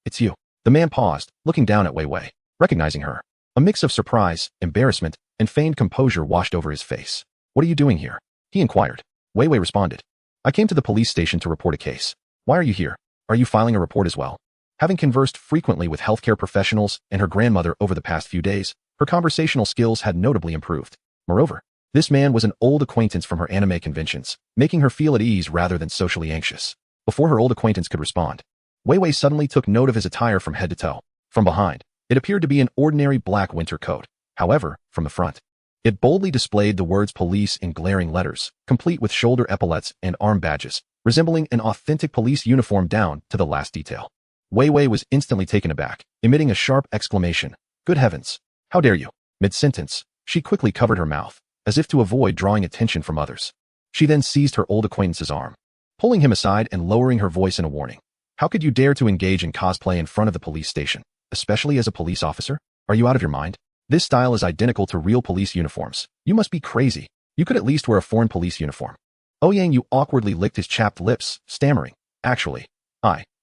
it's you. The man paused, looking down at Wei Wei, recognizing her. A mix of surprise, embarrassment, and feigned composure washed over his face. What are you doing here? He inquired. Wei Wei responded. I came to the police station to report a case. Why are you here? Are you filing a report as well? Having conversed frequently with healthcare professionals and her grandmother over the past few days, her conversational skills had notably improved. Moreover, this man was an old acquaintance from her anime conventions, making her feel at ease rather than socially anxious. Before her old acquaintance could respond, Wei Wei suddenly took note of his attire from head to toe. From behind, it appeared to be an ordinary black winter coat. However, from the front, it boldly displayed the words police in glaring letters, complete with shoulder epaulets and arm badges, resembling an authentic police uniform down to the last detail. Wei Wei was instantly taken aback, emitting a sharp exclamation. Good heavens! How dare you? Mid-sentence, she quickly covered her mouth, as if to avoid drawing attention from others. She then seized her old acquaintance's arm, pulling him aside and lowering her voice in a warning. How could you dare to engage in cosplay in front of the police station, especially as a police officer? Are you out of your mind? This style is identical to real police uniforms. You must be crazy. You could at least wear a foreign police uniform. Ouyang Yu awkwardly licked his chapped lips, stammering. Actually,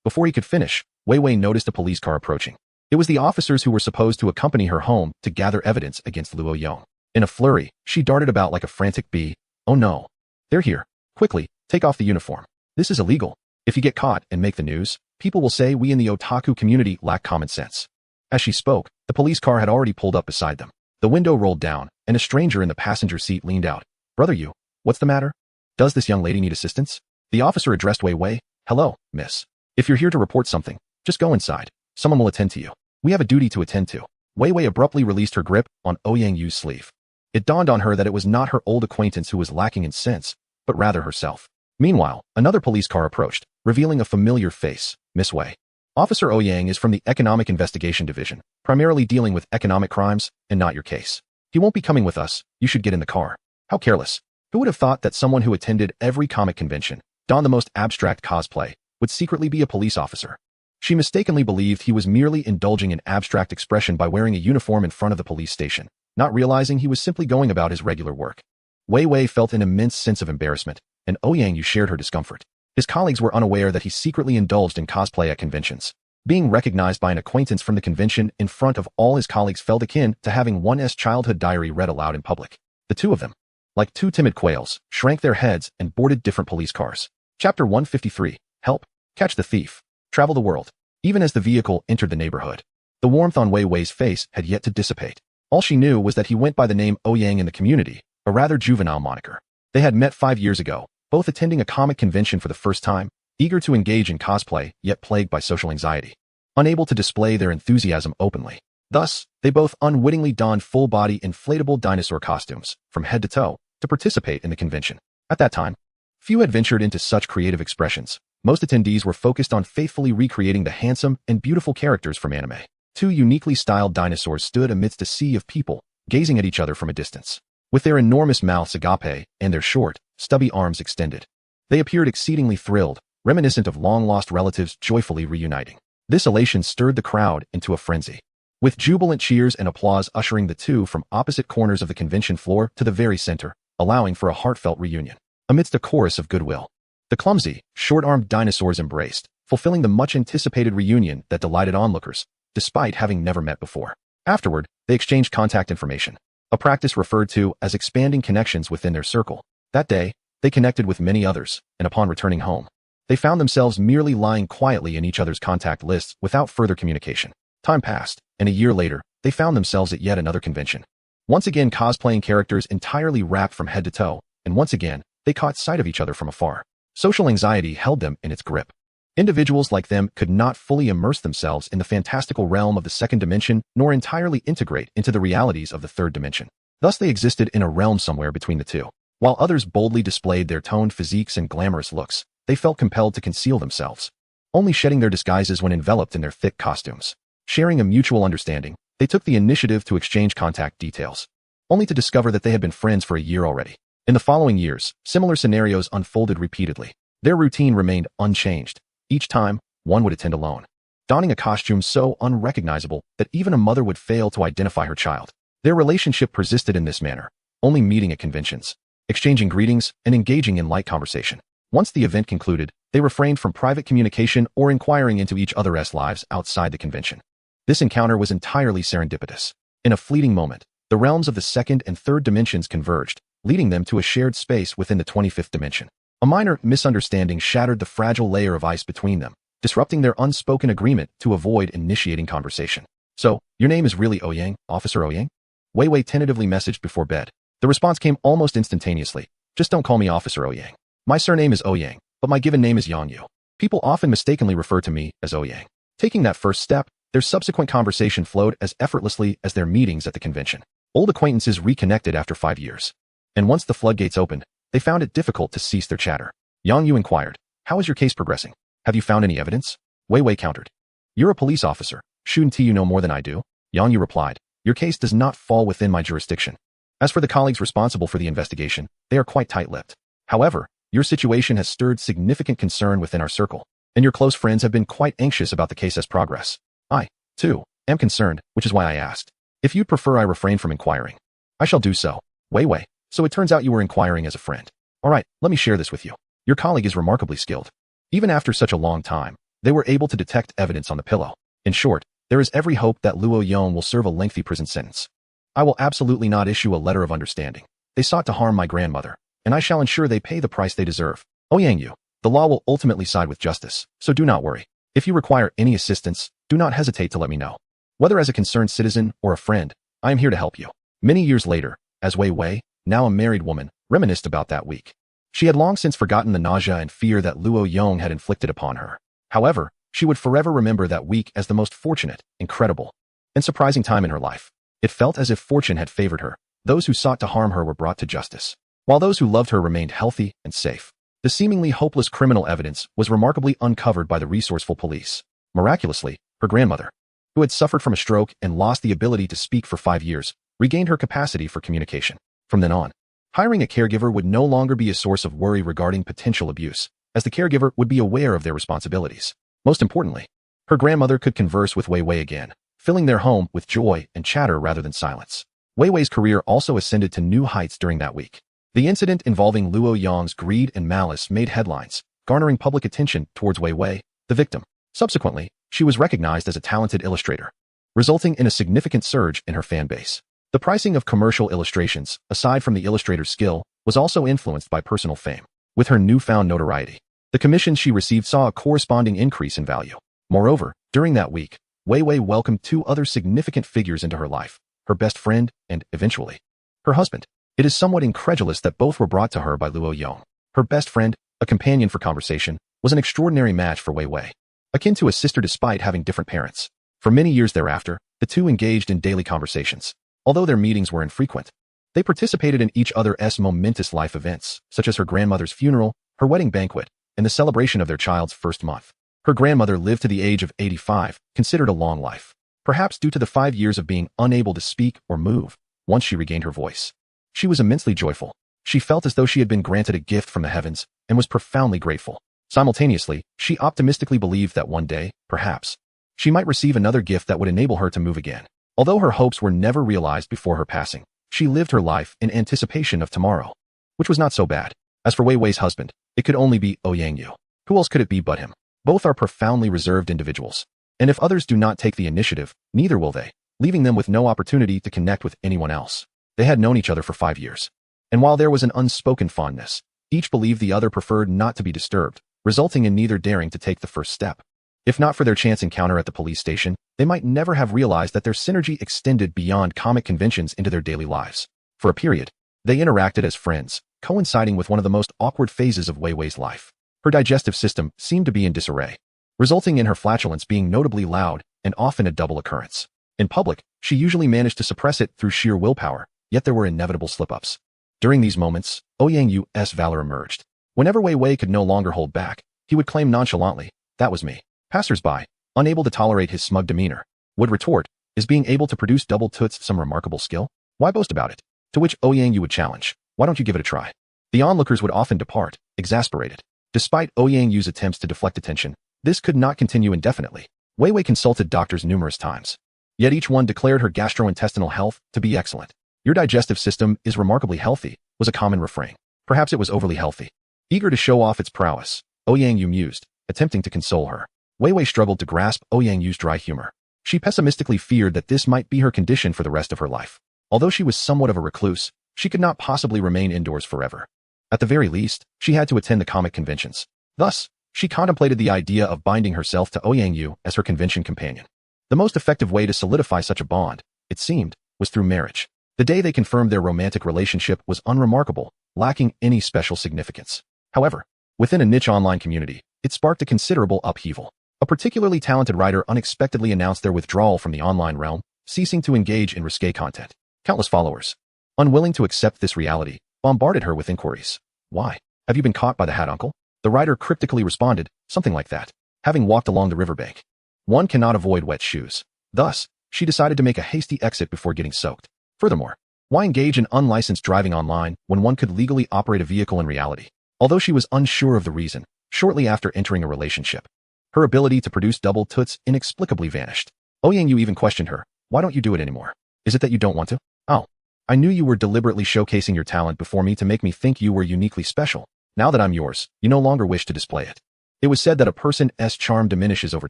before he could finish, Wei Wei noticed a police car approaching. It was the officers who were supposed to accompany her home to gather evidence against Luo Yong. In a flurry, she darted about like a frantic bee. Oh no. They're here. Quickly, take off the uniform. This is illegal. If you get caught and make the news, people will say we in the otaku community lack common sense. As she spoke, the police car had already pulled up beside them. The window rolled down, and a stranger in the passenger seat leaned out. Brother Yu, what's the matter? Does this young lady need assistance? The officer addressed Wei Wei. Hello, miss. If you're here to report something, just go inside. Someone will attend to you. We have a duty to attend to. Wei Wei abruptly released her grip on Ouyang Yu's sleeve. It dawned on her that it was not her old acquaintance who was lacking in sense, but rather herself. Meanwhile, another police car approached, revealing a familiar face, Miss Wei. Officer Ouyang is from the Economic Investigation Division, primarily dealing with economic crimes, and not your case. He won't be coming with us. You should get in the car. How careless. Who would have thought that someone who attended every comic convention, donned the most abstract cosplay, would secretly be a police officer? She mistakenly believed he was merely indulging in abstract expression by wearing a uniform in front of the police station, not realizing he was simply going about his regular work. Wei Wei felt an immense sense of embarrassment, and Ouyang Yu shared her discomfort. His colleagues were unaware that he secretly indulged in cosplay at conventions. Being recognized by an acquaintance from the convention in front of all his colleagues felt akin to having one's childhood diary read aloud in public. The two of them, like two timid quails, shrank their heads and boarded different police cars. Chapter 153. Help. Catch the thief. Travel the world. Even as the vehicle entered the neighborhood, the warmth on Wei Wei's face had yet to dissipate. All she knew was that he went by the name Ouyang in the community, a rather juvenile moniker. They had met 5 years ago, both attending a comic convention for the first time, eager to engage in cosplay, yet plagued by social anxiety. Unable to display their enthusiasm openly. Thus, they both unwittingly donned full-body inflatable dinosaur costumes, from head to toe, to participate in the convention. At that time, few had ventured into such creative expressions. Most attendees were focused on faithfully recreating the handsome and beautiful characters from anime. Two uniquely styled dinosaurs stood amidst a sea of people, gazing at each other from a distance. With their enormous mouths agape and their short, stubby arms extended, they appeared exceedingly thrilled, reminiscent of long-lost relatives joyfully reuniting. This elation stirred the crowd into a frenzy, with jubilant cheers and applause ushering the two from opposite corners of the convention floor to the very center, allowing for a heartfelt reunion. Amidst a chorus of goodwill, the clumsy, short-armed dinosaurs embraced, fulfilling the much-anticipated reunion that delighted onlookers, despite having never met before. Afterward, they exchanged contact information, a practice referred to as expanding connections within their circle. That day, they connected with many others, and upon returning home, they found themselves merely lying quietly in each other's contact lists without further communication. Time passed, and a year later, they found themselves at yet another convention. Once again cosplaying characters entirely wrapped from head to toe, and once again, they caught sight of each other from afar. Social anxiety held them in its grip. Individuals like them could not fully immerse themselves in the fantastical realm of the second dimension, nor entirely integrate into the realities of the third dimension. Thus they existed in a realm somewhere between the two. While others boldly displayed their toned physiques and glamorous looks, they felt compelled to conceal themselves, only shedding their disguises when enveloped in their thick costumes. Sharing a mutual understanding, they took the initiative to exchange contact details, only to discover that they had been friends for a year already. In the following years, similar scenarios unfolded repeatedly. Their routine remained unchanged. Each time, one would attend alone, donning a costume so unrecognizable that even a mother would fail to identify her child. Their relationship persisted in this manner, only meeting at conventions, exchanging greetings, and engaging in light conversation. Once the event concluded, They refrained from private communication or inquiring into each other's lives outside the convention. This encounter was entirely serendipitous. In a fleeting moment, the realms of the second and third dimensions converged, leading them to a shared space within the 25th dimension. A minor misunderstanding shattered the fragile layer of ice between them, disrupting their unspoken agreement to avoid initiating conversation. "So, your name is really Ouyang, Officer Ouyang?" Wei Wei tentatively messaged before bed. The response came almost instantaneously. "Just don't call me Officer Ouyang. My surname is Ouyang, but my given name is Yangyu. People often mistakenly refer to me as Ouyang." Taking that first step, their subsequent conversation flowed as effortlessly as their meetings at the convention. Old acquaintances reconnected after 5 years. And once the floodgates opened, they found it difficult to cease their chatter. Yangyu inquired, "How is your case progressing? Have you found any evidence?" Wei Wei countered, "You're a police officer. Shouldn't you know more than I do?" Yangyu replied, "Your case does not fall within my jurisdiction. As for the colleagues responsible for the investigation, they are quite tight-lipped. However, your situation has stirred significant concern within our circle, and your close friends have been quite anxious about the case's progress. I, too, am concerned, which is why I asked. If you'd prefer I refrain from inquiring, I shall do so." Wei Wei, "So it turns out you were inquiring as a friend. All right, let me share this with you. Your colleague is remarkably skilled. Even after such a long time, they were able to detect evidence on the pillow. In short, there is every hope that Luo Yong will serve a lengthy prison sentence. I will absolutely not issue a letter of understanding. They sought to harm my grandmother, and I shall ensure they pay the price they deserve. Ouyang, the law will ultimately side with justice, so do not worry. If you require any assistance, do not hesitate to let me know. Whether as a concerned citizen or a friend, I am here to help you." Many years later, as Wei Wei, now a married woman, reminisced about that week. She had long since forgotten the nausea and fear that Luo Yong had inflicted upon her. However, she would forever remember that week as the most fortunate, incredible, and surprising time in her life. It felt as if fortune had favored her. Those who sought to harm her were brought to justice, while those who loved her remained healthy and safe. The seemingly hopeless criminal evidence was remarkably uncovered by the resourceful police. Miraculously, her grandmother, who had suffered from a stroke and lost the ability to speak for 5 years, regained her capacity for communication. From then on, hiring a caregiver would no longer be a source of worry regarding potential abuse, as the caregiver would be aware of their responsibilities. Most importantly, her grandmother could converse with Wei Wei again, filling their home with joy and chatter rather than silence. Wei Wei's career also ascended to new heights during that week. The incident involving Luo Yong's greed and malice made headlines, garnering public attention towards Wei Wei, the victim. Subsequently, she was recognized as a talented illustrator, resulting in a significant surge in her fan base. The pricing of commercial illustrations, aside from the illustrator's skill, was also influenced by personal fame. With her newfound notoriety, the commissions she received saw a corresponding increase in value. Moreover, during that week, Wei Wei welcomed 2 other significant figures into her life, her best friend and, eventually, her husband. It is somewhat incredulous that both were brought to her by Luo Yong. Her best friend, a companion for conversation, was an extraordinary match for Wei Wei, akin to a sister despite having different parents. For many years thereafter, the two engaged in daily conversations. Although their meetings were infrequent, they participated in each other's momentous life events, such as her grandmother's funeral, her wedding banquet, and the celebration of their child's first month. Her grandmother lived to the age of 85, considered a long life, perhaps due to the 5 years of being unable to speak or move. Once she regained her voice, she was immensely joyful. She felt as though she had been granted a gift from the heavens and was profoundly grateful. Simultaneously, she optimistically believed that one day, perhaps, she might receive another gift that would enable her to move again. Although her hopes were never realized before her passing, she lived her life in anticipation of tomorrow, which was not so bad. As for Wei Wei's husband, it could only be Ouyang. Who else could it be but him? Both are profoundly reserved individuals, and if others do not take the initiative, neither will they, leaving them with no opportunity to connect with anyone else. They had known each other for 5 years, and while there was an unspoken fondness, each believed the other preferred not to be disturbed, resulting in neither daring to take the first step. If not for their chance encounter at the police station, they might never have realized that their synergy extended beyond comic conventions into their daily lives. For a period, they interacted as friends, coinciding with one of the most awkward phases of Wei Wei's life. Her digestive system seemed to be in disarray, resulting in her flatulence being notably loud and often a double occurrence. In public, she usually managed to suppress it through sheer willpower, yet there were inevitable slip-ups. During these moments, Ouyang's valor emerged. Whenever Wei Wei could no longer hold back, he would claim nonchalantly, "That was me." Passers-by, unable to tolerate his smug demeanor, would retort, "Is being able to produce double toots some remarkable skill? Why boast about it?" To which Ouyang would challenge, "Why don't you give it a try?" The onlookers would often depart, exasperated. Despite Ouyang's attempts to deflect attention, this could not continue indefinitely. Wei Wei consulted doctors numerous times, yet each one declared her gastrointestinal health to be excellent. "Your digestive system is remarkably healthy," was a common refrain. Perhaps it was overly healthy. Eager to show off its prowess, Ouyang mused, attempting to console her. Wei Wei struggled to grasp Ouyang's dry humor. She pessimistically feared that this might be her condition for the rest of her life. Although she was somewhat of a recluse, she could not possibly remain indoors forever. At the very least, she had to attend the comic conventions. Thus, she contemplated the idea of binding herself to Ouyang as her convention companion. The most effective way to solidify such a bond, it seemed, was through marriage. The day they confirmed their romantic relationship was unremarkable, lacking any special significance. However, within a niche online community, it sparked a considerable upheaval. A particularly talented writer unexpectedly announced their withdrawal from the online realm, ceasing to engage in risque content. Countless followers, unwilling to accept this reality, bombarded her with inquiries. Why? Have you been caught by the hat, uncle? The writer cryptically responded, something like that. Having walked along the riverbank, one cannot avoid wet shoes. Thus, she decided to make a hasty exit before getting soaked. Furthermore, why engage in unlicensed driving online when one could legally operate a vehicle in reality? Although she was unsure of the reason, shortly after entering a relationship, her ability to produce double toots inexplicably vanished. Ouyang even questioned her. Why don't you do it anymore? Is it that you don't want to? Oh, I knew you were deliberately showcasing your talent before me to make me think you were uniquely special. Now that I'm yours, you no longer wish to display it. It was said that a person's charm diminishes over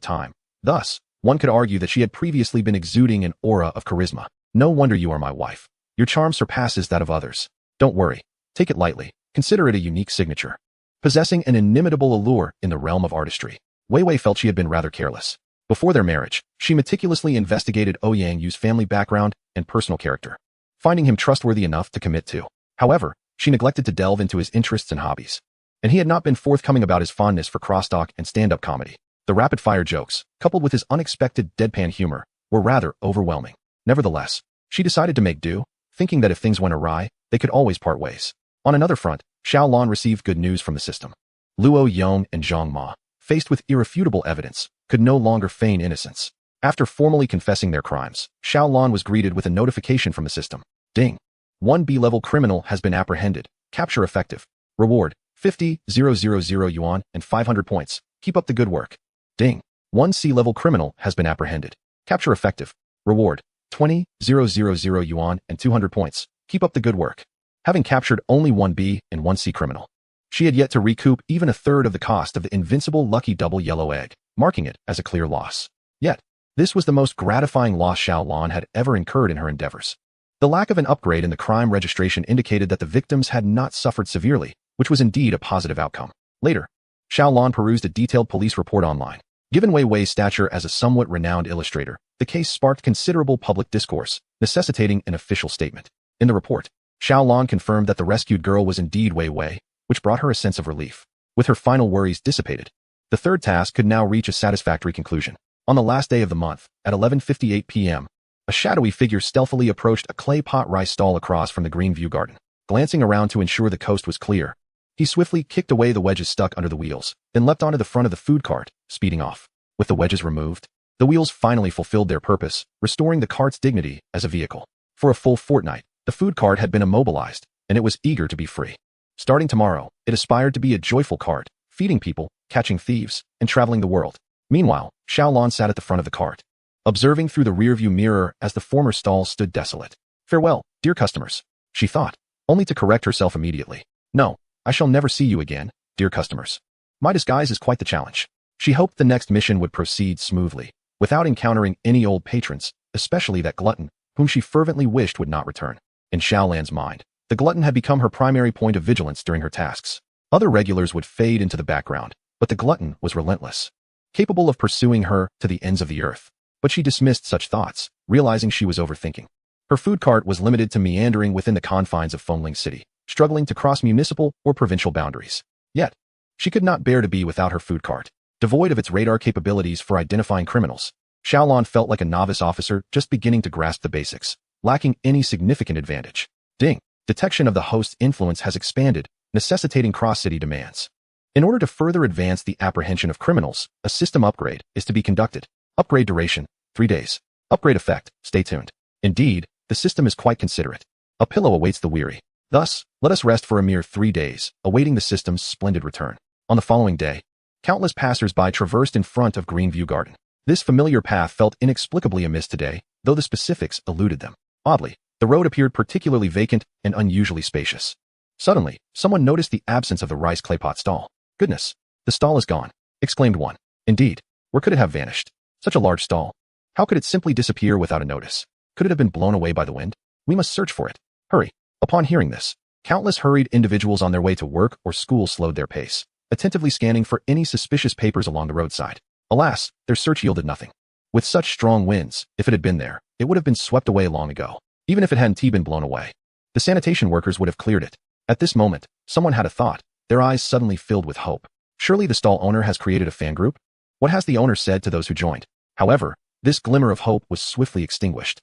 time. Thus, one could argue that she had previously been exuding an aura of charisma. No wonder you are my wife. Your charm surpasses that of others. Don't worry. Take it lightly. Consider it a unique signature. Possessing an inimitable allure in the realm of artistry, Wei Wei felt she had been rather careless. Before their marriage, she meticulously investigated Ouyang's family background and personal character, finding him trustworthy enough to commit to. However, she neglected to delve into his interests and hobbies, and he had not been forthcoming about his fondness for crosstalk and stand-up comedy. The rapid-fire jokes, coupled with his unexpected deadpan humor, were rather overwhelming. Nevertheless, she decided to make do, thinking that if things went awry, they could always part ways. On another front, Xiaolan received good news from the system. Luo Yong and Zhang Ma, faced with irrefutable evidence, could no longer feign innocence. After formally confessing their crimes, Xiaolan was greeted with a notification from the system. Ding. One B-level criminal has been apprehended. Capture effective. Reward, 50,000 yuan and 500 points. Keep up the good work. Ding. One C-level criminal has been apprehended. Capture effective. Reward, 20,000 yuan and 200 points. Keep up the good work. Having captured only one B and one C criminal, she had yet to recoup even a third of the cost of the invincible lucky double yellow egg, marking it as a clear loss. Yet, this was the most gratifying loss Xiaolan had ever incurred in her endeavors. The lack of an upgrade in the crime registration indicated that the victims had not suffered severely, which was indeed a positive outcome. Later, Xiaolan perused a detailed police report online. Given Wei Wei's stature as a somewhat renowned illustrator, the case sparked considerable public discourse, necessitating an official statement. In the report, Xiaolan confirmed that the rescued girl was indeed Wei Wei, which brought her a sense of relief. With her final worries dissipated, the third task could now reach a satisfactory conclusion. On the last day of the month, at 11:58 p.m., a shadowy figure stealthily approached a clay pot rice stall across from the green view garden. Glancing around to ensure the coast was clear, he swiftly kicked away the wedges stuck under the wheels, then leapt onto the front of the food cart, speeding off. With the wedges removed, the wheels finally fulfilled their purpose, restoring the cart's dignity as a vehicle. For a full fortnight, the food cart had been immobilized, and it was eager to be free. Starting tomorrow, it aspired to be a joyful cart, feeding people, catching thieves, and traveling the world. Meanwhile, Xiaolan sat at the front of the cart, observing through the rearview mirror as the former stall stood desolate. Farewell, dear customers, she thought, only to correct herself immediately. No, I shall never see you again, dear customers. My disguise is quite the challenge. She hoped the next mission would proceed smoothly, without encountering any old patrons, especially that glutton, whom she fervently wished would not return. In Xiaolan's mind, the glutton had become her primary point of vigilance during her tasks. Other regulars would fade into the background, but the glutton was relentless, capable of pursuing her to the ends of the earth. But she dismissed such thoughts, realizing she was overthinking. Her food cart was limited to meandering within the confines of Fengling City, struggling to cross municipal or provincial boundaries. Yet, she could not bear to be without her food cart. Devoid of its radar capabilities for identifying criminals, Xiaolan felt like a novice officer just beginning to grasp the basics, lacking any significant advantage. Ding! Detection of the host's influence has expanded, necessitating cross-city demands. In order to further advance the apprehension of criminals, a system upgrade is to be conducted. Upgrade duration, 3 days. Upgrade effect, stay tuned. Indeed, the system is quite considerate. A pillow awaits the weary. Thus, let us rest for a mere 3 days, awaiting the system's splendid return. On the following day, countless passers-by traversed in front of Greenview Garden. This familiar path felt inexplicably amiss today, though the specifics eluded them. Oddly, the road appeared particularly vacant and unusually spacious. Suddenly, someone noticed the absence of the rice claypot stall. Goodness, The stall is gone, exclaimed one. Indeed. Where could it have vanished? Such a large stall. How could it simply disappear without a notice? Could it have been blown away by the wind? We must search for it. Hurry. Upon hearing this, countless hurried individuals on their way to work or school slowed their pace, attentively scanning for any suspicious papers along the roadside. Alas, their search yielded nothing. With such strong winds, if it had been there, it would have been swept away long ago. Even if it hadn't been blown away, the sanitation workers would have cleared it. At this moment, someone had a thought, their eyes suddenly filled with hope. Surely the stall owner has created a fan group? What has the owner said to those who joined? However, this glimmer of hope was swiftly extinguished.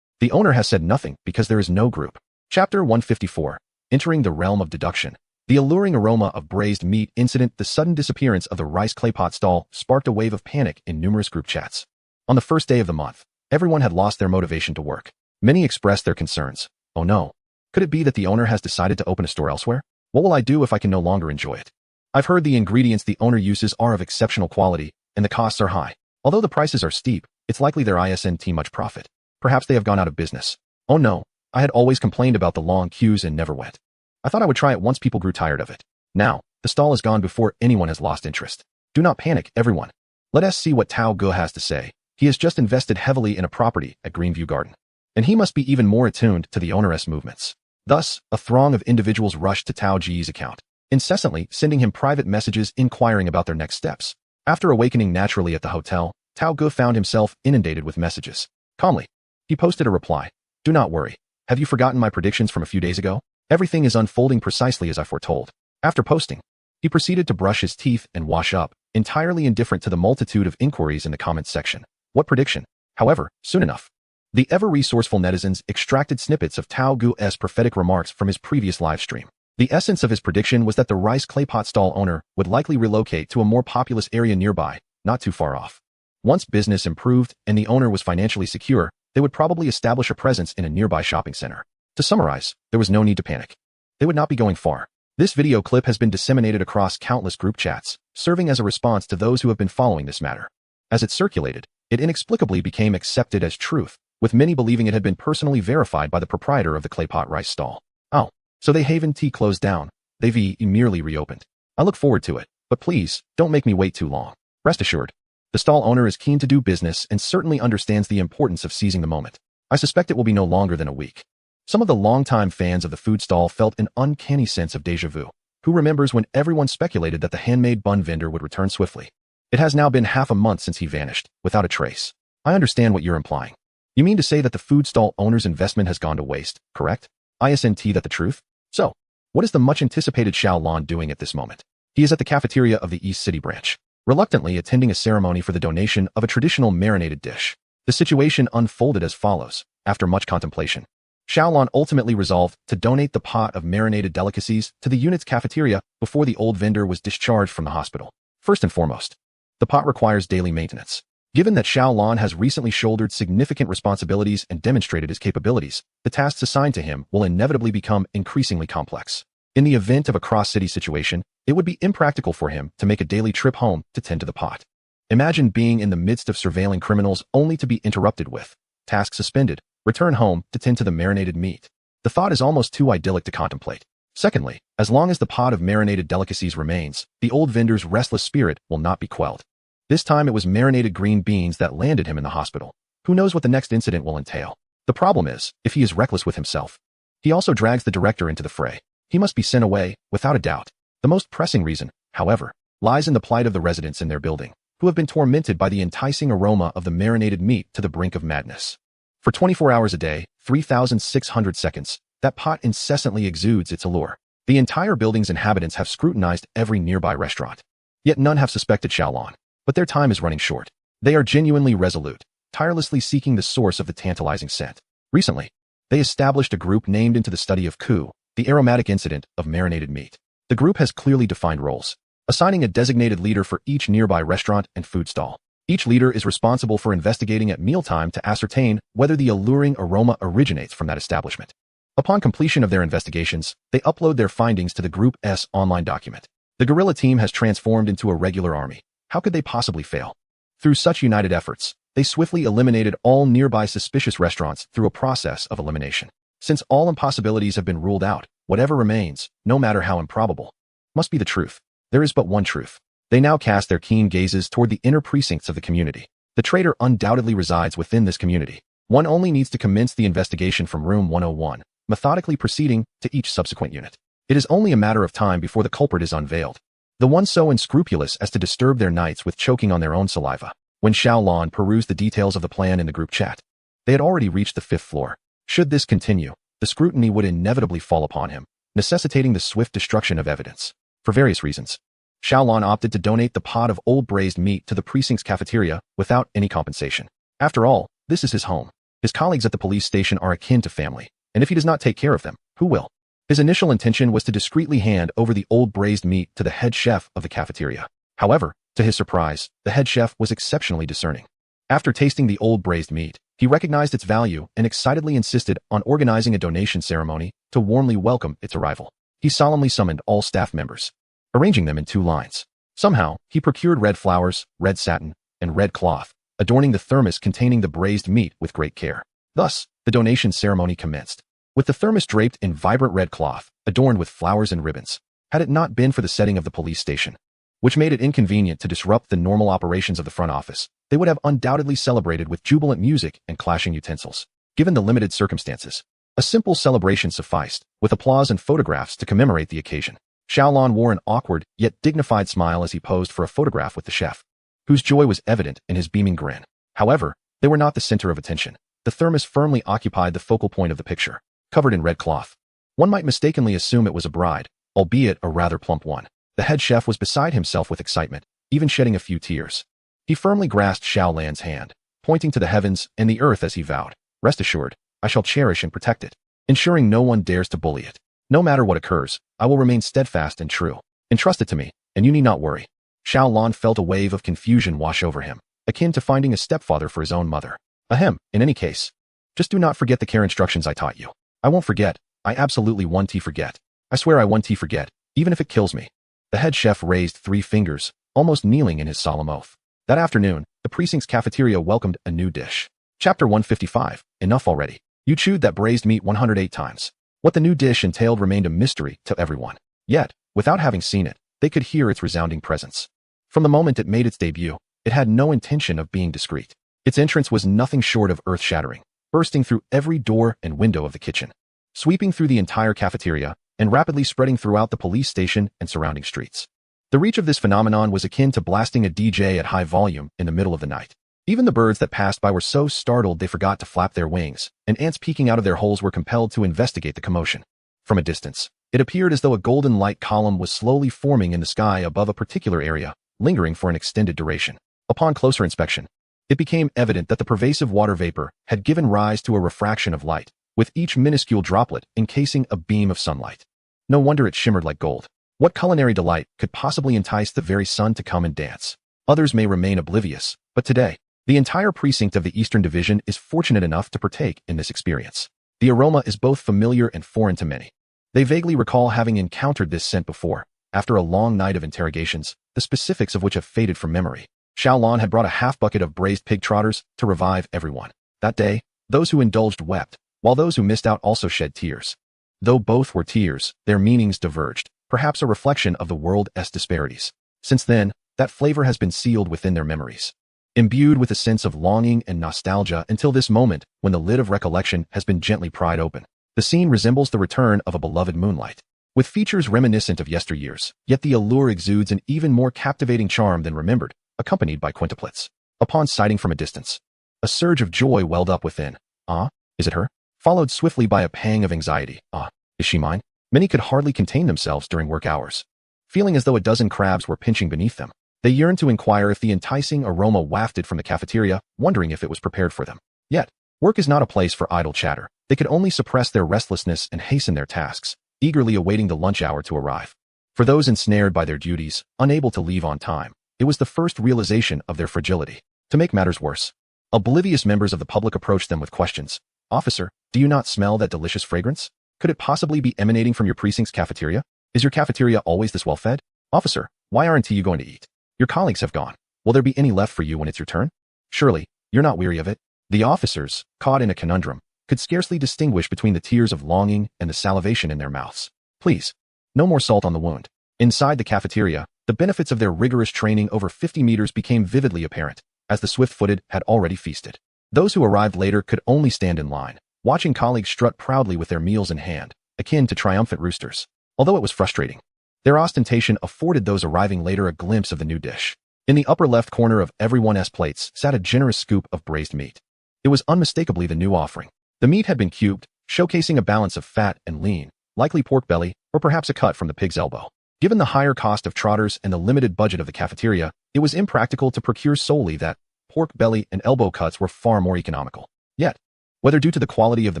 The owner has said nothing because there is no group. Chapter 154. Entering the realm of deduction. The alluring aroma of braised meat incident, the sudden disappearance of the rice clay pot stall sparked a wave of panic in numerous group chats. On the first day of the month, everyone had lost their motivation to work. Many expressed their concerns. Oh no. Could it be that the owner has decided to open a store elsewhere? What will I do if I can no longer enjoy it? I've heard the ingredients the owner uses are of exceptional quality, and the costs are high. Although the prices are steep, it's likely there isn't much profit. Perhaps they have gone out of business. Oh no, I had always complained about the long queues and never went. I thought I would try it once people grew tired of it. Now, the stall is gone before anyone has lost interest. Do not panic, everyone. Let us see what Tao Ge has to say. He has just invested heavily in a property at Greenview Garden, and he must be even more attuned to the owner's movements. Thus, a throng of individuals rushed to Tao Ge's account, incessantly sending him private messages inquiring about their next steps. After awakening naturally at the hotel, Tao Ge found himself inundated with messages. Calmly, he posted a reply. Do not worry. Have you forgotten my predictions from a few days ago? Everything is unfolding precisely as I foretold. After posting, he proceeded to brush his teeth and wash up, entirely indifferent to the multitude of inquiries in the comments section. What prediction? However, soon enough, the ever-resourceful netizens extracted snippets of Tao Ge's prophetic remarks from his previous live stream. The essence of his prediction was that the rice clay pot stall owner would likely relocate to a more populous area nearby, not too far off. Once business improved and the owner was financially secure, they would probably establish a presence in a nearby shopping center. To summarize, there was no need to panic. They would not be going far. This video clip has been disseminated across countless group chats, serving as a response to those who have been following this matter. As it circulated, it inexplicably became accepted as truth, with many believing it had been personally verified by the proprietor of the claypot rice stall. Oh, so they haven't closed down. They've merely reopened. I look forward to it, but please, don't make me wait too long. Rest assured, the stall owner is keen to do business and certainly understands the importance of seizing the moment. I suspect it will be no longer than a week. Some of the longtime fans of the food stall felt an uncanny sense of déjà vu. Who remembers when everyone speculated that the handmade bun vendor would return swiftly? It has now been half a month since he vanished, without a trace. I understand what you're implying. You mean to say that the food stall owner's investment has gone to waste, correct? Isn't that the truth? So, what is the much-anticipated Xiao Lan doing at this moment? He is at the cafeteria of the East City branch, reluctantly attending a ceremony for the donation of a traditional marinated dish. The situation unfolded as follows. After much contemplation, Xiao Lan ultimately resolved to donate the pot of marinated delicacies to the unit's cafeteria before the old vendor was discharged from the hospital. First and foremost, the pot requires daily maintenance. Given that Xiao Lan has recently shouldered significant responsibilities and demonstrated his capabilities, the tasks assigned to him will inevitably become increasingly complex. In the event of a cross-city situation, it would be impractical for him to make a daily trip home to tend to the pot. Imagine being in the midst of surveilling criminals only to be interrupted with task suspended, return home to tend to the marinated meat. The thought is almost too idyllic to contemplate. Secondly, as long as the pot of marinated delicacies remains, the old vendor's restless spirit will not be quelled. This time it was marinated green beans that landed him in the hospital. Who knows what the next incident will entail? The problem is, if he is reckless with himself, he also drags the director into the fray. He must be sent away, without a doubt. The most pressing reason, however, lies in the plight of the residents in their building, who have been tormented by the enticing aroma of the marinated meat to the brink of madness. For 24 hours a day, 3,600 seconds, that pot incessantly exudes its allure. The entire building's inhabitants have scrutinized every nearby restaurant. Yet none have suspected Xiao Lan. But their time is running short. They are genuinely resolute, tirelessly seeking the source of the tantalizing scent. Recently, they established a group named into the study of coup, the aromatic incident of marinated meat. The group has clearly defined roles, assigning a designated leader for each nearby restaurant and food stall. Each leader is responsible for investigating at mealtime to ascertain whether the alluring aroma originates from that establishment. Upon completion of their investigations, they upload their findings to the group's online document. The guerrilla team has transformed into a regular army. How could they possibly fail? Through such united efforts, they swiftly eliminated all nearby suspicious restaurants through a process of elimination. Since all impossibilities have been ruled out, whatever remains, no matter how improbable, must be the truth. There is but one truth. They now cast their keen gazes toward the inner precincts of the community. The traitor undoubtedly resides within this community. One only needs to commence the investigation from room 101, methodically proceeding to each subsequent unit. It is only a matter of time before the culprit is unveiled. The one so unscrupulous as to disturb their nights with choking on their own saliva. When Xiaolan perused the details of the plan in the group chat, they had already reached the 5th floor. Should this continue, the scrutiny would inevitably fall upon him, necessitating the swift destruction of evidence. For various reasons, Xiaolan opted to donate the pot of old braised meat to the precinct's cafeteria without any compensation. After all, this is his home. His colleagues at the police station are akin to family, and if he does not take care of them, who will? His initial intention was to discreetly hand over the old braised meat to the head chef of the cafeteria. However, to his surprise, the head chef was exceptionally discerning. After tasting the old braised meat, he recognized its value and excitedly insisted on organizing a donation ceremony to warmly welcome its arrival. He solemnly summoned all staff members, arranging them in 2 lines. Somehow, he procured red flowers, red satin, and red cloth, adorning the thermos containing the braised meat with great care. Thus, the donation ceremony commenced, with the thermos draped in vibrant red cloth, adorned with flowers and ribbons. Had it not been for the setting of the police station, which made it inconvenient to disrupt the normal operations of the front office, they would have undoubtedly celebrated with jubilant music and clashing utensils. Given the limited circumstances, a simple celebration sufficed, with applause and photographs to commemorate the occasion. Xiaolan wore an awkward yet dignified smile as he posed for a photograph with the chef, whose joy was evident in his beaming grin. However, they were not the center of attention. The thermos firmly occupied the focal point of the picture, covered in red cloth. One might mistakenly assume it was a bride, albeit a rather plump one. The head chef was beside himself with excitement, even shedding a few tears. He firmly grasped Xiaolan's hand, pointing to the heavens and the earth as he vowed, "Rest assured, I shall cherish and protect it, ensuring no one dares to bully it. No matter what occurs, I will remain steadfast and true. Entrust it to me, and you need not worry." Xiaolan felt a wave of confusion wash over him, akin to finding a stepfather for his own mother. Ahem, in any case, just do not forget the care instructions I taught you. I won't forget. I absolutely won't forget. I swear I won't forget, even if it kills me. The head chef raised 3 fingers, almost kneeling in his solemn oath. That afternoon, the precinct's cafeteria welcomed a new dish. Chapter 155, Enough already. You chewed that braised meat 108 times. What the new dish entailed remained a mystery to everyone. Yet, without having seen it, they could hear its resounding presence. From the moment it made its debut, it had no intention of being discreet. Its entrance was nothing short of earth-shattering, bursting through every door and window of the kitchen, sweeping through the entire cafeteria, and rapidly spreading throughout the police station and surrounding streets. The reach of this phenomenon was akin to blasting a DJ at high volume in the middle of the night. Even the birds that passed by were so startled they forgot to flap their wings, and ants peeking out of their holes were compelled to investigate the commotion. From a distance, it appeared as though a golden light column was slowly forming in the sky above a particular area, lingering for an extended duration. Upon closer inspection, it became evident that the pervasive water vapor had given rise to a refraction of light, with each minuscule droplet encasing a beam of sunlight. No wonder it shimmered like gold. What culinary delight could possibly entice the very sun to come and dance? Others may remain oblivious, but today, the entire precinct of the Eastern Division is fortunate enough to partake in this experience. The aroma is both familiar and foreign to many. They vaguely recall having encountered this scent before, after a long night of interrogations, the specifics of which have faded from memory. Xiaolan had brought a half bucket of braised pig trotters to revive everyone. That day, those who indulged wept, while those who missed out also shed tears. Though both were tears, their meanings diverged, perhaps a reflection of the world's disparities. Since then, that flavor has been sealed within their memories, imbued with a sense of longing and nostalgia until this moment when the lid of recollection has been gently pried open. The scene resembles the return of a beloved moonlight, with features reminiscent of yesteryears, yet the allure exudes an even more captivating charm than remembered, accompanied by quintuplets. Upon sighting from a distance, a surge of joy welled up within. Ah, is it her? Followed swiftly by a pang of anxiety. Ah, is she mine? Many could hardly contain themselves during work hours, feeling as though a dozen crabs were pinching beneath them. They yearned to inquire if the enticing aroma wafted from the cafeteria, wondering if it was prepared for them. Yet, work is not a place for idle chatter. They could only suppress their restlessness and hasten their tasks, eagerly awaiting the lunch hour to arrive. For those ensnared by their duties, unable to leave on time, it was the first realization of their fragility. To make matters worse, oblivious members of the public approached them with questions. "Officer, do you not smell that delicious fragrance? Could it possibly be emanating from your precinct's cafeteria? Is your cafeteria always this well fed? Officer, why aren't you going to eat? Your colleagues have gone. Will there be any left for you when it's your turn? Surely, you're not weary of it?" The officers, caught in a conundrum, could scarcely distinguish between the tears of longing and the salivation in their mouths. "Please, no more salt on the wound." Inside the cafeteria, The benefits of their rigorous training over 50 meters became vividly apparent, as the swift-footed had already feasted. Those who arrived later could only stand in line, watching colleagues strut proudly with their meals in hand, akin to triumphant roosters. Although it was frustrating, their ostentation afforded those arriving later a glimpse of the new dish. In the upper left corner of everyone's plates sat a generous scoop of braised meat. It was unmistakably the new offering. The meat had been cubed, showcasing a balance of fat and lean, likely pork belly, or perhaps a cut from the pig's elbow. Given the higher cost of trotters and the limited budget of the cafeteria, it was impractical to procure solely that. Pork belly and elbow cuts were far more economical. Yet, whether due to the quality of the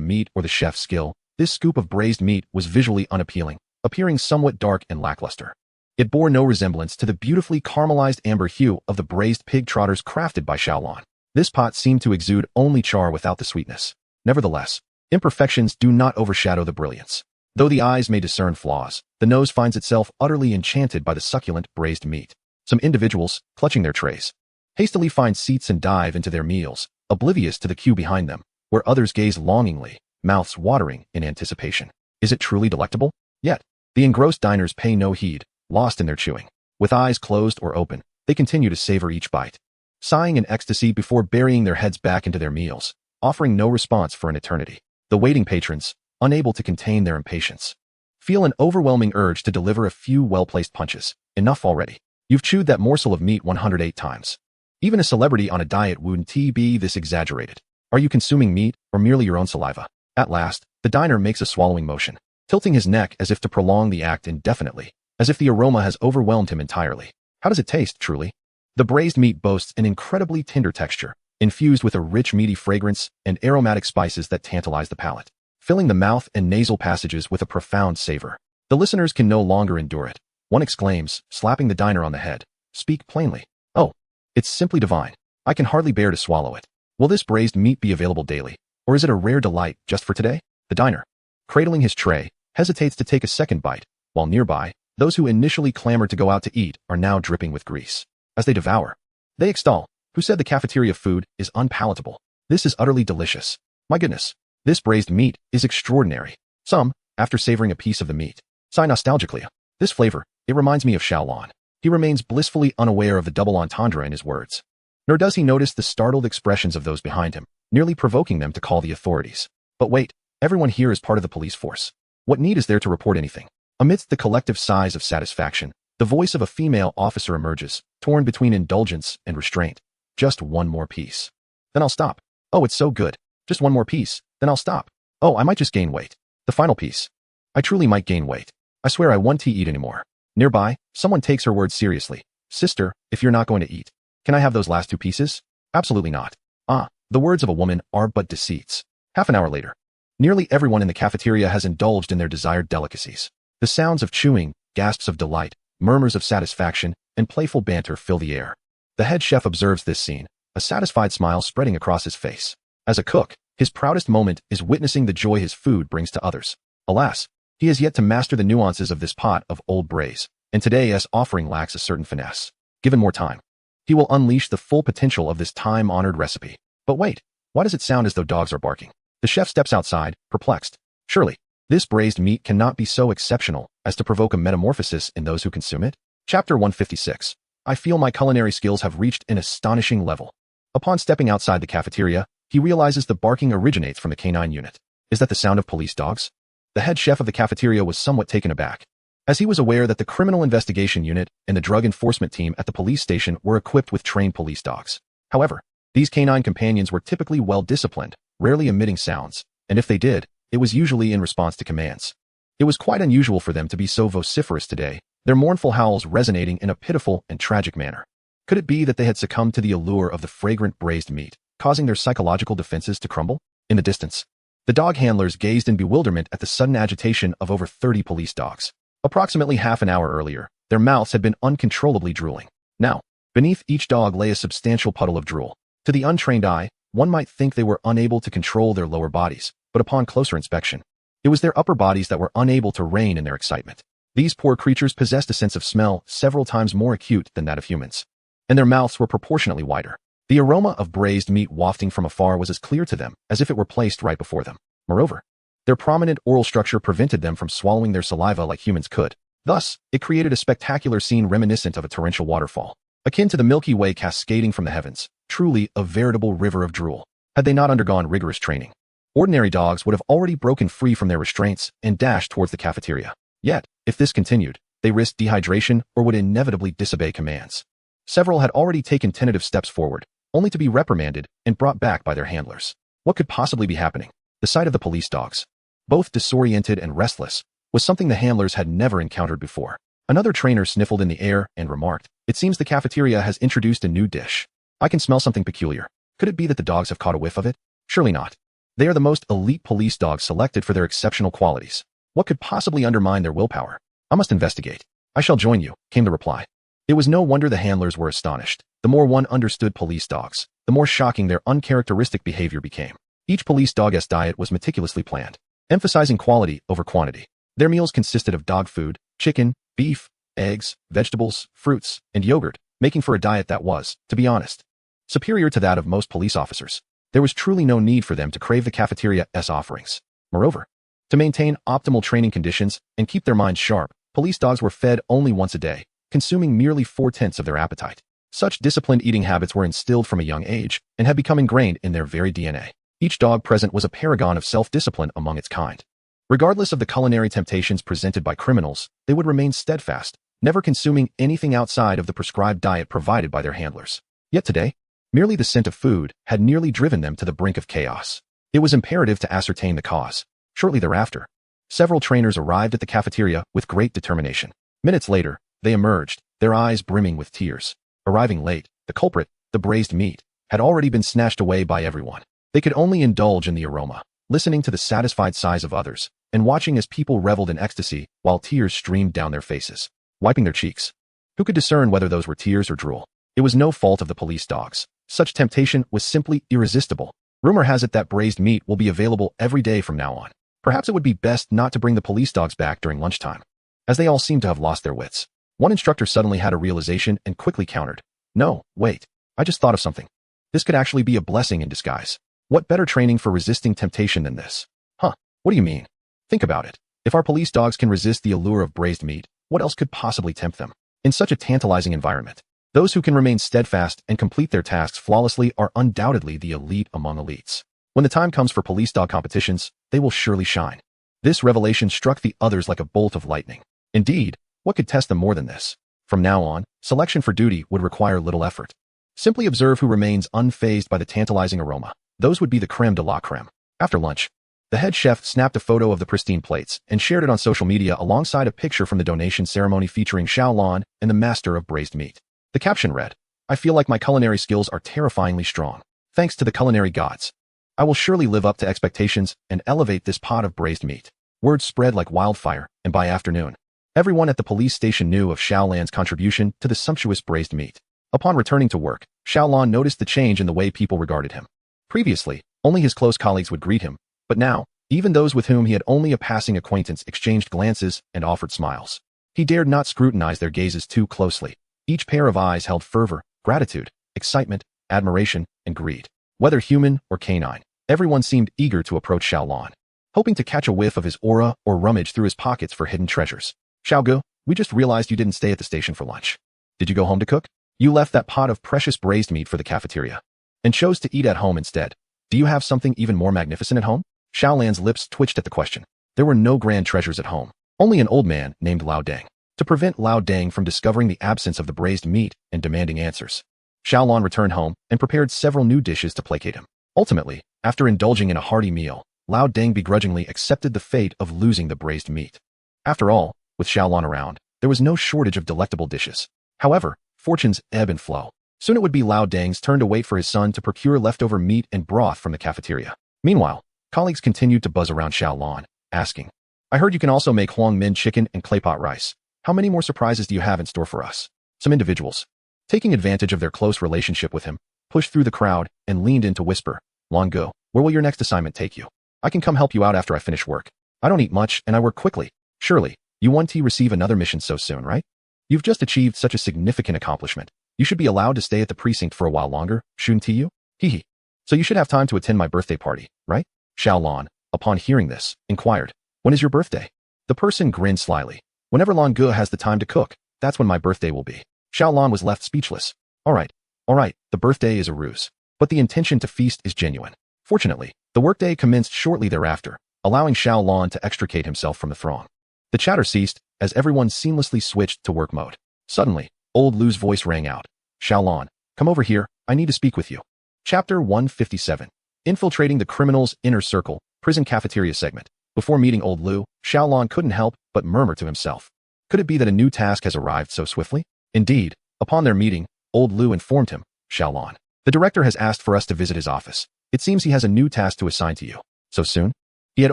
meat or the chef's skill, this scoop of braised meat was visually unappealing, appearing somewhat dark and lackluster. It bore no resemblance to the beautifully caramelized amber hue of the braised pig trotters crafted by Xiaolon. This pot seemed to exude only char without the sweetness. Nevertheless, imperfections do not overshadow the brilliance. Though the eyes may discern flaws, the nose finds itself utterly enchanted by the succulent braised meat. Some individuals, clutching their trays, hastily find seats and dive into their meals, oblivious to the queue behind them, where others gaze longingly, mouths watering in anticipation. Is it truly delectable? Yet, the engrossed diners pay no heed, lost in their chewing. With eyes closed or open, they continue to savor each bite, sighing in ecstasy before burying their heads back into their meals, offering no response for an eternity. The waiting patrons, unable to contain their impatience, feel an overwhelming urge to deliver a few well-placed punches. Enough already. You've chewed that morsel of meat 108 times. Even a celebrity on a diet wouldn't be this exaggerated. Are you consuming meat or merely your own saliva? At last, the diner makes a swallowing motion, tilting his neck as if to prolong the act indefinitely, as if the aroma has overwhelmed him entirely. How does it taste, truly? The braised meat boasts an incredibly tender texture, infused with a rich meaty fragrance and aromatic spices that tantalize the palate, filling the mouth and nasal passages with a profound savor. The listeners can no longer endure it. One exclaims, slapping the diner on the head, "Speak plainly." "Oh, it's simply divine. I can hardly bear to swallow it. Will this braised meat be available daily, or is it a rare delight just for today?" The diner, cradling his tray, hesitates to take a second bite, while nearby, those who initially clamored to go out to eat are now dripping with grease. As they devour, they extol, "Who said the cafeteria food is unpalatable? This is utterly delicious. My goodness, this braised meat is extraordinary." Some, after savoring a piece of the meat, sigh nostalgically. "This flavor, it reminds me of Xiaolon." He remains blissfully unaware of the double entendre in his words. Nor does he notice the startled expressions of those behind him, nearly provoking them to call the authorities. But wait, everyone here is part of the police force. What need is there to report anything? Amidst the collective sighs of satisfaction, the voice of a female officer emerges, torn between indulgence and restraint. "Just one more piece. Then I'll stop. Oh, it's so good. Just one more piece. Then I'll stop. Oh, I might just gain weight. The final piece. I truly might gain weight. I swear I won't eat anymore." Nearby, someone takes her words seriously. "Sister, if you're not going to eat, can I have those last two pieces?" "Absolutely not." Ah, the words of a woman are but deceits. Half an hour later, nearly everyone in the cafeteria has indulged in their desired delicacies. The sounds of chewing, gasps of delight, murmurs of satisfaction, and playful banter fill the air. The head chef observes this scene, a satisfied smile spreading across his face. As a cook, his proudest moment is witnessing the joy his food brings to others. Alas, he has yet to master the nuances of this pot of old braise, and today's offering lacks a certain finesse. Given more time, he will unleash the full potential of this time-honored recipe. But wait, why does it sound as though dogs are barking? The chef steps outside, perplexed. Surely, this braised meat cannot be so exceptional as to provoke a metamorphosis in those who consume it? Chapter 156. I feel my culinary skills have reached an astonishing level. Upon stepping outside the cafeteria, he realizes the barking originates from the canine unit. Is that the sound of police dogs? The head chef of the cafeteria was somewhat taken aback, as he was aware that the criminal investigation unit and the drug enforcement team at the police station were equipped with trained police dogs. However, these canine companions were typically well-disciplined, rarely emitting sounds, and if they did, it was usually in response to commands. It was quite unusual for them to be so vociferous today, their mournful howls resonating in a pitiful and tragic manner. Could it be that they had succumbed to the allure of the fragrant braised meat, causing their psychological defenses to crumble? In the distance, the dog handlers gazed in bewilderment at the sudden agitation of over 30 police dogs. Approximately half an hour earlier, their mouths had been uncontrollably drooling. Now, beneath each dog lay a substantial puddle of drool. To the untrained eye, one might think they were unable to control their lower bodies, but upon closer inspection, it was their upper bodies that were unable to rein in their excitement. These poor creatures possessed a sense of smell several times more acute than that of humans, and their mouths were proportionately wider. The aroma of braised meat wafting from afar was as clear to them as if it were placed right before them. Moreover, their prominent oral structure prevented them from swallowing their saliva like humans could. Thus, it created a spectacular scene reminiscent of a torrential waterfall, akin to the Milky Way cascading from the heavens, truly a veritable river of drool. Had they not undergone rigorous training, ordinary dogs would have already broken free from their restraints and dashed towards the cafeteria. Yet, if this continued, they risked dehydration or would inevitably disobey commands. Several had already taken tentative steps forward, only to be reprimanded and brought back by their handlers. What could possibly be happening? The sight of the police dogs, both disoriented and restless, was something the handlers had never encountered before. Another trainer sniffled in the air and remarked, "It seems the cafeteria has introduced a new dish. I can smell something peculiar. Could it be that the dogs have caught a whiff of it? Surely not. They are the most elite police dogs selected for their exceptional qualities. What could possibly undermine their willpower? I must investigate." "I shall join you," came the reply. It was no wonder the handlers were astonished. The more one understood police dogs, the more shocking their uncharacteristic behavior became. Each police dog's diet was meticulously planned, emphasizing quality over quantity. Their meals consisted of dog food, chicken, beef, eggs, vegetables, fruits, and yogurt, making for a diet that was, to be honest, superior to that of most police officers. There was truly no need for them to crave the cafeteria's offerings. Moreover, to maintain optimal training conditions and keep their minds sharp, police dogs were fed only once a day, consuming merely 4/10 of their appetite. Such disciplined eating habits were instilled from a young age and had become ingrained in their very DNA. Each dog present was a paragon of self-discipline among its kind. Regardless of the culinary temptations presented by criminals, they would remain steadfast, never consuming anything outside of the prescribed diet provided by their handlers. Yet today, merely the scent of food had nearly driven them to the brink of chaos. It was imperative to ascertain the cause. Shortly thereafter, several trainers arrived at the cafeteria with great determination. Minutes later, they emerged, their eyes brimming with tears. Arriving late, the culprit, the braised meat, had already been snatched away by everyone. They could only indulge in the aroma, listening to the satisfied sighs of others, and watching as people reveled in ecstasy while tears streamed down their faces, wiping their cheeks. Who could discern whether those were tears or drool? It was no fault of the police dogs. Such temptation was simply irresistible. Rumor has it that braised meat will be available every day from now on. Perhaps it would be best not to bring the police dogs back during lunchtime, as they all seem to have lost their wits. One instructor suddenly had a realization and quickly countered. "No, wait. I just thought of something. This could actually be a blessing in disguise. What better training for resisting temptation than this?" "Huh, what do you mean?" "Think about it. If our police dogs can resist the allure of braised meat, what else could possibly tempt them? In such a tantalizing environment, those who can remain steadfast and complete their tasks flawlessly are undoubtedly the elite among elites. When the time comes for police dog competitions, they will surely shine." This revelation struck the others like a bolt of lightning. Indeed, what could test them more than this? From now on, selection for duty would require little effort. Simply observe who remains unfazed by the tantalizing aroma. Those would be the creme de la creme. After lunch, the head chef snapped a photo of the pristine plates and shared it on social media alongside a picture from the donation ceremony featuring Xiaolon and the master of braised meat. The caption read, "I feel like my culinary skills are terrifyingly strong. Thanks to the culinary gods. I will surely live up to expectations and elevate this pot of braised meat." Word spread like wildfire, and by afternoon, everyone at the police station knew of Xiaolan's contribution to the sumptuous braised meat. Upon returning to work, Xiaolan noticed the change in the way people regarded him. Previously, only his close colleagues would greet him, but now, even those with whom he had only a passing acquaintance exchanged glances and offered smiles. He dared not scrutinize their gazes too closely. Each pair of eyes held fervor, gratitude, excitement, admiration, and greed. Whether human or canine, everyone seemed eager to approach Xiaolan, hoping to catch a whiff of his aura or rummage through his pockets for hidden treasures. "Xiaogu, we just realized you didn't stay at the station for lunch. Did you go home to cook? You left that pot of precious braised meat for the cafeteria and chose to eat at home instead. Do you have something even more magnificent at home?" Xiaolan's lips twitched at the question. There were no grand treasures at home, only an old man named Lao Dang. To prevent Lao Dang from discovering the absence of the braised meat and demanding answers, Xiaolan returned home and prepared several new dishes to placate him. Ultimately, after indulging in a hearty meal, Lao Dang begrudgingly accepted the fate of losing the braised meat. After all, with Xiaolan around, there was no shortage of delectable dishes. However, fortunes ebb and flow. Soon it would be Lao Dang's turn to wait for his son to procure leftover meat and broth from the cafeteria. Meanwhile, colleagues continued to buzz around Xiaolan, asking, "I heard you can also make Huang Min chicken and claypot rice. How many more surprises do you have in store for us?" Some individuals, taking advantage of their close relationship with him, pushed through the crowd and leaned in to whisper, "Long Go, where will your next assignment take you? I can come help you out after I finish work. I don't eat much and I work quickly. Surely, you want to receive another mission so soon, right? You've just achieved such a significant accomplishment. You should be allowed to stay at the precinct for a while longer, shouldn't you? Hee. So you should have time to attend my birthday party, right?" Xiaolan, upon hearing this, inquired, "When is your birthday?" The person grinned slyly. Whenever Lan Ge has the time to cook, that's when my birthday will be. Xiaolan was left speechless. All right, the birthday is a ruse. But the intention to feast is genuine. Fortunately, the workday commenced shortly thereafter, allowing Xiaolan to extricate himself from the throng. The chatter ceased as everyone seamlessly switched to work mode. Suddenly, old Lu's voice rang out. Xiaolan, come over here, I need to speak with you. Chapter 157. Infiltrating the criminal's inner circle, prison cafeteria segment. Before meeting old Lu, Xiaolan couldn't help but murmur to himself. Could it be that a new task has arrived so swiftly? Indeed, upon their meeting, old Lu informed him, Xiaolan, the director has asked for us to visit his office. It seems he has a new task to assign to you. So soon? He had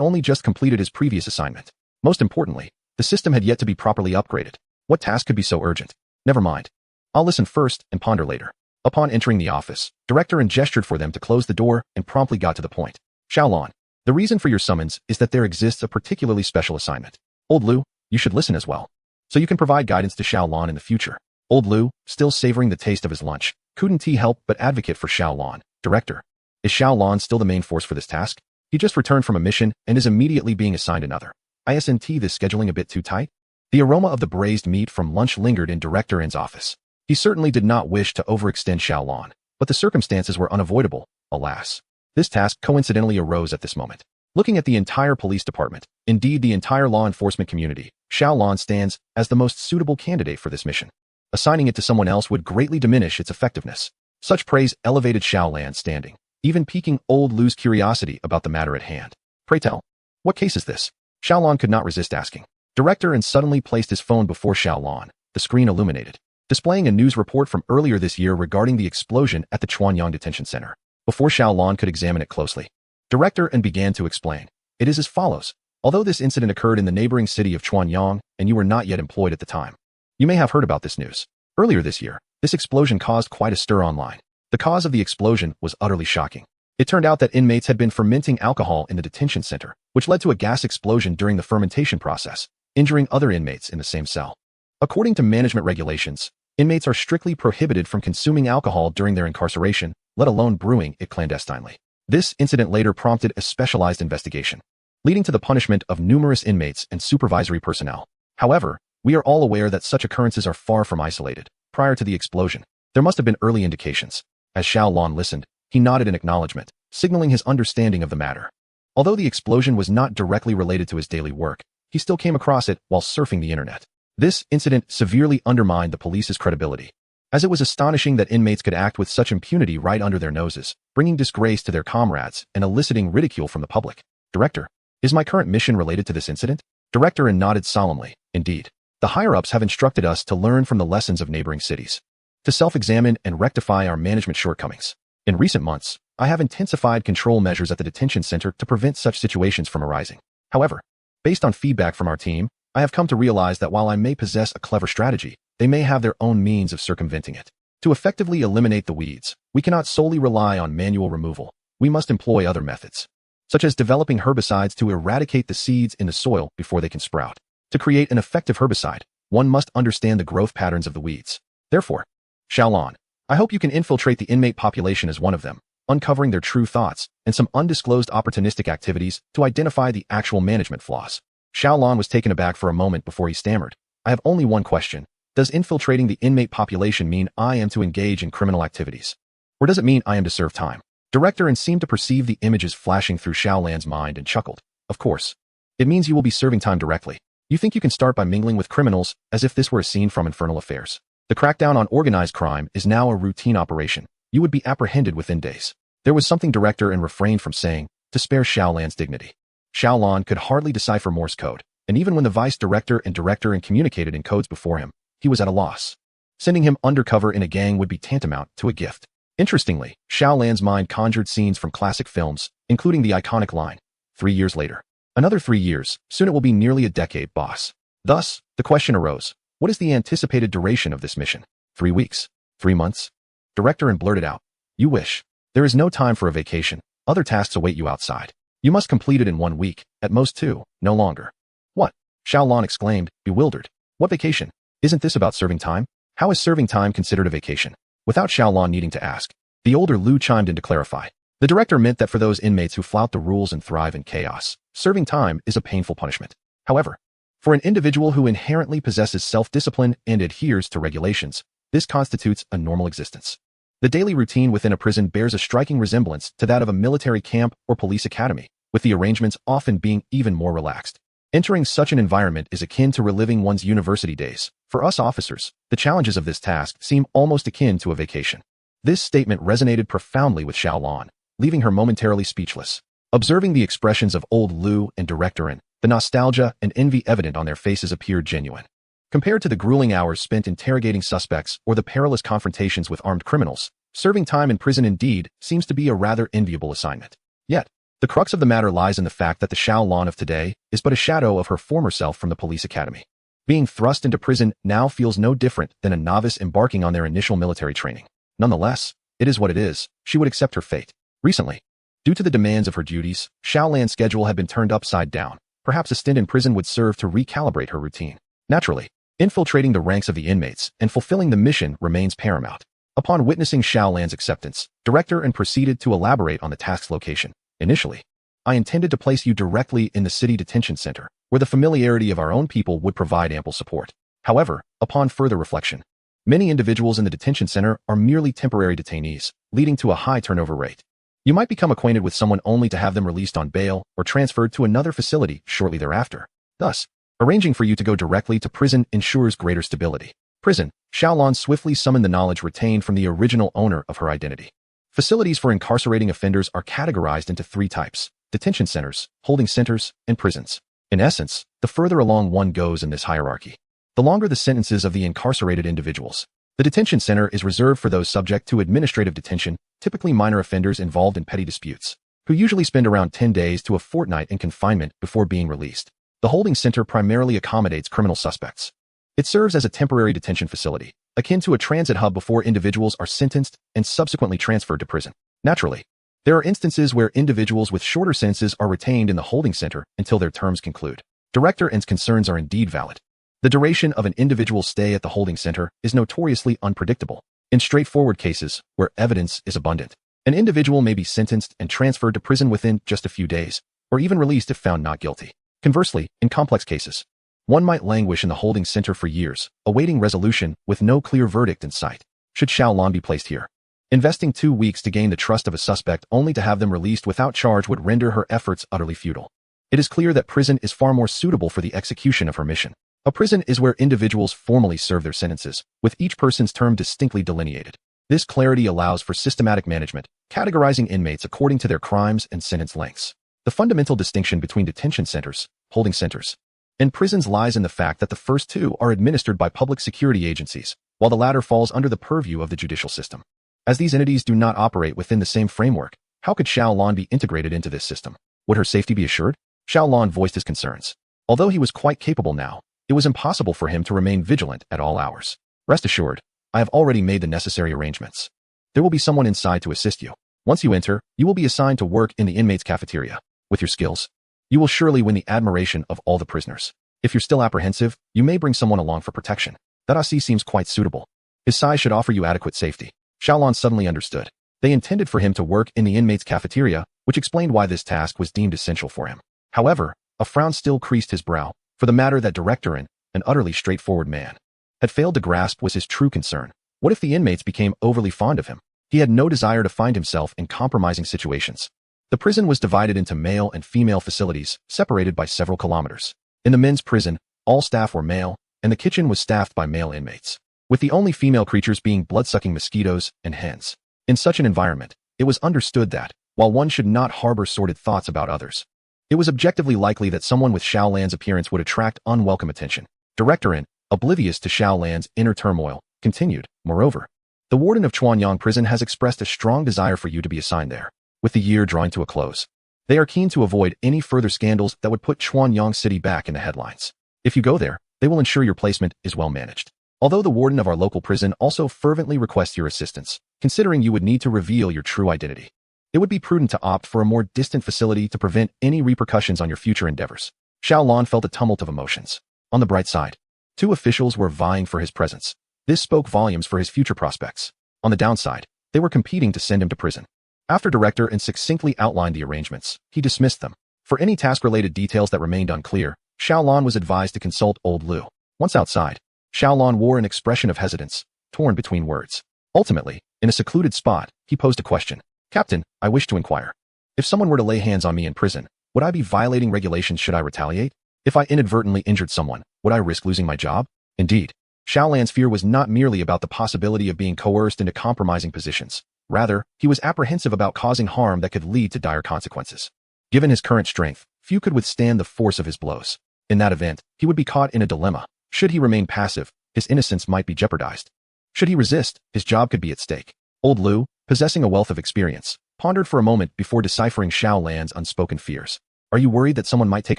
only just completed his previous assignment. Most importantly, the system had yet to be properly upgraded. What task could be so urgent? Never mind. I'll listen first and ponder later. Upon entering the office, director gestured for them to close the door and promptly got to the point. Xiaolan, the reason for your summons is that there exists a particularly special assignment. Old Lu, you should listen as well. So you can provide guidance to Xiaolan in the future. Old Lu, still savoring the taste of his lunch, couldn't he help but advocate for Xiaolan. Director, is Xiaolan still the main force for this task? He just returned from a mission and is immediately being assigned another. Isn't this scheduling a bit too tight? The aroma of the braised meat from lunch lingered in Director N's office. He certainly did not wish to overextend Xiaolan, but the circumstances were unavoidable, alas. This task coincidentally arose at this moment. Looking at the entire police department, indeed the entire law enforcement community, Xiaolan stands as the most suitable candidate for this mission. Assigning it to someone else would greatly diminish its effectiveness. Such praise elevated Xiaolan's standing, even piquing old Lu's curiosity about the matter at hand. Pray tell, what case is this? Xiaolan could not resist asking. Director N suddenly placed his phone before Xiaolan, the screen illuminated, displaying a news report from earlier this year regarding the explosion at the Chuanyang Detention Center. Before Xiaolan could examine it closely, Director N began to explain. It is as follows. Although this incident occurred in the neighboring city of Chuanyang and you were not yet employed at the time, you may have heard about this news. Earlier this year, this explosion caused quite a stir online. The cause of the explosion was utterly shocking. It turned out that inmates had been fermenting alcohol in the detention center, which led to a gas explosion during the fermentation process, injuring other inmates in the same cell. According to management regulations, inmates are strictly prohibited from consuming alcohol during their incarceration, let alone brewing it clandestinely. This incident later prompted a specialized investigation, leading to the punishment of numerous inmates and supervisory personnel. However, we are all aware that such occurrences are far from isolated. Prior to the explosion, there must have been early indications. As Xiaolan listened, he nodded in acknowledgement, signaling his understanding of the matter. Although the explosion was not directly related to his daily work, he still came across it while surfing the internet. This incident severely undermined the police's credibility, as it was astonishing that inmates could act with such impunity right under their noses, bringing disgrace to their comrades and eliciting ridicule from the public. Director, is my current mission related to this incident? Director N nodded solemnly. Indeed. The higher-ups have instructed us to learn from the lessons of neighboring cities, to self-examine and rectify our management shortcomings. In recent months, I have intensified control measures at the detention center to prevent such situations from arising. However, based on feedback from our team, I have come to realize that while I may possess a clever strategy, they may have their own means of circumventing it. To effectively eliminate the weeds, we cannot solely rely on manual removal. We must employ other methods, such as developing herbicides to eradicate the seeds in the soil before they can sprout. To create an effective herbicide, one must understand the growth patterns of the weeds. Therefore, Xiaolan, I hope you can infiltrate the inmate population as one of them, uncovering their true thoughts and some undisclosed opportunistic activities to identify the actual management flaws. Xiaolan was taken aback for a moment before he stammered. I have only one question. Does infiltrating the inmate population mean I am to engage in criminal activities? Or does it mean I am to serve time? Director N seemed to perceive the images flashing through Xiaolan's mind and chuckled. Of course. It means you will be serving time directly. You think you can start by mingling with criminals as if this were a scene from Infernal Affairs. The crackdown on organized crime is now a routine operation. You would be apprehended within days. There was something Director N refrained from saying to spare Xiaolan's dignity. Xiaolan could hardly decipher Morse code, and even when the vice director and Director N communicated in codes before him, he was at a loss. Sending him undercover in a gang would be tantamount to a gift. Interestingly, Xiaolan's mind conjured scenes from classic films, including the iconic line, 3 years later. Another 3 years, soon it will be nearly a decade, boss. Thus, the question arose, what is the anticipated duration of this mission? 3 weeks? 3 months? Director N blurted out, you wish. There is no time for a vacation. Other tasks await you outside. You must complete it in 1 week, at most 2, no longer. What? Xiaolan exclaimed, bewildered. What vacation? Isn't this about serving time? How is serving time considered a vacation? Without Xiaolan needing to ask, the older Lu chimed in to clarify. The director meant that for those inmates who flout the rules and thrive in chaos, serving time is a painful punishment. However, For an individual who inherently possesses self-discipline and adheres to regulations, this constitutes a normal existence. The daily routine within a prison bears a striking resemblance to that of a military camp or police academy, with the arrangements often being even more relaxed. Entering such an environment is akin to reliving one's university days. For us officers, the challenges of this task seem almost akin to a vacation. This statement resonated profoundly with Xiaolan, leaving her momentarily speechless. Observing the expressions of old Lu and Director In, the nostalgia and envy evident on their faces appeared genuine. Compared to the grueling hours spent interrogating suspects or the perilous confrontations with armed criminals, serving time in prison indeed seems to be a rather enviable assignment. Yet, the crux of the matter lies in the fact that the Xiaolan of today is but a shadow of her former self from the police academy. Being thrust into prison now feels no different than a novice embarking on their initial military training. Nonetheless, it is what it is. She would accept her fate. Recently, due to the demands of her duties, Xiaolan's schedule had been turned upside down. Perhaps a stint in prison would serve to recalibrate her routine. Naturally, infiltrating the ranks of the inmates and fulfilling the mission remains paramount. Upon witnessing Xiaolan's acceptance, Director And proceeded to elaborate on the task's location. Initially, I intended to place you directly in the city detention center, where the familiarity of our own people would provide ample support. However, upon further reflection, many individuals in the detention center are merely temporary detainees, leading to a high turnover rate. You might become acquainted with someone only to have them released on bail or transferred to another facility shortly thereafter. Thus, arranging for you to go directly to prison ensures greater stability. Prison, Xiaolan swiftly summoned the knowledge retained from the original owner of her identity. Facilities for incarcerating offenders are categorized into three types: detention centers, holding centers, and prisons. In essence, the further along one goes in this hierarchy, the longer the sentences of the incarcerated individuals. The detention center is reserved for those subject to administrative detention, typically minor offenders involved in petty disputes, who usually spend around 10 days to a fortnight in confinement before being released. The holding center primarily accommodates criminal suspects. It serves as a temporary detention facility, akin to a transit hub before individuals are sentenced and subsequently transferred to prison. Naturally, there are instances where individuals with shorter sentences are retained in the holding center until their terms conclude. Director N's concerns are indeed valid. The duration of an individual's stay at the holding center is notoriously unpredictable. In straightforward cases, where evidence is abundant, an individual may be sentenced and transferred to prison within just a few days, or even released if found not guilty. Conversely, in complex cases, one might languish in the holding center for years, awaiting resolution with no clear verdict in sight. Should Xiaolan be placed here? Investing 2 weeks to gain the trust of a suspect only to have them released without charge would render her efforts utterly futile. It is clear that prison is far more suitable for the execution of her mission. A prison is where individuals formally serve their sentences, with each person's term distinctly delineated. This clarity allows for systematic management, categorizing inmates according to their crimes and sentence lengths. The fundamental distinction between detention centers, holding centers, and prisons lies in the fact that the first two are administered by public security agencies, while the latter falls under the purview of the judicial system. As these entities do not operate within the same framework, how could Xiaolan be integrated into this system? Would her safety be assured? Xiaolan voiced his concerns. Although he was quite capable now, it was impossible for him to remain vigilant at all hours. Rest assured, I have already made the necessary arrangements. There will be someone inside to assist you. Once you enter, you will be assigned to work in the inmates' cafeteria. With your skills, you will surely win the admiration of all the prisoners. If you're still apprehensive, you may bring someone along for protection. That Asi seems quite suitable. His size should offer you adequate safety. Xiaolan suddenly understood. They intended for him to work in the inmates' cafeteria, which explained why this task was deemed essential for him. However, a frown still creased his brow, for the matter that Director In, an utterly straightforward man, had failed to grasp was his true concern. What if the inmates became overly fond of him? He had no desire to find himself in compromising situations. The prison was divided into male and female facilities, separated by several kilometers. In the men's prison, all staff were male, and the kitchen was staffed by male inmates, with the only female creatures being blood-sucking mosquitoes and hens. In such an environment, it was understood that, while one should not harbor sordid thoughts about others, it was objectively likely that someone with Xiaolan's appearance would attract unwelcome attention. Director In, oblivious to Xiaolan's inner turmoil, continued, moreover, the warden of Chuanyang prison has expressed a strong desire for you to be assigned there. With the year drawing to a close, they are keen to avoid any further scandals that would put Chuanyang City back in the headlines. If you go there, they will ensure your placement is well managed. Although the warden of our local prison also fervently requests your assistance, considering you would need to reveal your true identity, it would be prudent to opt for a more distant facility to prevent any repercussions on your future endeavors. Xiaolan felt a tumult of emotions. On the bright side, 2 officials were vying for his presence. This spoke volumes for his future prospects. On the downside, they were competing to send him to prison. After Director And succinctly outlined the arrangements, he dismissed them. For any task-related details that remained unclear, Xiaolan was advised to consult old Lu. Once outside, Xiaolan wore an expression of hesitance, torn between words. Ultimately, in a secluded spot, he posed a question. Captain, I wish to inquire. If someone were to lay hands on me in prison, would I be violating regulations should I retaliate? If I inadvertently injured someone, would I risk losing my job? Indeed, Xiaolan's fear was not merely about the possibility of being coerced into compromising positions. Rather, he was apprehensive about causing harm that could lead to dire consequences. Given his current strength, few could withstand the force of his blows. In that event, he would be caught in a dilemma. Should he remain passive, his innocence might be jeopardized. Should he resist, his job could be at stake. Old Lu, possessing a wealth of experience, pondered for a moment before deciphering Xiaolan's unspoken fears. Are you worried that someone might take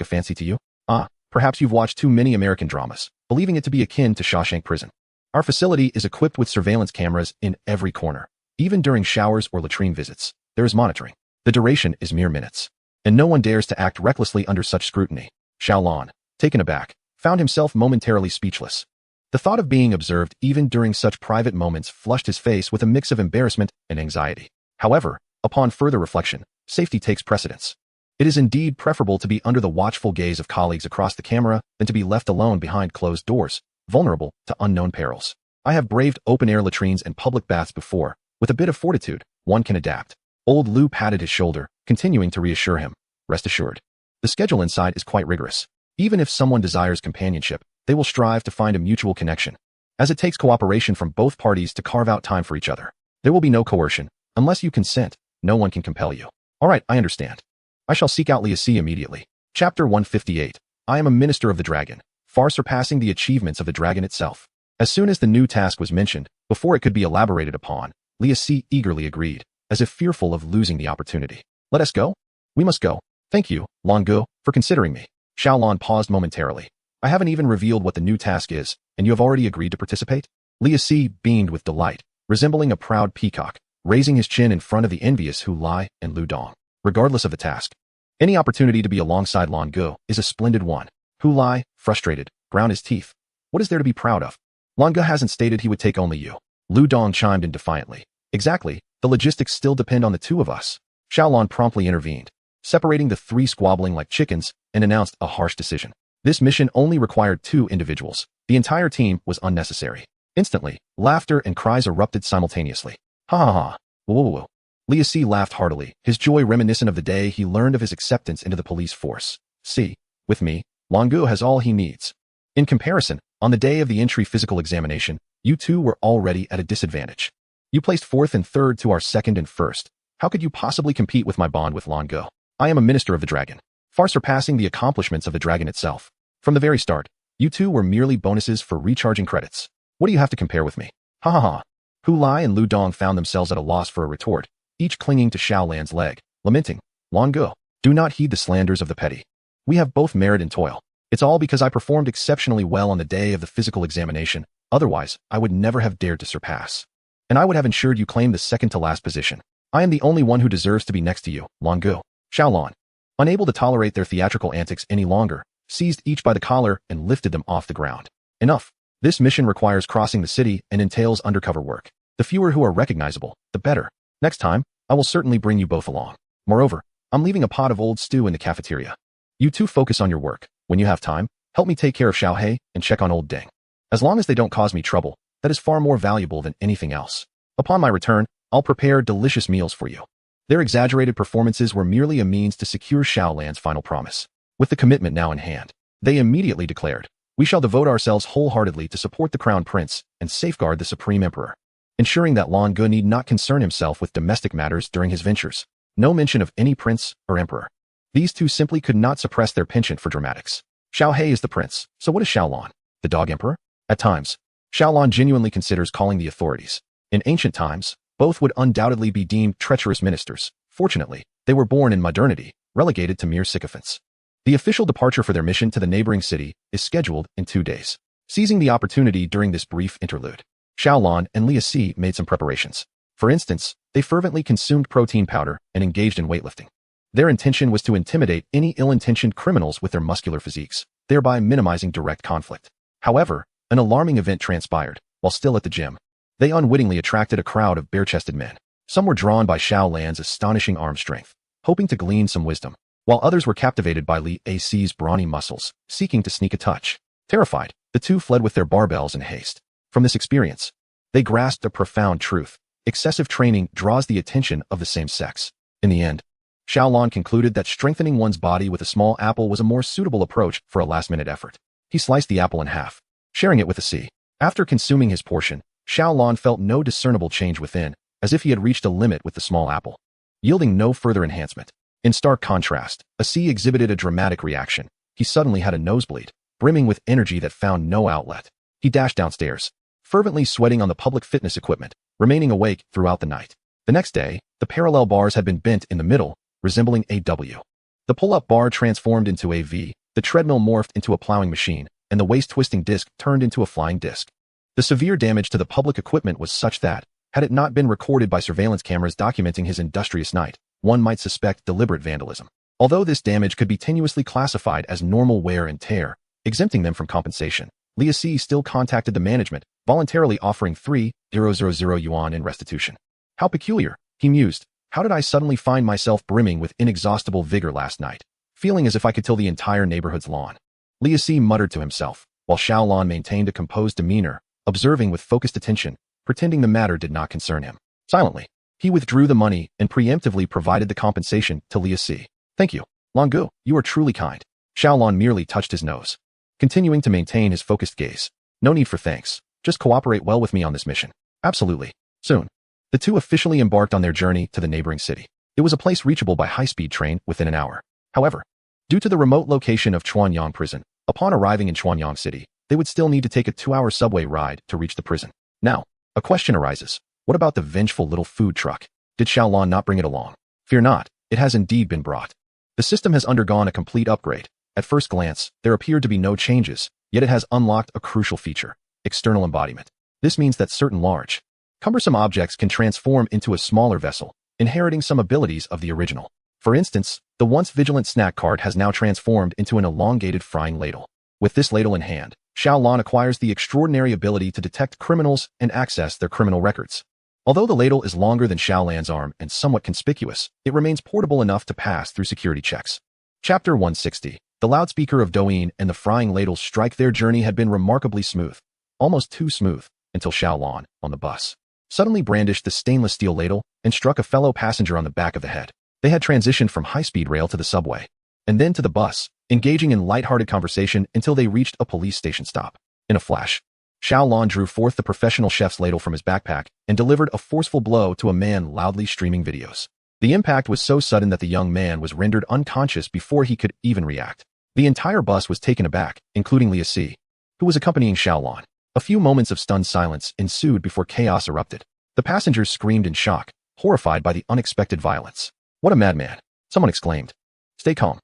a fancy to you? Perhaps you've watched too many American dramas, believing it to be akin to Shawshank Prison. Our facility is equipped with surveillance cameras in every corner. Even during showers or latrine visits, there is monitoring. The duration is mere minutes, and no one dares to act recklessly under such scrutiny. Xiaolan, taken aback, found himself momentarily speechless. The thought of being observed even during such private moments flushed his face with a mix of embarrassment and anxiety. However, upon further reflection, safety takes precedence. It is indeed preferable to be under the watchful gaze of colleagues across the camera than to be left alone behind closed doors, vulnerable to unknown perils. I have braved open-air latrines and public baths before. With a bit of fortitude, one can adapt. Old Lu patted his shoulder, continuing to reassure him. Rest assured. The schedule inside is quite rigorous. Even if someone desires companionship, they will strive to find a mutual connection, as it takes cooperation from both parties to carve out time for each other. There will be no coercion. Unless you consent, no one can compel you. All right, I understand. I shall seek out Leah C. immediately. Chapter 158. I am a minister of the dragon, far surpassing the achievements of the dragon itself. As soon as the new task was mentioned, before it could be elaborated upon, Leah C. eagerly agreed, as if fearful of losing the opportunity. Let us go? We must go. Thank you, Longu, for considering me. Xiaolan paused momentarily. I haven't even revealed what the new task is, and you have already agreed to participate? Leah C. beamed with delight, resembling a proud peacock, raising his chin in front of the envious Hu Lai and Lu Dong. Regardless of the task, any opportunity to be alongside Longu is a splendid one. Hu Lai, frustrated, ground his teeth. What is there to be proud of? Longu hasn't stated he would take only you. Lu Dong chimed in defiantly. Exactly, the logistics still depend on the two of us. Xiaolan promptly intervened, separating the three squabbling like chickens, and announced a harsh decision. This mission only required 2 individuals. The entire team was unnecessary. Instantly, laughter and cries erupted simultaneously. Ha ha ha. Whoa whoa whoa. Leah C. laughed heartily, his joy reminiscent of the day he learned of his acceptance into the police force. See, with me, Longu has all he needs. In comparison, on the day of the entry physical examination, you two were already at a disadvantage. You placed 4th and 3rd to our 2nd and 1st. How could you possibly compete with my bond with Longu? I am a minister of the dragon, far surpassing the accomplishments of the dragon itself. From the very start, you two were merely bonuses for recharging credits. What do you have to compare with me? Ha ha ha. Hu Lai and Lu Dong found themselves at a loss for a retort, each clinging to Xiaolan's leg, lamenting, Longu, do not heed the slanders of the petty. We have both merit and toil. It's all because I performed exceptionally well on the day of the physical examination, otherwise I would never have dared to surpass. And I would have ensured you claim the second to last position. I am the only one who deserves to be next to you, Longu. Xiaolan, unable to tolerate their theatrical antics any longer, seized each by the collar and lifted them off the ground. Enough. This mission requires crossing the city and entails undercover work. The fewer who are recognizable, the better. Next time, I will certainly bring you both along. Moreover, I'm leaving a pot of old stew in the cafeteria. You two focus on your work. When you have time, help me take care of Xiaohei and check on old Deng. As long as they don't cause me trouble, that is far more valuable than anything else. Upon my return, I'll prepare delicious meals for you. Their exaggerated performances were merely a means to secure Xiaolan's final promise. With the commitment now in hand, they immediately declared, we shall devote ourselves wholeheartedly to support the crown prince and safeguard the supreme emperor, ensuring that Longu need not concern himself with domestic matters during his ventures. No mention of any prince or emperor. These two simply could not suppress their penchant for dramatics. Xiaohei is the prince, so what is Xiaolan? The dog emperor? At times, Xiaolan genuinely considers calling the authorities. In ancient times, both would undoubtedly be deemed treacherous ministers. Fortunately, they were born in modernity, relegated to mere sycophants. The official departure for their mission to the neighboring city is scheduled in 2 days. Seizing the opportunity during this brief interlude, Xiaolan and Leah C. made some preparations. For instance, they fervently consumed protein powder and engaged in weightlifting. Their intention was to intimidate any ill-intentioned criminals with their muscular physiques, thereby minimizing direct conflict. However, an alarming event transpired. While still at the gym, they unwittingly attracted a crowd of bare-chested men. Some were drawn by Xiaolan's astonishing arm strength, hoping to glean some wisdom. while others were captivated by Li Ac's brawny muscles, seeking to sneak a touch. Terrified, the two fled with their barbells in haste. From this experience, they grasped a profound truth. Excessive training draws the attention of the same sex. In the end, Xiaolon concluded that strengthening one's body with a small apple was a more suitable approach for a last-minute effort. He sliced the apple in half, sharing it with C. After consuming his portion, Xiaolon felt no discernible change within, as if he had reached a limit with the small apple, yielding no further enhancement. In stark contrast, C exhibited a dramatic reaction. He suddenly had a nosebleed, brimming with energy that found no outlet. He dashed downstairs, fervently sweating on the public fitness equipment, remaining awake throughout the night. The next day, the parallel bars had been bent in the middle, resembling a W. The pull-up bar transformed into a V, the treadmill morphed into a plowing machine, and the waist-twisting disc turned into a flying disc. The severe damage to the public equipment was such that, had it not been recorded by surveillance cameras documenting his industrious night, one might suspect deliberate vandalism. Although this damage could be tenuously classified as normal wear and tear, exempting them from compensation, Li C still contacted the management, voluntarily offering 3,000 yuan in restitution. How peculiar, he mused. How did I suddenly find myself brimming with inexhaustible vigor last night, feeling as if I could till the entire neighborhood's lawn? Li C muttered to himself, while Xiaolon maintained a composed demeanor, observing with focused attention, pretending the matter did not concern him. Silently, he withdrew the money and preemptively provided the compensation to Li C. Thank you, Longu, you are truly kind. Xiaolon merely touched his nose, continuing to maintain his focused gaze. No need for thanks. Just cooperate well with me on this mission. Absolutely. Soon, the two officially embarked on their journey to the neighboring city. It was a place reachable by high-speed train within an hour. However, due to the remote location of Chuanyang Prison, upon arriving in Chuanyang City, they would still need to take a 2-hour subway ride to reach the prison. Now, a question arises. What about the vengeful little food truck? Did Xiaolon not bring it along? Fear not, it has indeed been brought. The system has undergone a complete upgrade. At first glance, there appeared to be no changes, yet it has unlocked a crucial feature: external embodiment. This means that certain large, cumbersome objects can transform into a smaller vessel, inheriting some abilities of the original. For instance, the once vigilant snack cart has now transformed into an elongated frying ladle. With this ladle in hand, Xiaolon acquires the extraordinary ability to detect criminals and access their criminal records. Although the ladle is longer than Xiaolan's arm and somewhat conspicuous, it remains portable enough to pass through security checks. Chapter 160. The loudspeaker of Douyin and the frying ladle strike. Their journey had been remarkably smooth, almost too smooth, until Xiaolon, on the bus, suddenly brandished the stainless steel ladle and struck a fellow passenger on the back of the head. They had transitioned from high-speed rail to the subway, and then to the bus, engaging in light-hearted conversation until they reached a police station stop. In a flash, Xiaolon drew forth the professional chef's ladle from his backpack and delivered a forceful blow to a man loudly streaming videos. The impact was so sudden that the young man was rendered unconscious before he could even react. The entire bus was taken aback, including Li C, who was accompanying Xiaolon. A few moments of stunned silence ensued before chaos erupted. The passengers screamed in shock, horrified by the unexpected violence. What a madman! Someone exclaimed. Stay calm,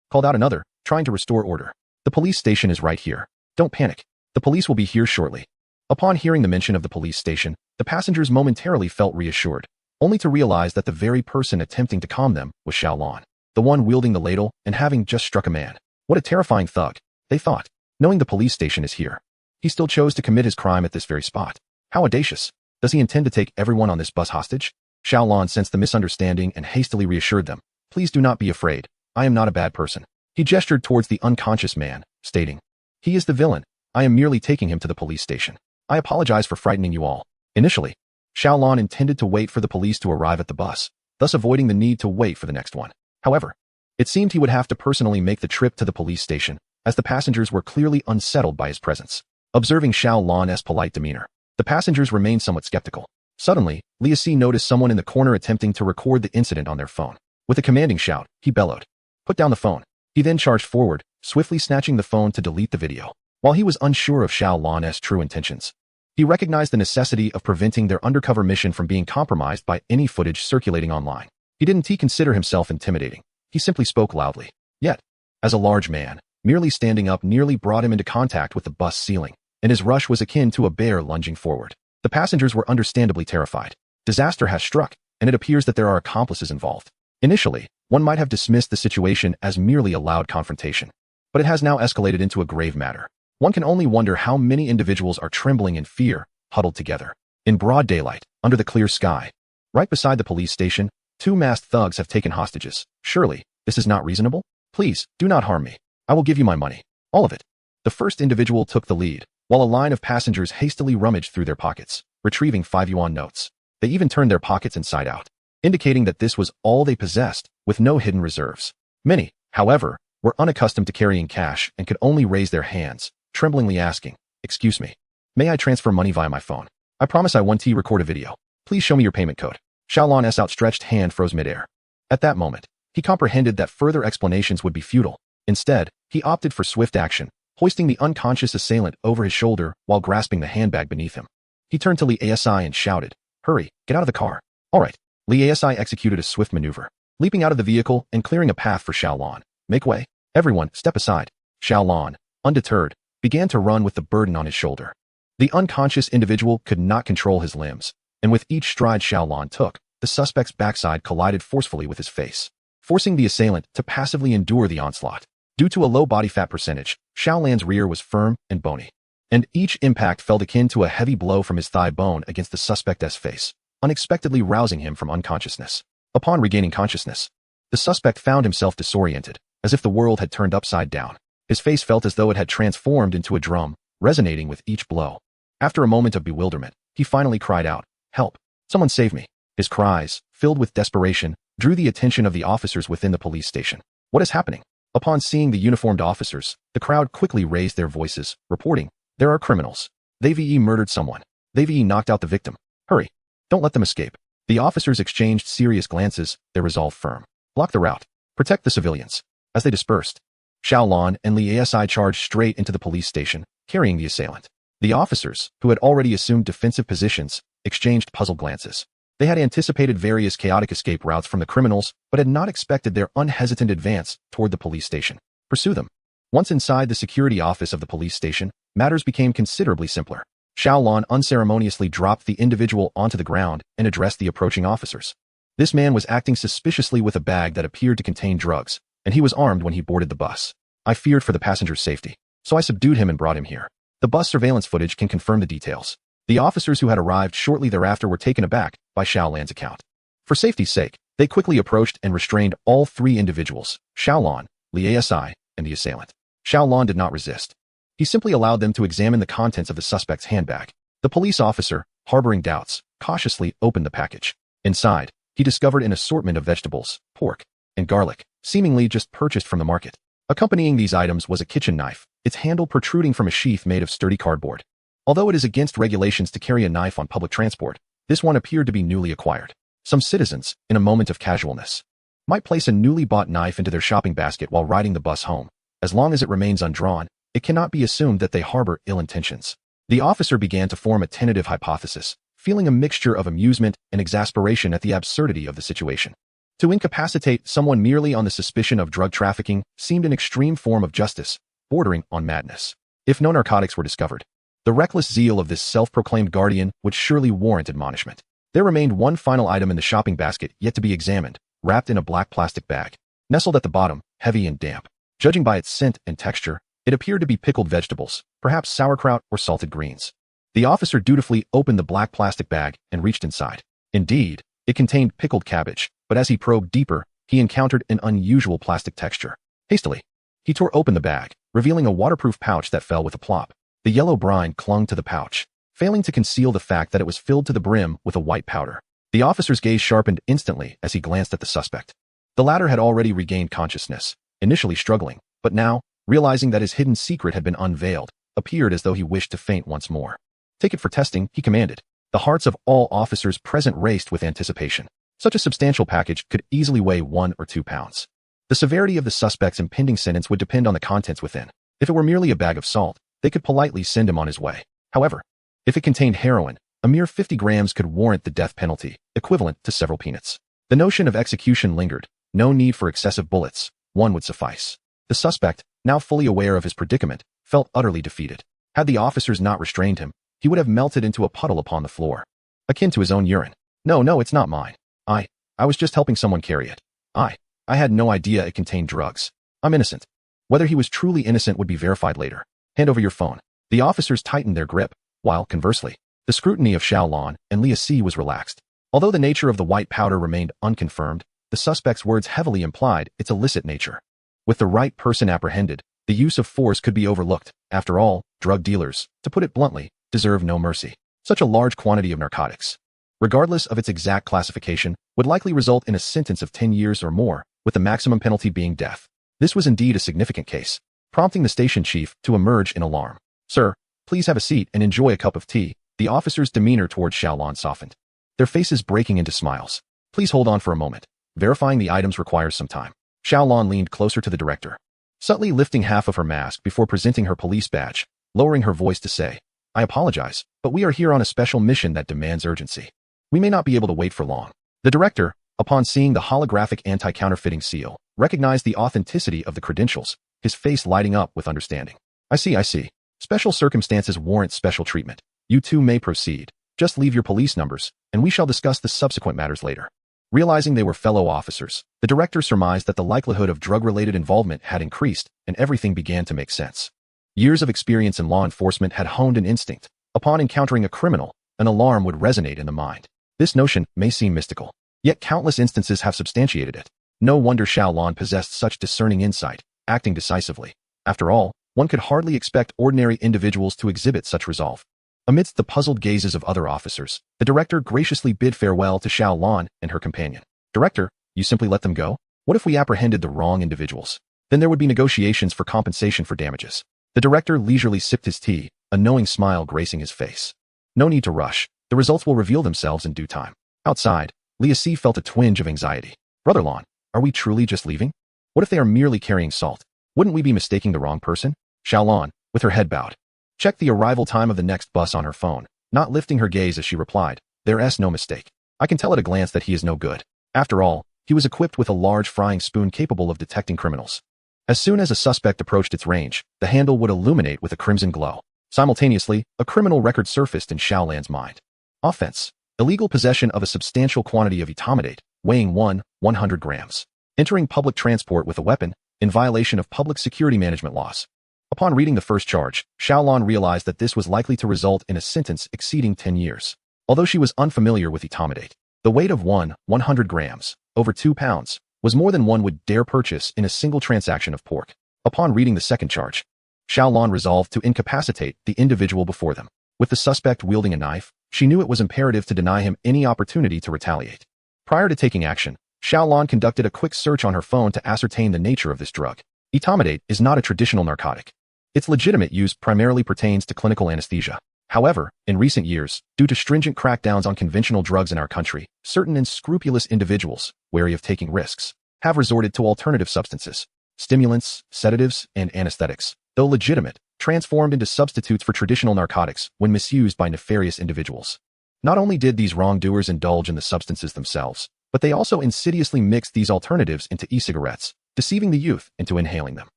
called out another, trying to restore order. The police station is right here. Don't panic. The police will be here shortly. Upon hearing the mention of the police station, the passengers momentarily felt reassured, only to realize that the very person attempting to calm them was Xiaolon, the one wielding the ladle and having just struck a man. What a terrifying thug, they thought, knowing the police station is here. He still chose to commit his crime at this very spot. How audacious. Does he intend to take everyone on this bus hostage? Xiaolon sensed the misunderstanding and hastily reassured them. Please do not be afraid. I am not a bad person. He gestured towards the unconscious man, stating, he is the villain. I am merely taking him to the police station. I apologize for frightening you all. Initially, Xiaolon intended to wait for the police to arrive at the bus, thus avoiding the need to wait for the next one. However, it seemed he would have to personally make the trip to the police station, as the passengers were clearly unsettled by his presence. Observing Xiaolon's polite demeanor, the passengers remained somewhat skeptical. Suddenly, Li C noticed someone in the corner attempting to record the incident on their phone. With a commanding shout, he bellowed, "Put down the phone." He then charged forward, swiftly snatching the phone to delete the video. While he was unsure of Xiaolon's true intentions, he recognized the necessity of preventing their undercover mission from being compromised by any footage circulating online. He didn't consider himself intimidating. He simply spoke loudly. Yet, as a large man, merely standing up nearly brought him into contact with the bus ceiling, and his rush was akin to a bear lunging forward. The passengers were understandably terrified. Disaster has struck, and it appears that there are accomplices involved. Initially, one might have dismissed the situation as merely a loud confrontation, but it has now escalated into a grave matter. One can only wonder how many individuals are trembling in fear, huddled together. In broad daylight, under the clear sky, right beside the police station, two masked thugs have taken hostages. Surely, This is not reasonable. Please, do not harm me. I will give you my money. All of it. The first individual took the lead, while a line of passengers hastily rummaged through their pockets, retrieving 5 yuan notes. They even turned their pockets inside out, indicating that this was all they possessed, with no hidden reserves. Many, however, were unaccustomed to carrying cash and could only raise their hands, tremblingly asking, "Excuse me. May I transfer money via my phone? I promise I won't record a video. Please show me your payment code." Xiaolon's outstretched hand froze midair. At that moment, he comprehended that further explanations would be futile. Instead, he opted for swift action, hoisting the unconscious assailant over his shoulder while grasping the handbag beneath him. He turned to Li Asi and shouted, "Hurry, get out of the car." All right. Li Asi executed a swift maneuver, leaping out of the vehicle and clearing a path for Xiaolon. "Make way. Everyone, step aside." Xiaolon, undeterred, began to run with the burden on his shoulder. The unconscious individual could not control his limbs, and with each stride Xiaolon took, the suspect's backside collided forcefully with his face, forcing the assailant to passively endure the onslaught. Due to a low body fat percentage, Xiaolon's rear was firm and bony, and each impact felt akin to a heavy blow from his thigh bone against the suspect's face, unexpectedly rousing him from unconsciousness. Upon regaining consciousness, the suspect found himself disoriented, as if the world had turned upside down. His face felt as though it had transformed into a drum, resonating with each blow. After a moment of bewilderment, he finally cried out, "Help! Someone save me!" His cries, filled with desperation, drew the attention of the officers within the police station. "What is happening?" Upon seeing the uniformed officers, the crowd quickly raised their voices, reporting, "There are criminals. They've murdered someone. They've knocked out the victim. Hurry! Don't let them escape." The officers exchanged serious glances, their resolve firm. "Block the route. Protect the civilians." As they dispersed, Xiaolon and Li Asi charged straight into the police station, carrying the assailant. The officers, who had already assumed defensive positions, exchanged puzzled glances. They had anticipated various chaotic escape routes from the criminals, but had not expected their unhesitant advance toward the police station. Pursue them. Once inside the security office of the police station, matters became considerably simpler. Xiaolon unceremoniously dropped the individual onto the ground and addressed the approaching officers. This man was acting suspiciously with a bag that appeared to contain drugs, and he was armed when he boarded the bus. I feared for the passenger's safety, so I subdued him and brought him here. The bus surveillance footage can confirm the details. The officers who had arrived shortly thereafter were taken aback by Xiaolon's account. For safety's sake, they quickly approached and restrained all three individuals, Xiaolon, Li Asi, and the assailant. Xiaolon did not resist. He simply allowed them to examine the contents of the suspect's handbag. The police officer, harboring doubts, cautiously opened the package. Inside, he discovered an assortment of vegetables, pork, and garlic, seemingly just purchased from the market. Accompanying these items was a kitchen knife, its handle protruding from a sheath made of sturdy cardboard. Although it is against regulations to carry a knife on public transport, this one appeared to be newly acquired. Some citizens, in a moment of casualness, might place a newly bought knife into their shopping basket while riding the bus home. As long as it remains undrawn, it cannot be assumed that they harbor ill intentions. The officer began to form a tentative hypothesis, feeling a mixture of amusement and exasperation at the absurdity of the situation. To incapacitate someone merely on the suspicion of drug trafficking seemed an extreme form of justice, bordering on madness. If no narcotics were discovered, the reckless zeal of this self-proclaimed guardian would surely warrant admonishment. There remained one final item in the shopping basket yet to be examined, wrapped in a black plastic bag. Nestled at the bottom, heavy and damp. Judging by its scent and texture, it appeared to be pickled vegetables, perhaps sauerkraut or salted greens. The officer dutifully opened the black plastic bag and reached inside. Indeed, it contained pickled cabbage, but as he probed deeper, he encountered an unusual plastic texture. Hastily, he tore open the bag, revealing a waterproof pouch that fell with a plop. The yellow brine clung to the pouch, failing to conceal the fact that it was filled to the brim with a white powder. The officer's gaze sharpened instantly as he glanced at the suspect. The latter had already regained consciousness, initially struggling, but now, realizing that his hidden secret had been unveiled, appeared as though he wished to faint once more. "Take it for testing," he commanded. The hearts of all officers present raced with anticipation. Such a substantial package could easily weigh 1 or 2 pounds. The severity of the suspect's impending sentence would depend on the contents within. If it were merely a bag of salt, they could politely send him on his way. However, if it contained heroin, a mere 50 grams could warrant the death penalty, equivalent to several peanuts. The notion of execution lingered. No need for excessive bullets. One would suffice. The suspect, now fully aware of his predicament, felt utterly defeated. Had the officers not restrained him, he would have melted into a puddle upon the floor, akin to his own urine. No, it's not mine. I was just helping someone carry it. I had no idea it contained drugs. I'm innocent." Whether he was truly innocent would be verified later. "Hand over your phone." The officers tightened their grip, while, conversely, the scrutiny of Xiaolon and Li Si was relaxed. Although the nature of the white powder remained unconfirmed, the suspect's words heavily implied its illicit nature. With the right person apprehended, the use of force could be overlooked. After all, drug dealers, to put it bluntly, deserve no mercy. Such a large quantity of narcotics, regardless of its exact classification, would likely result in a sentence of 10 years or more, with the maximum penalty being death. This was indeed a significant case, prompting the station chief to emerge in alarm. "Sir, please have a seat and enjoy a cup of tea." The officer's demeanor towards Xiaolon softened, their faces breaking into smiles. "Please hold on for a moment. Verifying the items requires some time." Xiaolon leaned closer to the director, subtly lifting half of her mask before presenting her police badge, lowering her voice to say, "I apologize, but we are here on a special mission that demands urgency. We may not be able to wait for long." The director, upon seeing the holographic anti-counterfeiting seal, recognized the authenticity of the credentials, his face lighting up with understanding. I see. Special circumstances warrant special treatment. You two may proceed. Just leave your police numbers, and we shall discuss the subsequent matters later." Realizing they were fellow officers, the director surmised that the likelihood of drug-related involvement had increased, and everything began to make sense. Years of experience in law enforcement had honed an instinct. Upon encountering a criminal, an alarm would resonate in the mind. This notion may seem mystical, yet countless instances have substantiated it. No wonder Xiaolon possessed such discerning insight, acting decisively. After all, one could hardly expect ordinary individuals to exhibit such resolve. Amidst the puzzled gazes of other officers, the director graciously bid farewell to Xiaolon and her companion. "Director, you simply let them go? What if we apprehended the wrong individuals? Then there would be negotiations for compensation for damages." The director leisurely sipped his tea, a knowing smile gracing his face. "No need to rush. The results will reveal themselves in due time." Outside, Lia C felt a twinge of anxiety. "Brother Lon, are we truly just leaving? What if they are merely carrying salt? Wouldn't we be mistaking the wrong person?" Xiaolon, with her head bowed, checked the arrival time of the next bus on her phone, not lifting her gaze as she replied, "There's no mistake. I can tell at a glance that he is no good." After all, he was equipped with a large frying spoon capable of detecting criminals. As soon as a suspect approached its range, the handle would illuminate with a crimson glow. Simultaneously, a criminal record surfaced in Xiaolan's mind. Offense: illegal possession of a substantial quantity of etomidate, weighing 100 grams. Entering public transport with a weapon, in violation of public security management laws. Upon reading the first charge, Xiaolon realized that this was likely to result in a sentence exceeding 10 years. Although she was unfamiliar with etomidate, the weight of 100 grams, over 2 pounds, was more than one would dare purchase in a single transaction of pork. Upon reading the second charge, Xiaolon resolved to incapacitate the individual before them. With the suspect wielding a knife, she knew it was imperative to deny him any opportunity to retaliate. Prior to taking action, Xiaolon conducted a quick search on her phone to ascertain the nature of this drug. Etomidate is not a traditional narcotic. Its legitimate use primarily pertains to clinical anesthesia. However, in recent years, due to stringent crackdowns on conventional drugs in our country, certain unscrupulous individuals, wary of taking risks, have resorted to alternative substances, stimulants, sedatives, and anesthetics, though legitimate, transformed into substitutes for traditional narcotics when misused by nefarious individuals. Not only did these wrongdoers indulge in the substances themselves, but they also insidiously mixed these alternatives into e-cigarettes, deceiving the youth into inhaling them.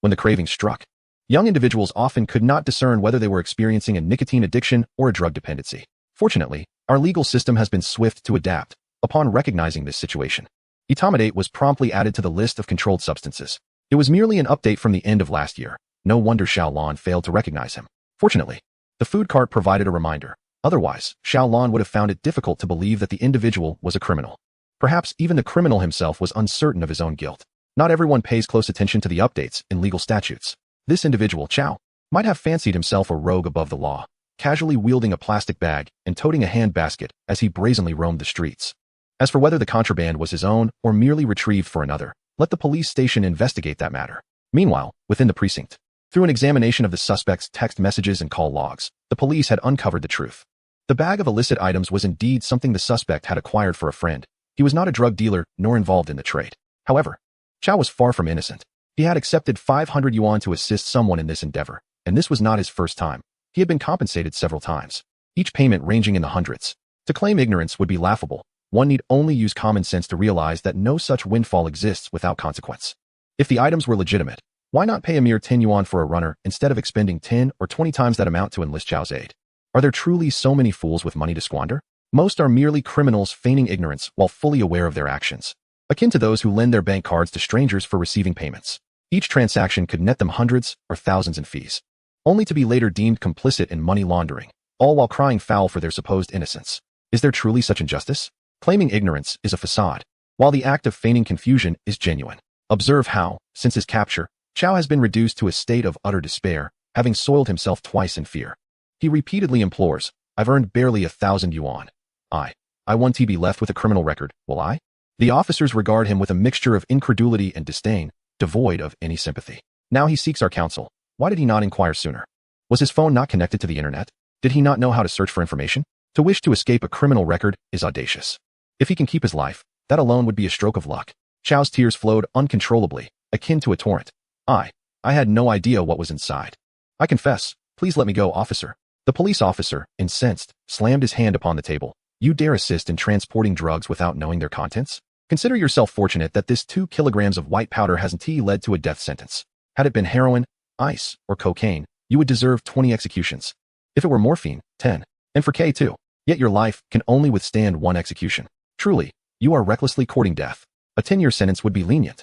When the craving struck, young individuals often could not discern whether they were experiencing a nicotine addiction or a drug dependency. Fortunately, our legal system has been swift to adapt. Upon recognizing this situation, etomidate was promptly added to the list of controlled substances. It was merely an update from the end of last year. No wonder Xiaolon failed to recognize him. Fortunately, the food cart provided a reminder. Otherwise, Xiaolon would have found it difficult to believe that the individual was a criminal. Perhaps even the criminal himself was uncertain of his own guilt. Not everyone pays close attention to the updates in legal statutes. This individual, Chow, might have fancied himself a rogue above the law, casually wielding a plastic bag and toting a hand basket as he brazenly roamed the streets. As for whether the contraband was his own or merely retrieved for another, let the police station investigate that matter. Meanwhile, within the precinct, through an examination of the suspect's text messages and call logs, the police had uncovered the truth. The bag of illicit items was indeed something the suspect had acquired for a friend. He was not a drug dealer nor involved in the trade. However, Chow was far from innocent. He had accepted 500 yuan to assist someone in this endeavor, and this was not his first time. He had been compensated several times, each payment ranging in the hundreds. To claim ignorance would be laughable. One need only use common sense to realize that no such windfall exists without consequence. If the items were legitimate, why not pay a mere 10 yuan for a runner instead of expending 10 or 20 times that amount to enlist Chow's aid? Are there truly so many fools with money to squander? Most are merely criminals feigning ignorance while fully aware of their actions, akin to those who lend their bank cards to strangers for receiving payments. Each transaction could net them hundreds or thousands in fees, only to be later deemed complicit in money laundering, all while crying foul for their supposed innocence. Is there truly such injustice? Claiming ignorance is a facade. while the act of feigning confusion is genuine. Observe how, since his capture, Chao has been reduced to a state of utter despair, having soiled himself twice in fear. He repeatedly implores, "I've earned barely 1,000 yuan. I want to be left with a criminal record, will I?" The officers regard him with a mixture of incredulity and disdain, devoid of any sympathy. Now he seeks our counsel. Why did he not inquire sooner? Was his phone not connected to the internet? Did he not know how to search for information? To wish to escape a criminal record is audacious. If he can keep his life, that alone would be a stroke of luck. Chao's tears flowed uncontrollably, akin to a torrent. I had no idea what was inside. I confess, please let me go, officer. The police officer, incensed, slammed his hand upon the table. You dare assist in transporting drugs without knowing their contents? Consider yourself fortunate that this 2 kilograms of white powder hasn't led to a death sentence. Had it been heroin, ice, or cocaine, you would deserve 20 executions. If it were morphine, 10. And for K too. Yet your life can only withstand 1 execution. Truly, you are recklessly courting death. A 10-year sentence would be lenient.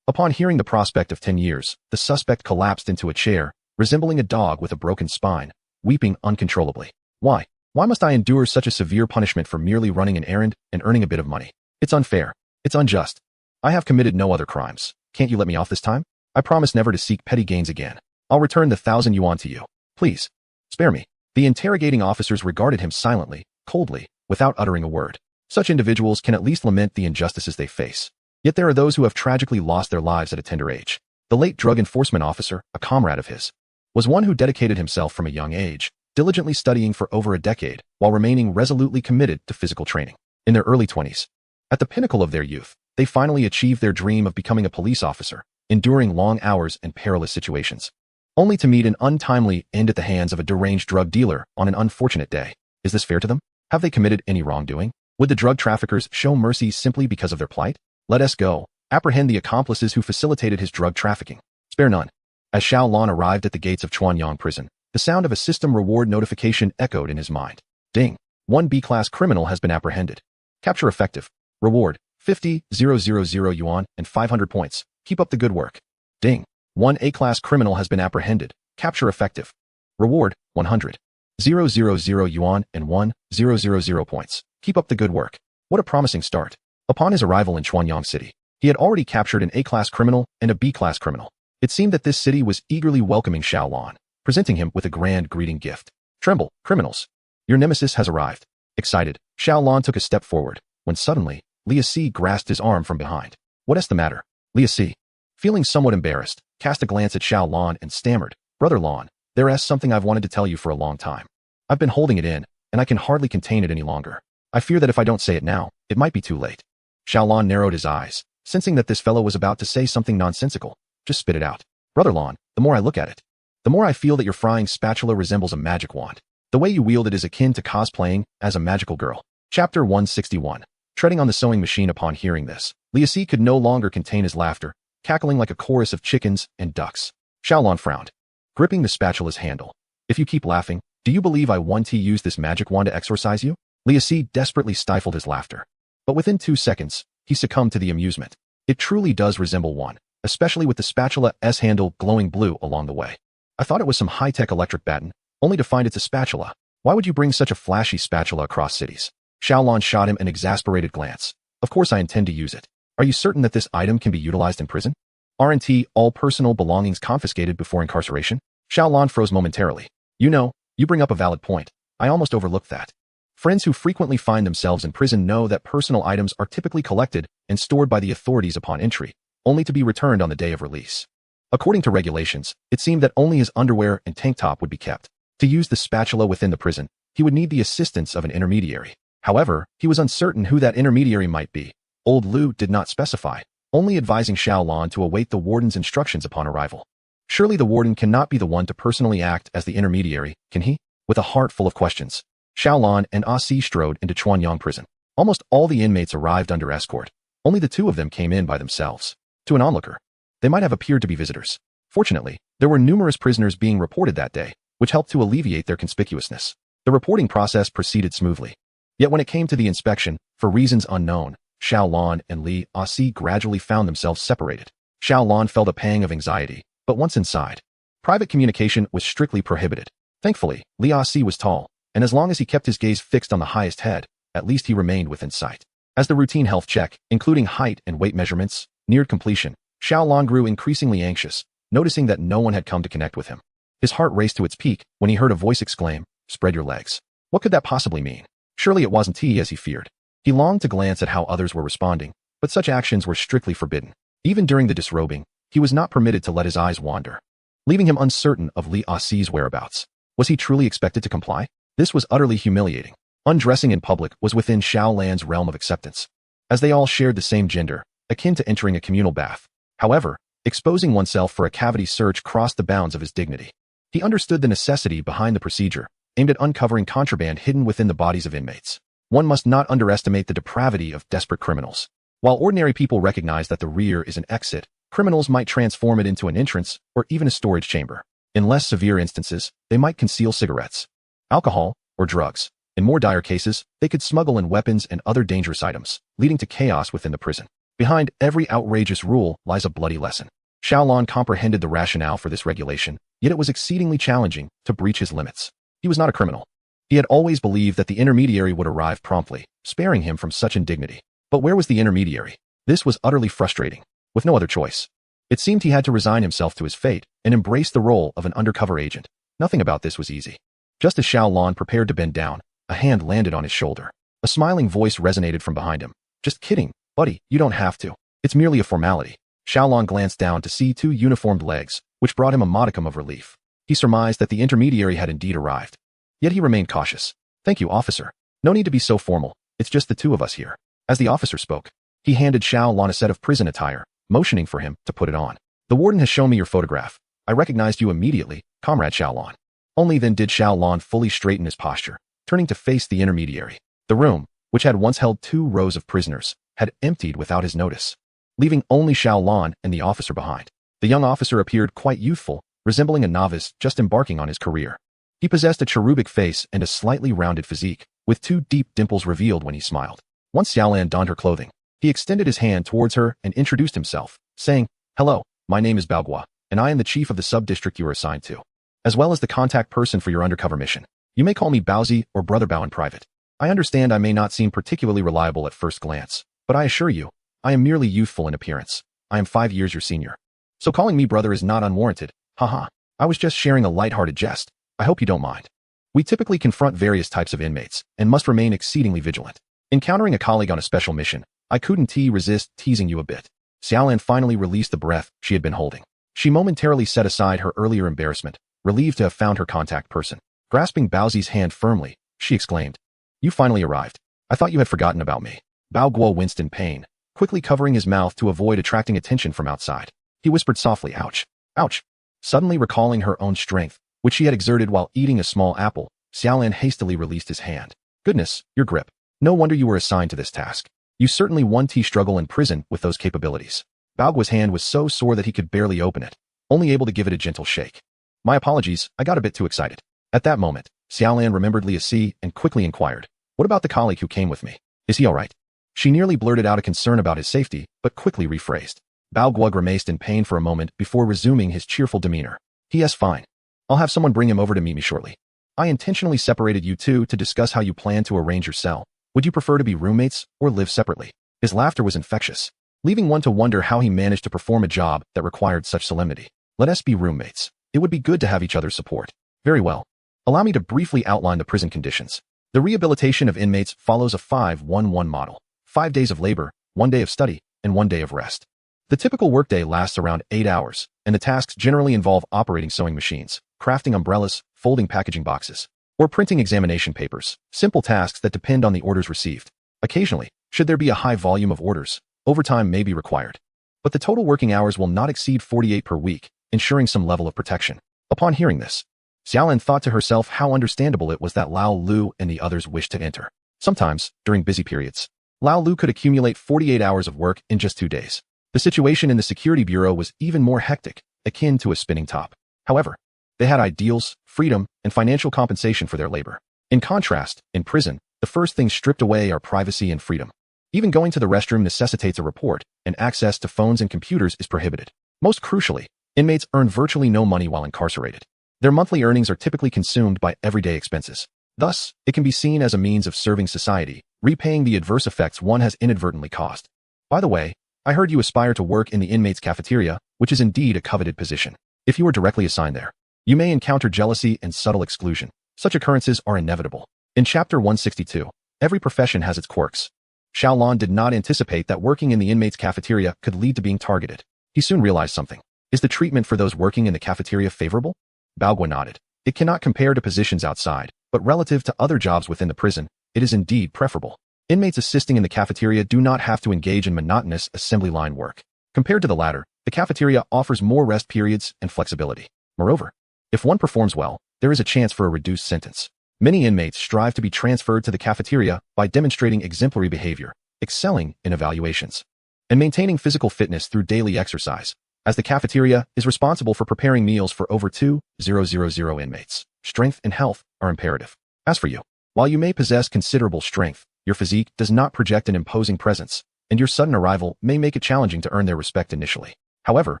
Upon hearing the prospect of 10 years, the suspect collapsed into a chair, resembling a dog with a broken spine, weeping uncontrollably. Why? Why must I endure such a severe punishment for merely running an errand and earning a bit of money? It's unfair. It's unjust. I have committed no other crimes. Can't you let me off this time? I promise never to seek petty gains again. I'll return the 1,000 yuan to you. Please, spare me. The interrogating officers regarded him silently, coldly, without uttering a word. Such individuals can at least lament the injustices they face. Yet there are those who have tragically lost their lives at a tender age. The late drug enforcement officer, a comrade of his, was one who dedicated himself from a young age, diligently studying for over a decade, while remaining resolutely committed to physical training. In their early 20s, at the pinnacle of their youth, they finally achieved their dream of becoming a police officer, enduring long hours and perilous situations, only to meet an untimely end at the hands of a deranged drug dealer on an unfortunate day. Is this fair to them? Have they committed any wrongdoing? Would the drug traffickers show mercy simply because of their plight? Let us go. Apprehend the accomplices who facilitated his drug trafficking. Spare none. As Xiao Lan arrived at the gates of Chuanyang prison, the sound of a system reward notification echoed in his mind. Ding. 1 B-class criminal has been apprehended. Capture effective. Reward, 50,000 yuan and 500 points. Keep up the good work. Ding. 1 A-class criminal has been apprehended. Capture effective. Reward, 100,000 yuan and 1,000 points. Keep up the good work. What a promising start. Upon his arrival in Chuanyang City, he had already captured an A-class criminal and a B-class criminal. It seemed that this city was eagerly welcoming Xiao Lan, presenting him with a grand greeting gift. Tremble, criminals. Your nemesis has arrived. Excited, Xiao Lan took a step forward, when suddenly, Lia Si grasped his arm from behind. What is the matter? Lia Si, feeling somewhat embarrassed, cast a glance at Xiao Lan and stammered, Brother Lan, there is something I've wanted to tell you for a long time. I've been holding it in, and I can hardly contain it any longer. I fear that if I don't say it now, it might be too late. Xiao Lan narrowed his eyes, sensing that this fellow was about to say something nonsensical. Just spit it out. Brother Lan, the more I look at it, the more I feel that your frying spatula resembles a magic wand. The way you wield it is akin to cosplaying as a magical girl. Chapter 161. Treading on the sewing machine. Upon hearing this, Lia Si could no longer contain his laughter, cackling like a chorus of chickens and ducks. Xiao Lan frowned, gripping the spatula's handle. If you keep laughing, do you believe I want to use this magic wand to exorcise you? Lia Si desperately stifled his laughter. But within 2 seconds, he succumbed to the amusement. It truly does resemble one, especially with the spatula's handle glowing blue along the way. I thought it was some high-tech electric baton, only to find it's a spatula. Why would you bring such a flashy spatula across cities? Xiao Lan shot him an exasperated glance. Of course I intend to use it. Are you certain that this item can be utilized in prison? Aren't all personal belongings confiscated before incarceration? Xiao Lan froze momentarily. You know, you bring up a valid point. I almost overlooked that. Friends who frequently find themselves in prison know that personal items are typically collected and stored by the authorities upon entry, only to be returned on the day of release. According to regulations, it seemed that only his underwear and tank top would be kept. To use the spatula within the prison, he would need the assistance of an intermediary. However, he was uncertain who that intermediary might be. Old Lu did not specify, only advising Xiao Lan to await the warden's instructions upon arrival. Surely the warden cannot be the one to personally act as the intermediary, can he? With a heart full of questions, Xiao Lan and Ah Si strode into Chuanyang prison. Almost all the inmates arrived under escort. Only the 2 of them came in by themselves. To an onlooker, they might have appeared to be visitors. Fortunately, there were numerous prisoners being reported that day, which helped to alleviate their conspicuousness. The reporting process proceeded smoothly. Yet when it came to the inspection, for reasons unknown, Xiao Lan and Li Ah Si gradually found themselves separated. Xiao Lan felt a pang of anxiety, but once inside, private communication was strictly prohibited. Thankfully, Li Ah Si was tall, and as long as he kept his gaze fixed on the highest head, at least he remained within sight. As the routine health check, including height and weight measurements, neared completion, Xiaolon grew increasingly anxious, noticing that no one had come to connect with him. His heart raced to its peak when he heard a voice exclaim, "Spread your legs." What could that possibly mean? Surely it wasn't he as he feared. He longed to glance at how others were responding, but such actions were strictly forbidden. Even during the disrobing, he was not permitted to let his eyes wander, leaving him uncertain of Li Asi's whereabouts. Was he truly expected to comply? This was utterly humiliating. Undressing in public was within Xiaolan's realm of acceptance, as they all shared the same gender, akin to entering a communal bath. However, exposing oneself for a cavity search crossed the bounds of his dignity. He understood the necessity behind the procedure, aimed at uncovering contraband hidden within the bodies of inmates. One must not underestimate the depravity of desperate criminals. While ordinary people recognize that the rear is an exit, criminals might transform it into an entrance or even a storage chamber. In less severe instances, they might conceal cigarettes, alcohol, or drugs. In more dire cases, they could smuggle in weapons and other dangerous items, leading to chaos within the prison. Behind every outrageous rule lies a bloody lesson. Xiaolon comprehended the rationale for this regulation, yet it was exceedingly challenging to breach his limits. He was not a criminal. He had always believed that the intermediary would arrive promptly, sparing him from such indignity. But where was the intermediary? This was utterly frustrating. With no other choice, it seemed he had to resign himself to his fate and embrace the role of an undercover agent. Nothing about this was easy. Just as Xiaolon prepared to bend down, a hand landed on his shoulder. A smiling voice resonated from behind him. "Just kidding, buddy, you don't have to. It's merely a formality." Xiaolon glanced down to see two uniformed legs, which brought him a modicum of relief. He surmised that the intermediary had indeed arrived. Yet he remained cautious. "Thank you, officer. No need to be so formal. It's just the two of us here." As the officer spoke, he handed Xiaolon a set of prison attire, motioning for him to put it on. "The warden has shown me your photograph. I recognized you immediately, Comrade Xiaolon." Only then did Xiaolon fully straighten his posture, turning to face the intermediary. The room, which had once held 2 rows of prisoners, had emptied without his notice, leaving only Xiaolon and the officer behind. The young officer appeared quite youthful, resembling a novice just embarking on his career. He possessed a cherubic face and a slightly rounded physique, with 2 deep dimples revealed when he smiled. Once Xiaolan donned her clothing, he extended his hand towards her and introduced himself, saying, "Hello, my name is Baogua, and I am the chief of the sub-district you are assigned to, as well as the contact person for your undercover mission. You may call me Baozi or Brother Bao in private. I understand I may not seem particularly reliable at first glance, but I assure you, I am merely youthful in appearance. I am 5 years your senior. So calling me brother is not unwarranted. Haha. I was just sharing a light-hearted jest. I hope you don't mind. We typically confront various types of inmates and must remain exceedingly vigilant. Encountering a colleague on a special mission, I couldn't resist teasing you a bit." Xiaolan finally released the breath she had been holding. She momentarily set aside her earlier embarrassment, relieved to have found her contact person. Grasping Baozi's hand firmly, she exclaimed, "You finally arrived. I thought you had forgotten about me." Bao Guo winced in pain, quickly covering his mouth to avoid attracting attention from outside. He whispered softly, "Ouch. Ouch." Suddenly recalling her own strength, which she had exerted while eating a small apple, Xiaolan hastily released his hand. "Goodness, your grip. No wonder you were assigned to this task. You certainly won struggle in prison with those capabilities." Bao Guo's hand was so sore that he could barely open it, only able to give it a gentle shake. "My apologies, I got a bit too excited." At that moment, Xiaolan remembered Li Si and quickly inquired, "What about the colleague who came with me? Is he all right?" She nearly blurted out a concern about his safety, but quickly rephrased. Bao Guo grimaced in pain for a moment before resuming his cheerful demeanor. "He is fine. I'll have someone bring him over to meet me shortly. I intentionally separated you two to discuss how you plan to arrange your cell. Would you prefer to be roommates or live separately?" His laughter was infectious, leaving one to wonder how he managed to perform a job that required such solemnity. "Let us be roommates. It would be good to have each other's support." "Very well. Allow me to briefly outline the prison conditions. The rehabilitation of inmates follows a 5-1-1 model. 5 days of labor, 1 day of study, and 1 day of rest. The typical workday lasts around 8 hours, and the tasks generally involve operating sewing machines, crafting umbrellas, folding packaging boxes, or printing examination papers, simple tasks that depend on the orders received. Occasionally, should there be a high volume of orders, overtime may be required. But the total working hours will not exceed 48 per week, ensuring some level of protection. Upon hearing this, Xiaolan thought to herself how understandable it was that Lao Lu and the others wished to enter. Sometimes, during busy periods, Lao Lu could accumulate 48 hours of work in just 2 days. The situation in the security bureau was even more hectic, akin to a spinning top. However, they had ideals, freedom, and financial compensation for their labor. In contrast, in prison, the first things stripped away are privacy and freedom. Even going to the restroom necessitates a report, and access to phones and computers is prohibited. Most crucially, inmates earn virtually no money while incarcerated. Their monthly earnings are typically consumed by everyday expenses. Thus, it can be seen as a means of serving society, repaying the adverse effects one has inadvertently caused. By the way, I heard you aspire to work in the inmates' cafeteria, which is indeed a coveted position. If you are directly assigned there, you may encounter jealousy and subtle exclusion. Such occurrences are inevitable. In Chapter 162, every profession has its quirks. Xiaolon did not anticipate that working in the inmates' cafeteria could lead to being targeted. He soon realized something. Is the treatment for those working in the cafeteria favorable? Baogua nodded. It cannot compare to positions outside, but relative to other jobs within the prison, it is indeed preferable. Inmates assisting in the cafeteria do not have to engage in monotonous assembly line work. Compared to the latter, the cafeteria offers more rest periods and flexibility. Moreover, if one performs well, there is a chance for a reduced sentence. Many inmates strive to be transferred to the cafeteria by demonstrating exemplary behavior, excelling in evaluations, and maintaining physical fitness through daily exercise, as the cafeteria is responsible for preparing meals for over 2,000 inmates. Strength and health are imperative. As for you, while you may possess considerable strength, your physique does not project an imposing presence, and your sudden arrival may make it challenging to earn their respect initially. However,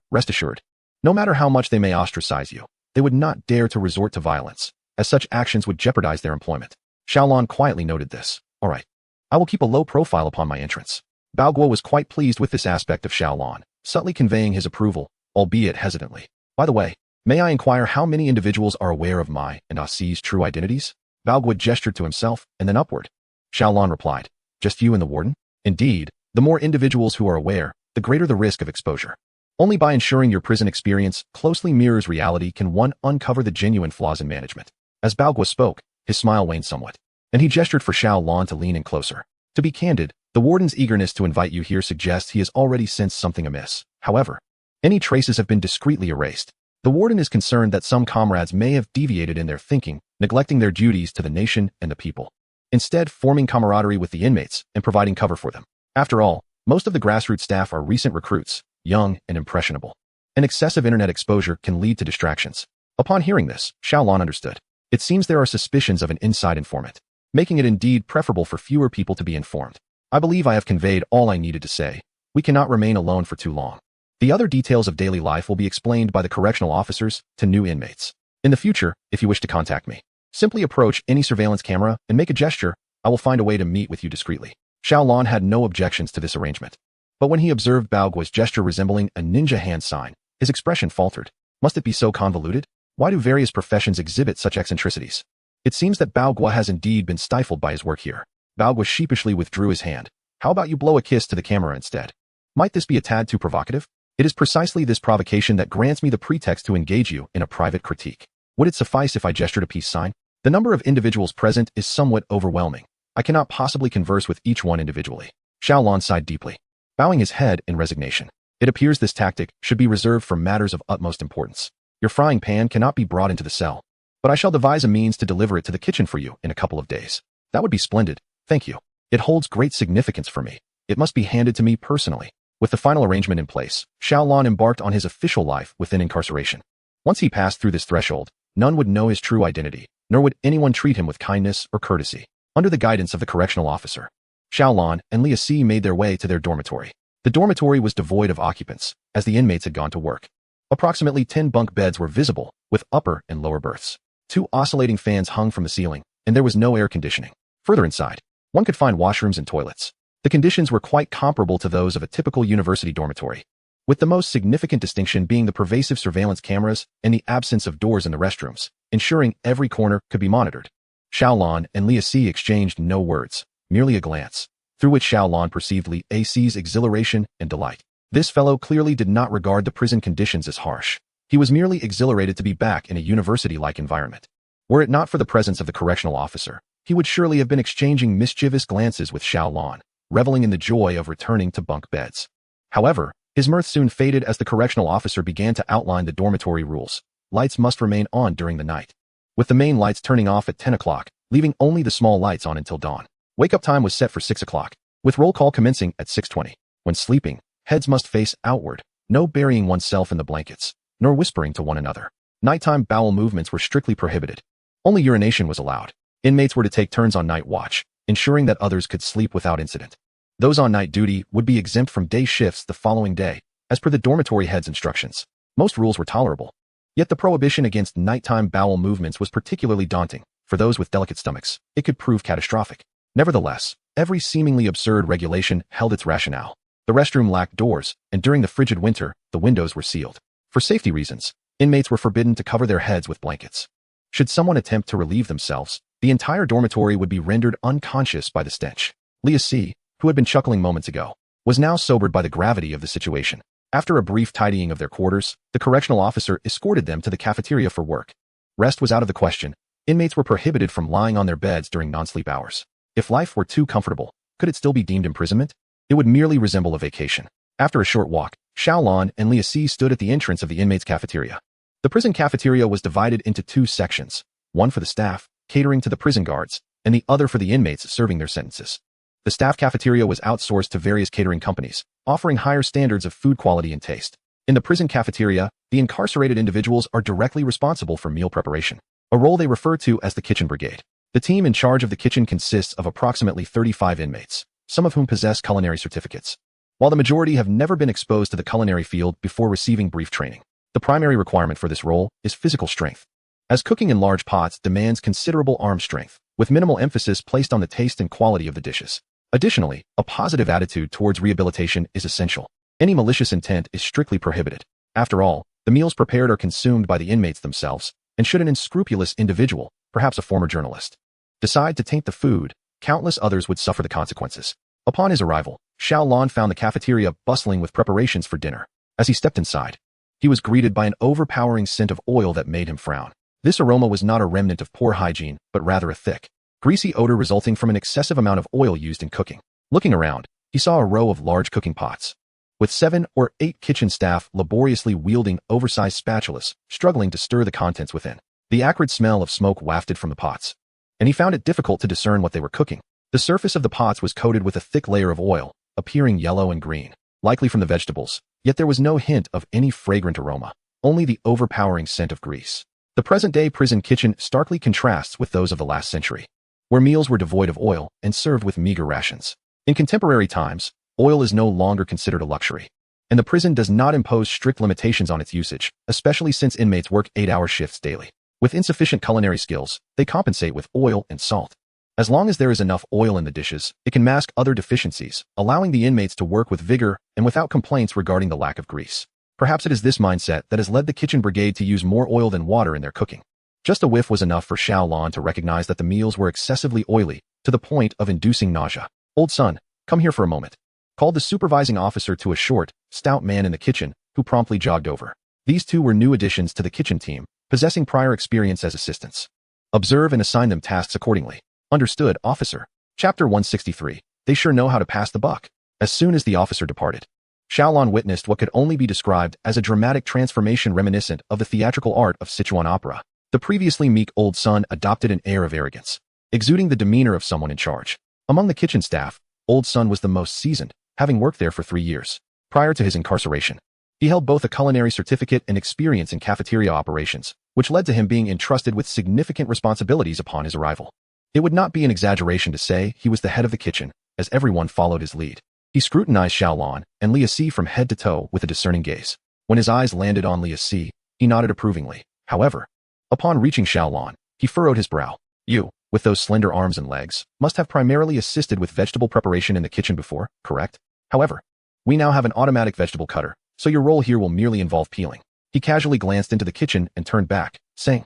rest assured, no matter how much they may ostracize you, they would not dare to resort to violence, as such actions would jeopardize their employment. Xiaolon quietly noted this. All right. I will keep a low profile upon my entrance. Baogua was quite pleased with this aspect of Xiaolon, subtly conveying his approval, albeit hesitantly. By the way, may I inquire how many individuals are aware of my and Asi's true identities? Baogua gestured to himself and then upward. Xiaolon replied, just you and the warden? Indeed, the more individuals who are aware, the greater the risk of exposure. Only by ensuring your prison experience closely mirrors reality can one uncover the genuine flaws in management. As Baogua spoke, his smile waned somewhat, and he gestured for Xiaolon to lean in closer. To be candid, the warden's eagerness to invite you here suggests he has already sensed something amiss. However, any traces have been discreetly erased. The warden is concerned that some comrades may have deviated in their thinking, neglecting their duties to the nation and the people, instead forming camaraderie with the inmates and providing cover for them. After all, most of the grassroots staff are recent recruits, young and impressionable, and excessive internet exposure can lead to distractions. Upon hearing this, Xiaolon understood. It seems there are suspicions of an inside informant, making it indeed preferable for fewer people to be informed. I believe I have conveyed all I needed to say. We cannot remain alone for too long. The other details of daily life will be explained by the correctional officers to new inmates. In the future, if you wish to contact me, simply approach any surveillance camera and make a gesture. I will find a way to meet with you discreetly. Xiaolon had no objections to this arrangement. But when he observed Baogua's gesture resembling a ninja hand sign, his expression faltered. Must it be so convoluted? Why do various professions exhibit such eccentricities? It seems that Baogua has indeed been stifled by his work here. Baogua sheepishly withdrew his hand. How about you blow a kiss to the camera instead? Might this be a tad too provocative? It is precisely this provocation that grants me the pretext to engage you in a private critique. Would it suffice if I gestured a peace sign? The number of individuals present is somewhat overwhelming. I cannot possibly converse with each one individually. Xiaolon sighed deeply, bowing his head in resignation. It appears this tactic should be reserved for matters of utmost importance. Your frying pan cannot be brought into the cell, but I shall devise a means to deliver it to the kitchen for you in a couple of days. That would be splendid. Thank you. It holds great significance for me. It must be handed to me personally. With the final arrangement in place, Xiaolon embarked on his official life within incarceration. Once he passed through this threshold, none would know his true identity, nor would anyone treat him with kindness or courtesy. Under the guidance of the correctional officer, Xiaolon and Lia Si made their way to their dormitory. The dormitory was devoid of occupants, as the inmates had gone to work. Approximately 10 bunk beds were visible, with upper and lower berths. 2 oscillating fans hung from the ceiling, and there was no air conditioning. Further inside, one could find washrooms and toilets. The conditions were quite comparable to those of a typical university dormitory, with the most significant distinction being the pervasive surveillance cameras and the absence of doors in the restrooms, ensuring every corner could be monitored. Xiaolon and Lia Si exchanged no words, merely a glance, through which Xiaolon perceived Lia Si's exhilaration and delight. This fellow clearly did not regard the prison conditions as harsh. He was merely exhilarated to be back in a university-like environment. Were it not for the presence of the correctional officer, he would surely have been exchanging mischievous glances with Xiaolon, reveling in the joy of returning to bunk beds. However, his mirth soon faded as the correctional officer began to outline the dormitory rules. Lights must remain on during the night, with the main lights turning off at 10 o'clock, leaving only the small lights on until dawn. Wake-up time was set for 6 o'clock, with roll call commencing at 6:20. When sleeping, heads must face outward, no burying oneself in the blankets, nor whispering to one another. Nighttime bowel movements were strictly prohibited. Only urination was allowed. Inmates were to take turns on night watch, ensuring that others could sleep without incident. Those on night duty would be exempt from day shifts the following day, as per the dormitory head's instructions. Most rules were tolerable. Yet the prohibition against nighttime bowel movements was particularly daunting. For those with delicate stomachs, it could prove catastrophic. Nevertheless, every seemingly absurd regulation held its rationale. The restroom lacked doors, and during the frigid winter, the windows were sealed. For safety reasons, inmates were forbidden to cover their heads with blankets. Should someone attempt to relieve themselves, the entire dormitory would be rendered unconscious by the stench. Leah C., who had been chuckling moments ago, was now sobered by the gravity of the situation. After a brief tidying of their quarters, the correctional officer escorted them to the cafeteria for work. Rest was out of the question. Inmates were prohibited from lying on their beds during non-sleep hours. If life were too comfortable, could it still be deemed imprisonment? It would merely resemble a vacation. After a short walk, Xiaolon and Leah C. stood at the entrance of the inmates' cafeteria. The prison cafeteria was divided into two sections, one for the staff, catering to the prison guards, and the other for the inmates serving their sentences. The staff cafeteria was outsourced to various catering companies, offering higher standards of food quality and taste. In the prison cafeteria, the incarcerated individuals are directly responsible for meal preparation, a role they refer to as the kitchen brigade. The team in charge of the kitchen consists of approximately 35 inmates, some of whom possess culinary certificates. While the majority have never been exposed to the culinary field before receiving brief training, the primary requirement for this role is physical strength, as cooking in large pots demands considerable arm strength, with minimal emphasis placed on the taste and quality of the dishes. Additionally, a positive attitude towards rehabilitation is essential. Any malicious intent is strictly prohibited. After all, the meals prepared are consumed by the inmates themselves, and should an unscrupulous individual, perhaps a former journalist, decide to taint the food, countless others would suffer the consequences. Upon his arrival, Xiaolon found the cafeteria bustling with preparations for dinner. As he stepped inside, he was greeted by an overpowering scent of oil that made him frown. This aroma was not a remnant of poor hygiene, but rather a thick, greasy odor resulting from an excessive amount of oil used in cooking. Looking around, he saw a row of large cooking pots, with 7 or 8 kitchen staff laboriously wielding oversized spatulas, struggling to stir the contents within. The acrid smell of smoke wafted from the pots, and he found it difficult to discern what they were cooking. The surface of the pots was coated with a thick layer of oil, appearing yellow and green, likely from the vegetables, yet there was no hint of any fragrant aroma, only the overpowering scent of grease. The present-day prison kitchen starkly contrasts with those of the last century, where meals were devoid of oil and served with meager rations. In contemporary times, oil is no longer considered a luxury, and the prison does not impose strict limitations on its usage, especially since inmates work 8-hour shifts daily. With insufficient culinary skills, they compensate with oil and salt. As long as there is enough oil in the dishes, it can mask other deficiencies, allowing the inmates to work with vigor and without complaints regarding the lack of grease. Perhaps it is this mindset that has led the kitchen brigade to use more oil than water in their cooking. Just a whiff was enough for Xiaolon to recognize that the meals were excessively oily, to the point of inducing nausea. "Old son, come here for a moment," called the supervising officer to a short, stout man in the kitchen, who promptly jogged over. These two were new additions to the kitchen team, possessing prior experience as assistants. Observe and assign them tasks accordingly. "Understood, officer." Chapter 163. They sure know how to pass the buck. As soon as the officer departed, Xiaolon witnessed what could only be described as a dramatic transformation reminiscent of the theatrical art of Sichuan opera. The previously meek old son adopted an air of arrogance, exuding the demeanor of someone in charge. Among the kitchen staff, old son was the most seasoned, having worked there for 3 years. Prior to his incarceration, he held both a culinary certificate and experience in cafeteria operations, which led to him being entrusted with significant responsibilities upon his arrival. It would not be an exaggeration to say he was the head of the kitchen, as everyone followed his lead. He scrutinized Xiaolon and Leah C. from head to toe with a discerning gaze. When his eyes landed on Leah C., he nodded approvingly. However, upon reaching Xiaolon, he furrowed his brow. "You, with those slender arms and legs, must have primarily assisted with vegetable preparation in the kitchen before, correct? However, we now have an automatic vegetable cutter, so your role here will merely involve peeling." He casually glanced into the kitchen and turned back, saying,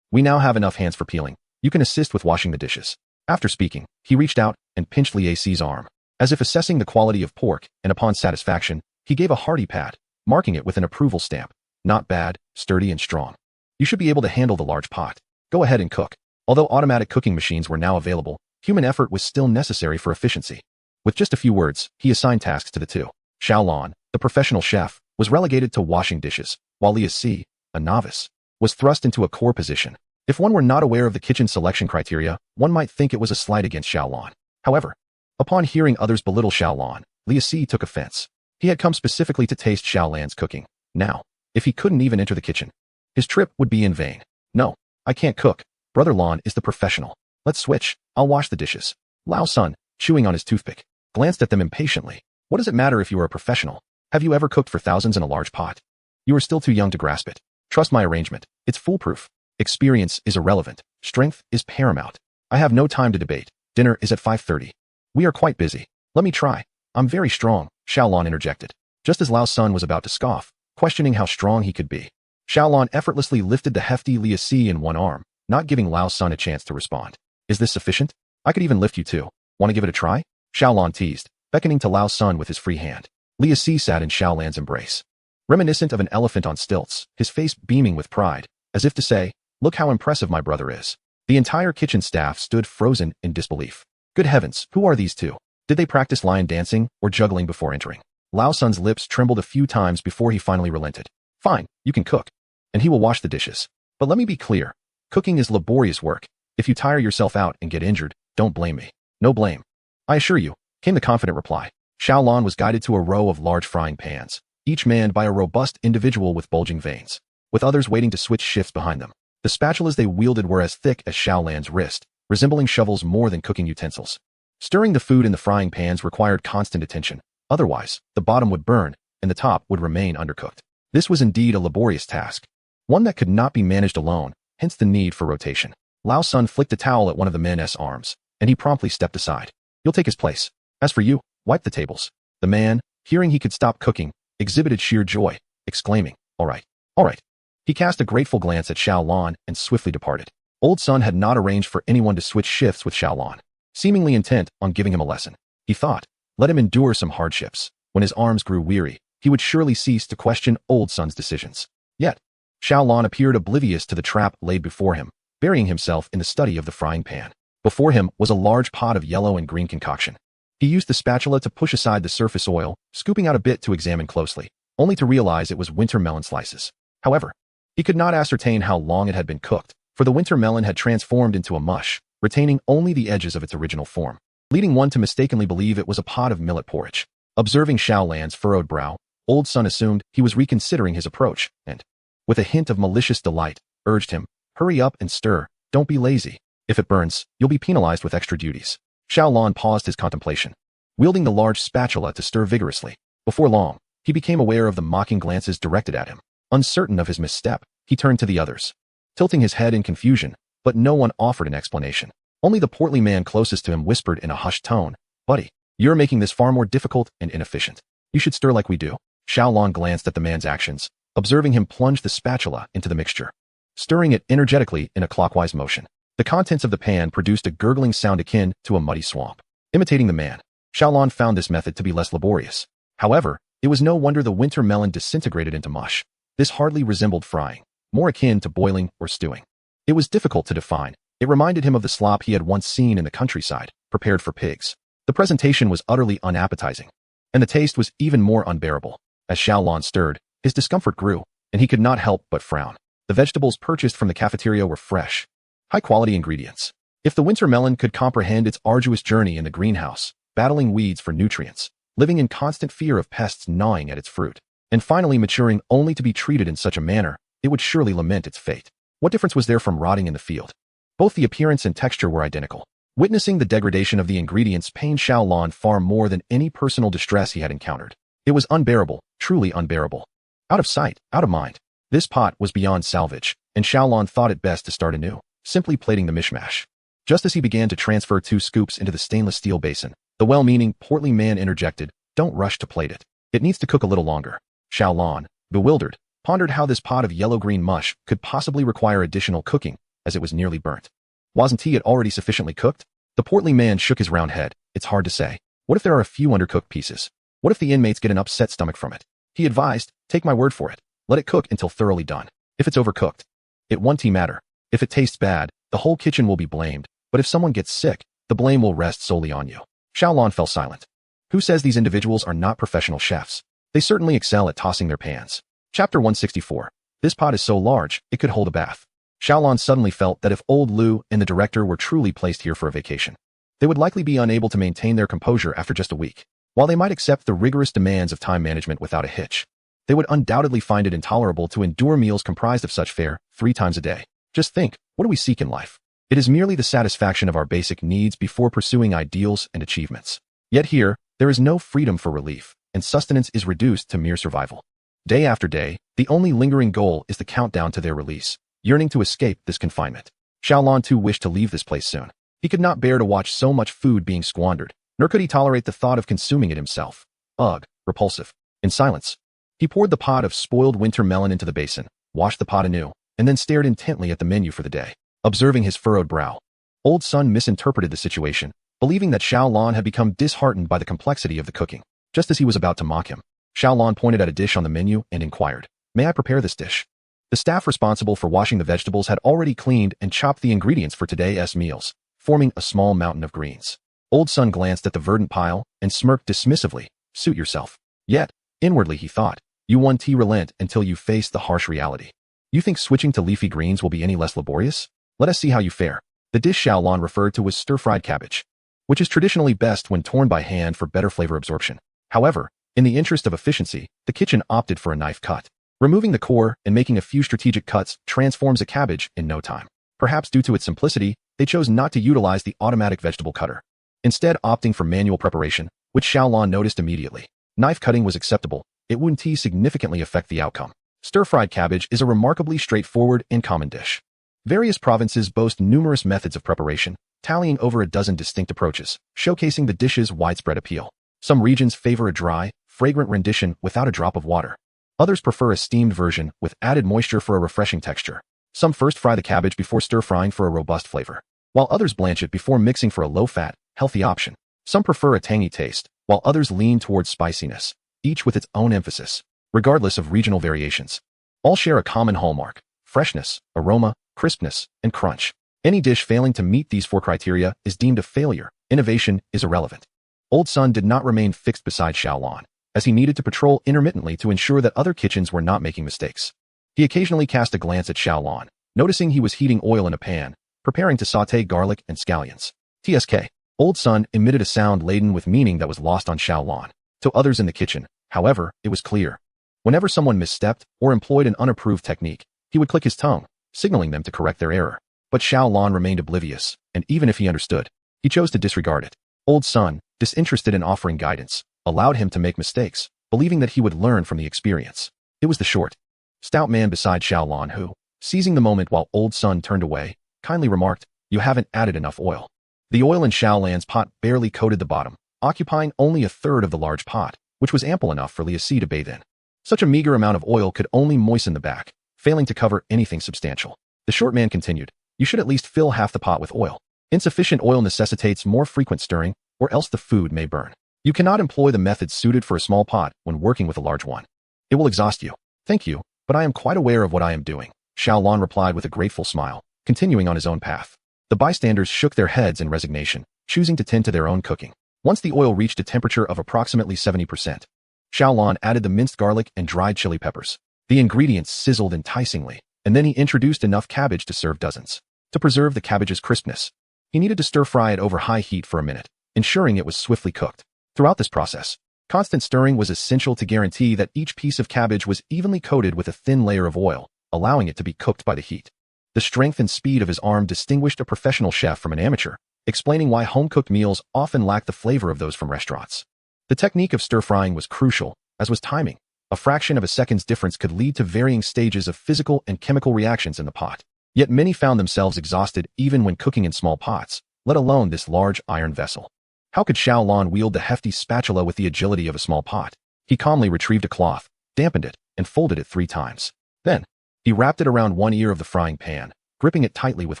"We now have enough hands for peeling. You can assist with washing the dishes." After speaking, he reached out and pinched Leah C's arm, as if assessing the quality of pork, and upon satisfaction, he gave a hearty pat, marking it with an approval stamp. "Not bad, sturdy and strong. You should be able to handle the large pot. Go ahead and cook." Although automatic cooking machines were now available, human effort was still necessary for efficiency. With just a few words, he assigned tasks to the two. Xiaolon, the professional chef, was relegated to washing dishes, while Leah C., a novice, was thrust into a core position. If one were not aware of the kitchen selection criteria, one might think it was a slight against Xiaolon. However, upon hearing others belittle Xiaolon, Leah C. took offense. He had come specifically to taste Xiaolan's cooking. Now, if he couldn't even enter the kitchen, his trip would be in vain. "No, I can't cook. Brother Lon is the professional. Let's switch. I'll wash the dishes." Lao Sun, chewing on his toothpick, glanced at them impatiently. "What does it matter if you are a professional? Have you ever cooked for thousands in a large pot? You are still too young to grasp it. Trust my arrangement. It's foolproof. Experience is irrelevant. Strength is paramount. I have no time to debate. Dinner is at 5:30. We are quite busy. Let me try. I'm very strong, Xiaolon interjected. Just as Lao Sun was about to scoff, questioning how strong he could be. Xiaolon effortlessly lifted the hefty Li Si in one arm, not giving Lao Sun a chance to respond. Is this sufficient? I could even lift you too. Want to give it a try? Xiaolon teased, beckoning to Lao Sun with his free hand. Li Si sat in Xiaolan's embrace. Reminiscent of an elephant on stilts, his face beaming with pride, as if to say, look how impressive my brother is. The entire kitchen staff stood frozen in disbelief. Good heavens, who are these two? Did they practice lion dancing or juggling before entering? Lao Sun's lips trembled a few times before he finally relented. Fine, you can cook. And he will wash the dishes. But let me be clear. Cooking is laborious work. If you tire yourself out and get injured, don't blame me. No blame. I assure you, came the confident reply. Xiaolon was guided to a row of large frying pans, each manned by a robust individual with bulging veins, with others waiting to switch shifts behind them. The spatulas they wielded were as thick as Xiaolan's wrist, resembling shovels more than cooking utensils. Stirring the food in the frying pans required constant attention. Otherwise, the bottom would burn, and the top would remain undercooked. This was indeed a laborious task, one that could not be managed alone, hence the need for rotation. Lao Sun flicked a towel at one of the men's arms, and he promptly stepped aside. You'll take his place. As for you, wipe the tables. The man, hearing he could stop cooking, exhibited sheer joy, exclaiming, all right, all right. He cast a grateful glance at Xiaolon and swiftly departed. Old Sun had not arranged for anyone to switch shifts with Xiaolon, seemingly intent on giving him a lesson. He thought, let him endure some hardships. When his arms grew weary, he would surely cease to question Old Sun's decisions. Yet, Xiaolon appeared oblivious to the trap laid before him, burying himself in the study of the frying pan. Before him was a large pot of yellow and green concoction. He used the spatula to push aside the surface oil, scooping out a bit to examine closely, only to realize it was winter melon slices. However, he could not ascertain how long it had been cooked, for the winter melon had transformed into a mush, retaining only the edges of its original form, leading one to mistakenly believe it was a pot of millet porridge. Observing Xiaolan's furrowed brow, Old Sun assumed he was reconsidering his approach, and, with a hint of malicious delight, urged him, hurry up and stir, don't be lazy. If it burns, you'll be penalized with extra duties. Xiaolon paused his contemplation, wielding the large spatula to stir vigorously. Before long, he became aware of the mocking glances directed at him. Uncertain of his misstep, he turned to the others, tilting his head in confusion, but no one offered an explanation. Only the portly man closest to him whispered in a hushed tone, Buddy, you're making this far more difficult and inefficient. You should stir like we do. Xiaolon glanced at the man's actions, observing him plunge the spatula into the mixture, stirring it energetically in a clockwise motion. The contents of the pan produced a gurgling sound akin to a muddy swamp. Imitating the man, Xiaolon found this method to be less laborious. However, it was no wonder the winter melon disintegrated into mush. This hardly resembled frying, more akin to boiling or stewing. It was difficult to define. It reminded him of the slop he had once seen in the countryside, prepared for pigs. The presentation was utterly unappetizing, and the taste was even more unbearable. As Xiaolon stirred, his discomfort grew, and he could not help but frown. The vegetables purchased from the cafeteria were fresh, high-quality ingredients. If the winter melon could comprehend its arduous journey in the greenhouse, battling weeds for nutrients, living in constant fear of pests gnawing at its fruit, and finally maturing only to be treated in such a manner, it would surely lament its fate. What difference was there from rotting in the field? Both the appearance and texture were identical. Witnessing the degradation of the ingredients pained Xiaolon far more than any personal distress he had encountered. It was unbearable, truly unbearable. Out of sight, out of mind. This pot was beyond salvage, and Xiaolon thought it best to start anew, simply plating the mishmash. Just as he began to transfer 2 scoops into the stainless steel basin, the well-meaning, portly man interjected, Don't rush to plate it. It needs to cook a little longer. Xiaolon, bewildered, pondered how this pot of yellow-green mush could possibly require additional cooking, as it was nearly burnt. Wasn't it already sufficiently cooked? The portly man shook his round head. It's hard to say. What if there are a few undercooked pieces? What if the inmates get an upset stomach from it? He advised, take my word for it. Let it cook until thoroughly done. If it's overcooked, it won't matter. If it tastes bad, the whole kitchen will be blamed. But if someone gets sick, the blame will rest solely on you. Xiaolon fell silent. Who says these individuals are not professional chefs? They certainly excel at tossing their pans. Chapter 164. This pot is so large, it could hold a bath. Xiaolon suddenly felt that if old Lu and the director were truly placed here for a vacation, they would likely be unable to maintain their composure after just a week. While they might accept the rigorous demands of time management without a hitch, they would undoubtedly find it intolerable to endure meals comprised of such fare 3 times a day. Just think, what do we seek in life? It is merely the satisfaction of our basic needs before pursuing ideals and achievements. Yet here, there is no freedom for relief, and sustenance is reduced to mere survival. Day after day, the only lingering goal is the countdown to their release, yearning to escape this confinement. Xiaolon too wished to leave this place soon. He could not bear to watch so much food being squandered, nor could he tolerate the thought of consuming it himself. Ugh, repulsive. In silence, he poured the pot of spoiled winter melon into the basin, washed the pot anew, and then stared intently at the menu for the day, observing his furrowed brow. Old Sun misinterpreted the situation, believing that Xiaolon had become disheartened by the complexity of the cooking. Just as he was about to mock him, Xiaolon pointed at a dish on the menu and inquired, "May I prepare this dish?" The staff responsible for washing the vegetables had already cleaned and chopped the ingredients for today's meals, forming a small mountain of greens. Old Sun glanced at the verdant pile and smirked dismissively. Suit yourself. Yet, inwardly he thought, you won't relent until you face the harsh reality. You think switching to leafy greens will be any less laborious? Let us see how you fare. The dish Xiaolon referred to was stir-fried cabbage, which is traditionally best when torn by hand for better flavor absorption. However, in the interest of efficiency, the kitchen opted for a knife cut. Removing the core and making a few strategic cuts transforms a cabbage in no time. Perhaps due to its simplicity, they chose not to utilize the automatic vegetable cutter, instead opting for manual preparation, which Xiaolon noticed immediately. Knife cutting was acceptable. It wouldn't significantly affect the outcome. Stir-fried cabbage is a remarkably straightforward and common dish. Various provinces boast numerous methods of preparation, tallying over a dozen distinct approaches, showcasing the dish's widespread appeal. Some regions favor a dry, fragrant rendition without a drop of water. Others prefer a steamed version with added moisture for a refreshing texture. Some first fry the cabbage before stir-frying for a robust flavor, while others blanch it before mixing for a low-fat, healthy option. Some prefer a tangy taste, while others lean towards spiciness, each with its own emphasis. Regardless of regional variations, all share a common hallmark: freshness, aroma, crispness, and crunch. Any dish failing to meet these four criteria is deemed a failure. Innovation is irrelevant. Old Sun did not remain fixed beside Xiaolon, as he needed to patrol intermittently to ensure that other kitchens were not making mistakes. He occasionally cast a glance at Xiaolon, noticing he was heating oil in a pan, preparing to sauté garlic and scallions. TSK. Old Sun emitted a sound laden with meaning that was lost on Xiaolon. To others in the kitchen, however, it was clear. Whenever someone misstepped or employed an unapproved technique, he would click his tongue, signaling them to correct their error. But Xiaolon remained oblivious, and even if he understood, he chose to disregard it. Old Sun, disinterested in offering guidance, allowed him to make mistakes, believing that he would learn from the experience. It was the short, stout man beside Xiaolon who, seizing the moment while Old Sun turned away, kindly remarked, "You haven't added enough oil." The oil in Xiaolan's pot barely coated the bottom, occupying only a third of the large pot, which was ample enough for Liu Si to bathe in. Such a meager amount of oil could only moisten the back, failing to cover anything substantial. The short man continued, "You should at least fill half the pot with oil. Insufficient oil necessitates more frequent stirring, or else the food may burn. You cannot employ the methods suited for a small pot when working with a large one. It will exhaust you." "Thank you, but I am quite aware of what I am doing," Xiaolon replied with a grateful smile, continuing on his own path. The bystanders shook their heads in resignation, choosing to tend to their own cooking. Once the oil reached a temperature of approximately 70%, Xiaolon added the minced garlic and dried chili peppers. The ingredients sizzled enticingly, and then he introduced enough cabbage to serve dozens. To preserve the cabbage's crispness, he needed to stir-fry it over high heat for a minute, ensuring it was swiftly cooked. Throughout this process, constant stirring was essential to guarantee that each piece of cabbage was evenly coated with a thin layer of oil, allowing it to be cooked by the heat. The strength and speed of his arm distinguished a professional chef from an amateur, explaining why home-cooked meals often lack the flavor of those from restaurants. The technique of stir-frying was crucial, as was timing. A fraction of a second's difference could lead to varying stages of physical and chemical reactions in the pot. Yet many found themselves exhausted even when cooking in small pots, let alone this large iron vessel. How could Xiaolon wield the hefty spatula with the agility of a small pot? He calmly retrieved a cloth, dampened it, and folded it 3 times. Then, he wrapped it around one ear of the frying pan, gripping it tightly with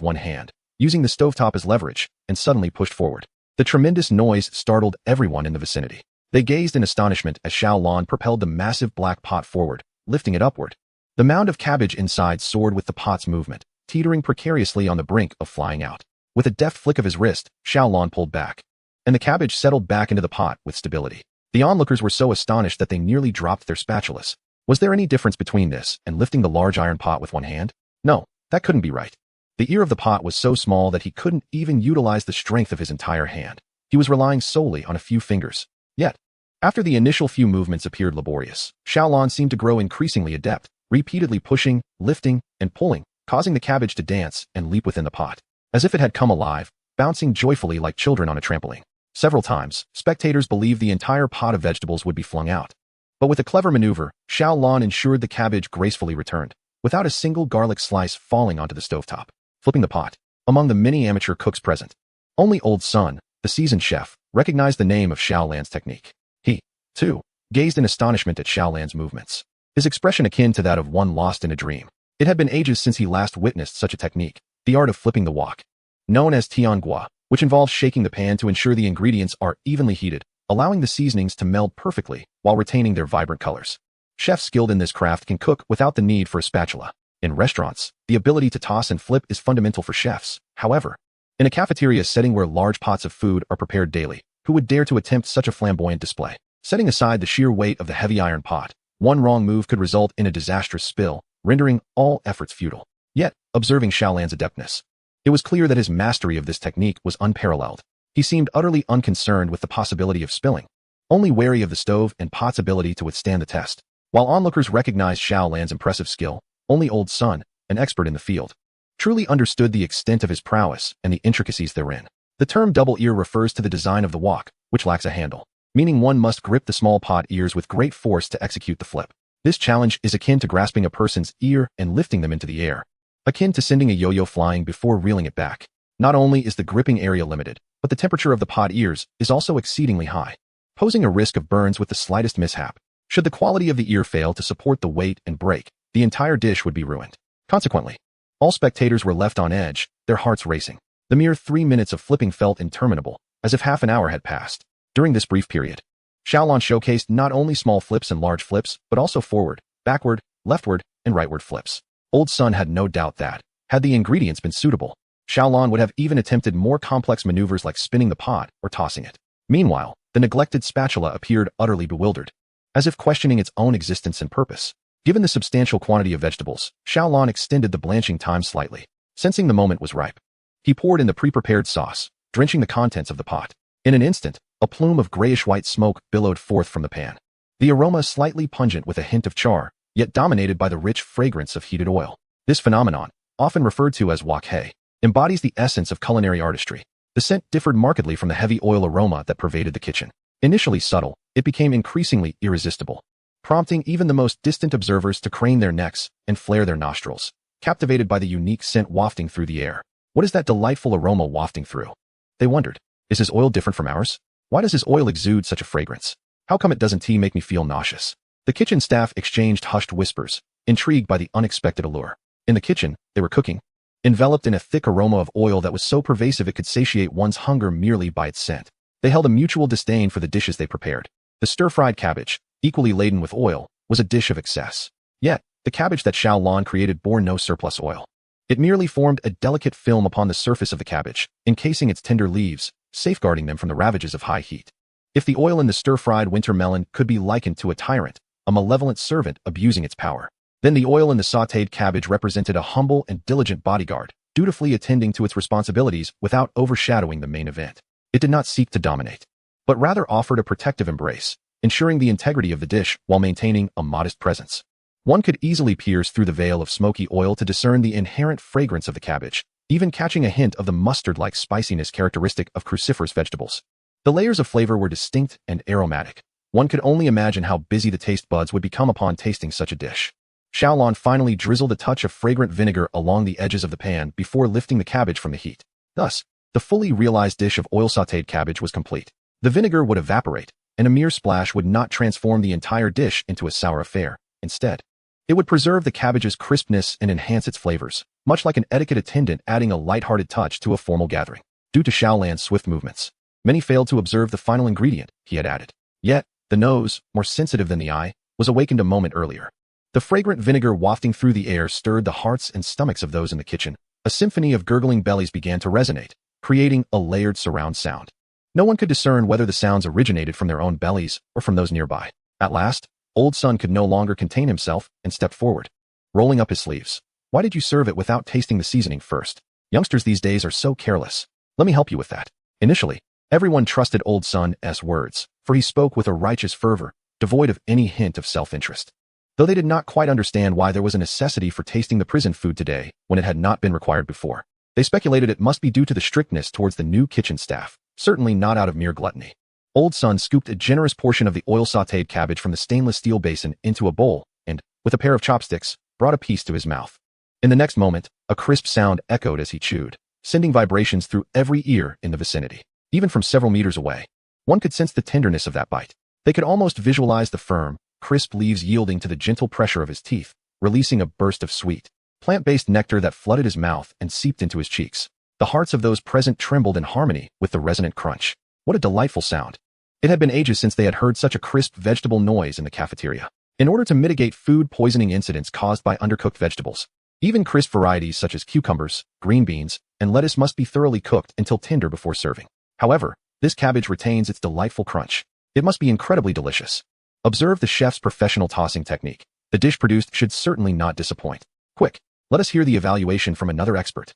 one hand, using the stovetop as leverage, and suddenly pushed forward. The tremendous noise startled everyone in the vicinity. They gazed in astonishment as Xiaolon propelled the massive black pot forward, lifting it upward. The mound of cabbage inside soared with the pot's movement, teetering precariously on the brink of flying out. With a deft flick of his wrist, Xiaolon pulled back, and the cabbage settled back into the pot with stability. The onlookers were so astonished that they nearly dropped their spatulas. Was there any difference between this and lifting the large iron pot with one hand? No, that couldn't be right. The ear of the pot was so small that he couldn't even utilize the strength of his entire hand. He was relying solely on a few fingers. Yet, after the initial few movements appeared laborious, Xiaolon seemed to grow increasingly adept, repeatedly pushing, lifting, and pulling, causing the cabbage to dance and leap within the pot, as if it had come alive, bouncing joyfully like children on a trampoline. Several times, spectators believed the entire pot of vegetables would be flung out. But with a clever maneuver, Xiaolon ensured the cabbage gracefully returned, without a single garlic slice falling onto the stovetop. Flipping the pot, among the many amateur cooks present, Only Old Sun, the seasoned chef, recognized the name of Xiaolan's technique. He, too, gazed in astonishment at Xiaolan's movements, his expression akin to that of one lost in a dream. It had been ages since he last witnessed such a technique, the art of flipping the wok, known as tiangua, which involves shaking the pan to ensure the ingredients are evenly heated, allowing the seasonings to meld perfectly while retaining their vibrant colors. Chefs skilled in this craft can cook without the need for a spatula. In restaurants, the ability to toss and flip is fundamental for chefs. However, in a cafeteria setting where large pots of food are prepared daily, who would dare to attempt such a flamboyant display? Setting aside the sheer weight of the heavy iron pot, one wrong move could result in a disastrous spill, rendering all efforts futile. Yet, observing Xiaolan's adeptness, it was clear that his mastery of this technique was unparalleled. He seemed utterly unconcerned with the possibility of spilling, only wary of the stove and pot's ability to withstand the test. While onlookers recognized Xiaolan's impressive skill, only Old Sun, an expert in the field, truly understood the extent of his prowess and the intricacies therein. The term double ear refers to the design of the wok, which lacks a handle, meaning one must grip the small pot ears with great force to execute the flip. This challenge is akin to grasping a person's ear and lifting them into the air, akin to sending a yo-yo flying before reeling it back. Not only is the gripping area limited, but the temperature of the pot ears is also exceedingly high, posing a risk of burns with the slightest mishap. Should the quality of the ear fail to support the weight and break, the entire dish would be ruined. Consequently, all spectators were left on edge, their hearts racing. The mere 3 minutes of flipping felt interminable, as if half an hour had passed. During this brief period, Xiaolan showcased not only small flips and large flips, but also forward, backward, leftward, and rightward flips. Old Sun had no doubt that, had the ingredients been suitable, Xiaolan would have even attempted more complex maneuvers like spinning the pot or tossing it. Meanwhile, the neglected spatula appeared utterly bewildered, as if questioning its own existence and purpose. Given the substantial quantity of vegetables, Xiaolan extended the blanching time slightly. Sensing the moment was ripe, he poured in the pre-prepared sauce, drenching the contents of the pot. In an instant, a plume of grayish-white smoke billowed forth from the pan. The aroma slightly pungent with a hint of char, yet dominated by the rich fragrance of heated oil. This phenomenon, often referred to as wok hei, embodies the essence of culinary artistry. The scent differed markedly from the heavy oil aroma that pervaded the kitchen. Initially subtle, it became increasingly irresistible, prompting even the most distant observers to crane their necks and flare their nostrils, captivated by the unique scent wafting through the air. What is that delightful aroma wafting through? They wondered. Is his oil different from ours? Why does his oil exude such a fragrance? How come it doesn't make me feel nauseous? The kitchen staff exchanged hushed whispers, intrigued by the unexpected allure. In the kitchen, they were cooking, enveloped in a thick aroma of oil that was so pervasive it could satiate one's hunger merely by its scent. They held a mutual disdain for the dishes they prepared. The stir-fried cabbage, equally laden with oil, was a dish of excess. Yet, the cabbage that Xiaolan created bore no surplus oil. It merely formed a delicate film upon the surface of the cabbage, encasing its tender leaves, safeguarding them from the ravages of high heat. If the oil in the stir-fried winter melon could be likened to a tyrant, a malevolent servant abusing its power, then the oil in the sautéed cabbage represented a humble and diligent bodyguard, dutifully attending to its responsibilities without overshadowing the main event. It did not seek to dominate, but rather offered a protective embrace, ensuring the integrity of the dish while maintaining a modest presence. One could easily pierce through the veil of smoky oil to discern the inherent fragrance of the cabbage, even catching a hint of the mustard-like spiciness characteristic of cruciferous vegetables. The layers of flavor were distinct and aromatic. One could only imagine how busy the taste buds would become upon tasting such a dish. Xiaolan finally drizzled a touch of fragrant vinegar along the edges of the pan before lifting the cabbage from the heat. Thus, the fully realized dish of oil-sautéed cabbage was complete. The vinegar would evaporate, and a mere splash would not transform the entire dish into a sour affair. Instead, it would preserve the cabbage's crispness and enhance its flavors, much like an etiquette attendant adding a light-hearted touch to a formal gathering. Due to Xiaolan's swift movements, many failed to observe the final ingredient he had added. Yet, the nose, more sensitive than the eye, was awakened a moment earlier. The fragrant vinegar wafting through the air stirred the hearts and stomachs of those in the kitchen. A symphony of gurgling bellies began to resonate, creating a layered surround sound. No one could discern whether the sounds originated from their own bellies or from those nearby. At last, Old Sun could no longer contain himself and stepped forward, rolling up his sleeves. Why did you serve it without tasting the seasoning first? Youngsters these days are so careless. Let me help you with that. Initially, everyone trusted Old Sun's words, for he spoke with a righteous fervor, devoid of any hint of self-interest. Though they did not quite understand why there was a necessity for tasting the prison food today when it had not been required before, they speculated it must be due to the strictness towards the new kitchen staff, certainly not out of mere gluttony. Old Sun scooped a generous portion of the oil-sautéed cabbage from the stainless steel basin into a bowl and, with a pair of chopsticks, brought a piece to his mouth. In the next moment, a crisp sound echoed as he chewed. sending vibrations through every ear in the vicinity. Even from several meters away, one could sense the tenderness of that bite. They could almost visualize the firm, crisp leaves yielding to the gentle pressure of his teeth, releasing a burst of sweet, plant-based nectar that flooded his mouth and seeped into his cheeks. The hearts of those present trembled in harmony with the resonant crunch. What a delightful sound. It had been ages since they had heard such a crisp vegetable noise in the cafeteria. In order to mitigate food poisoning incidents caused by undercooked vegetables, even crisp varieties such as cucumbers, green beans, and lettuce must be thoroughly cooked until tender before serving. However, this cabbage retains its delightful crunch. It must be incredibly delicious. Observe the chef's professional tossing technique. The dish produced should certainly not disappoint. Quick, let us hear the evaluation from another expert.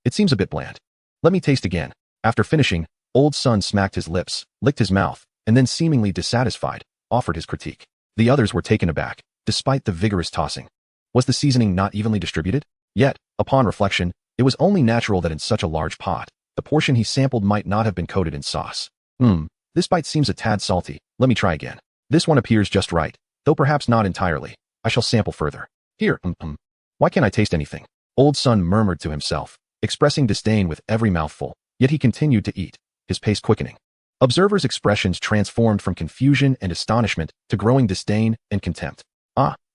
It seems a bit bland. Let me taste again. After finishing, Old Son smacked his lips, licked his mouth, and then seemingly dissatisfied, offered his critique. The others were taken aback, despite the vigorous tossing. Was the seasoning not evenly distributed? Yet, upon reflection, it was only natural that in such a large pot, the portion he sampled might not have been coated in sauce. This bite seems a tad salty. Let me try again. This one appears just right, though perhaps not entirely. I shall sample further. Here, Why can't I taste anything? Old Son murmured to himself, expressing disdain with every mouthful, yet he continued to eat, his pace quickening. Observers' expressions transformed from confusion and astonishment to growing disdain and contempt.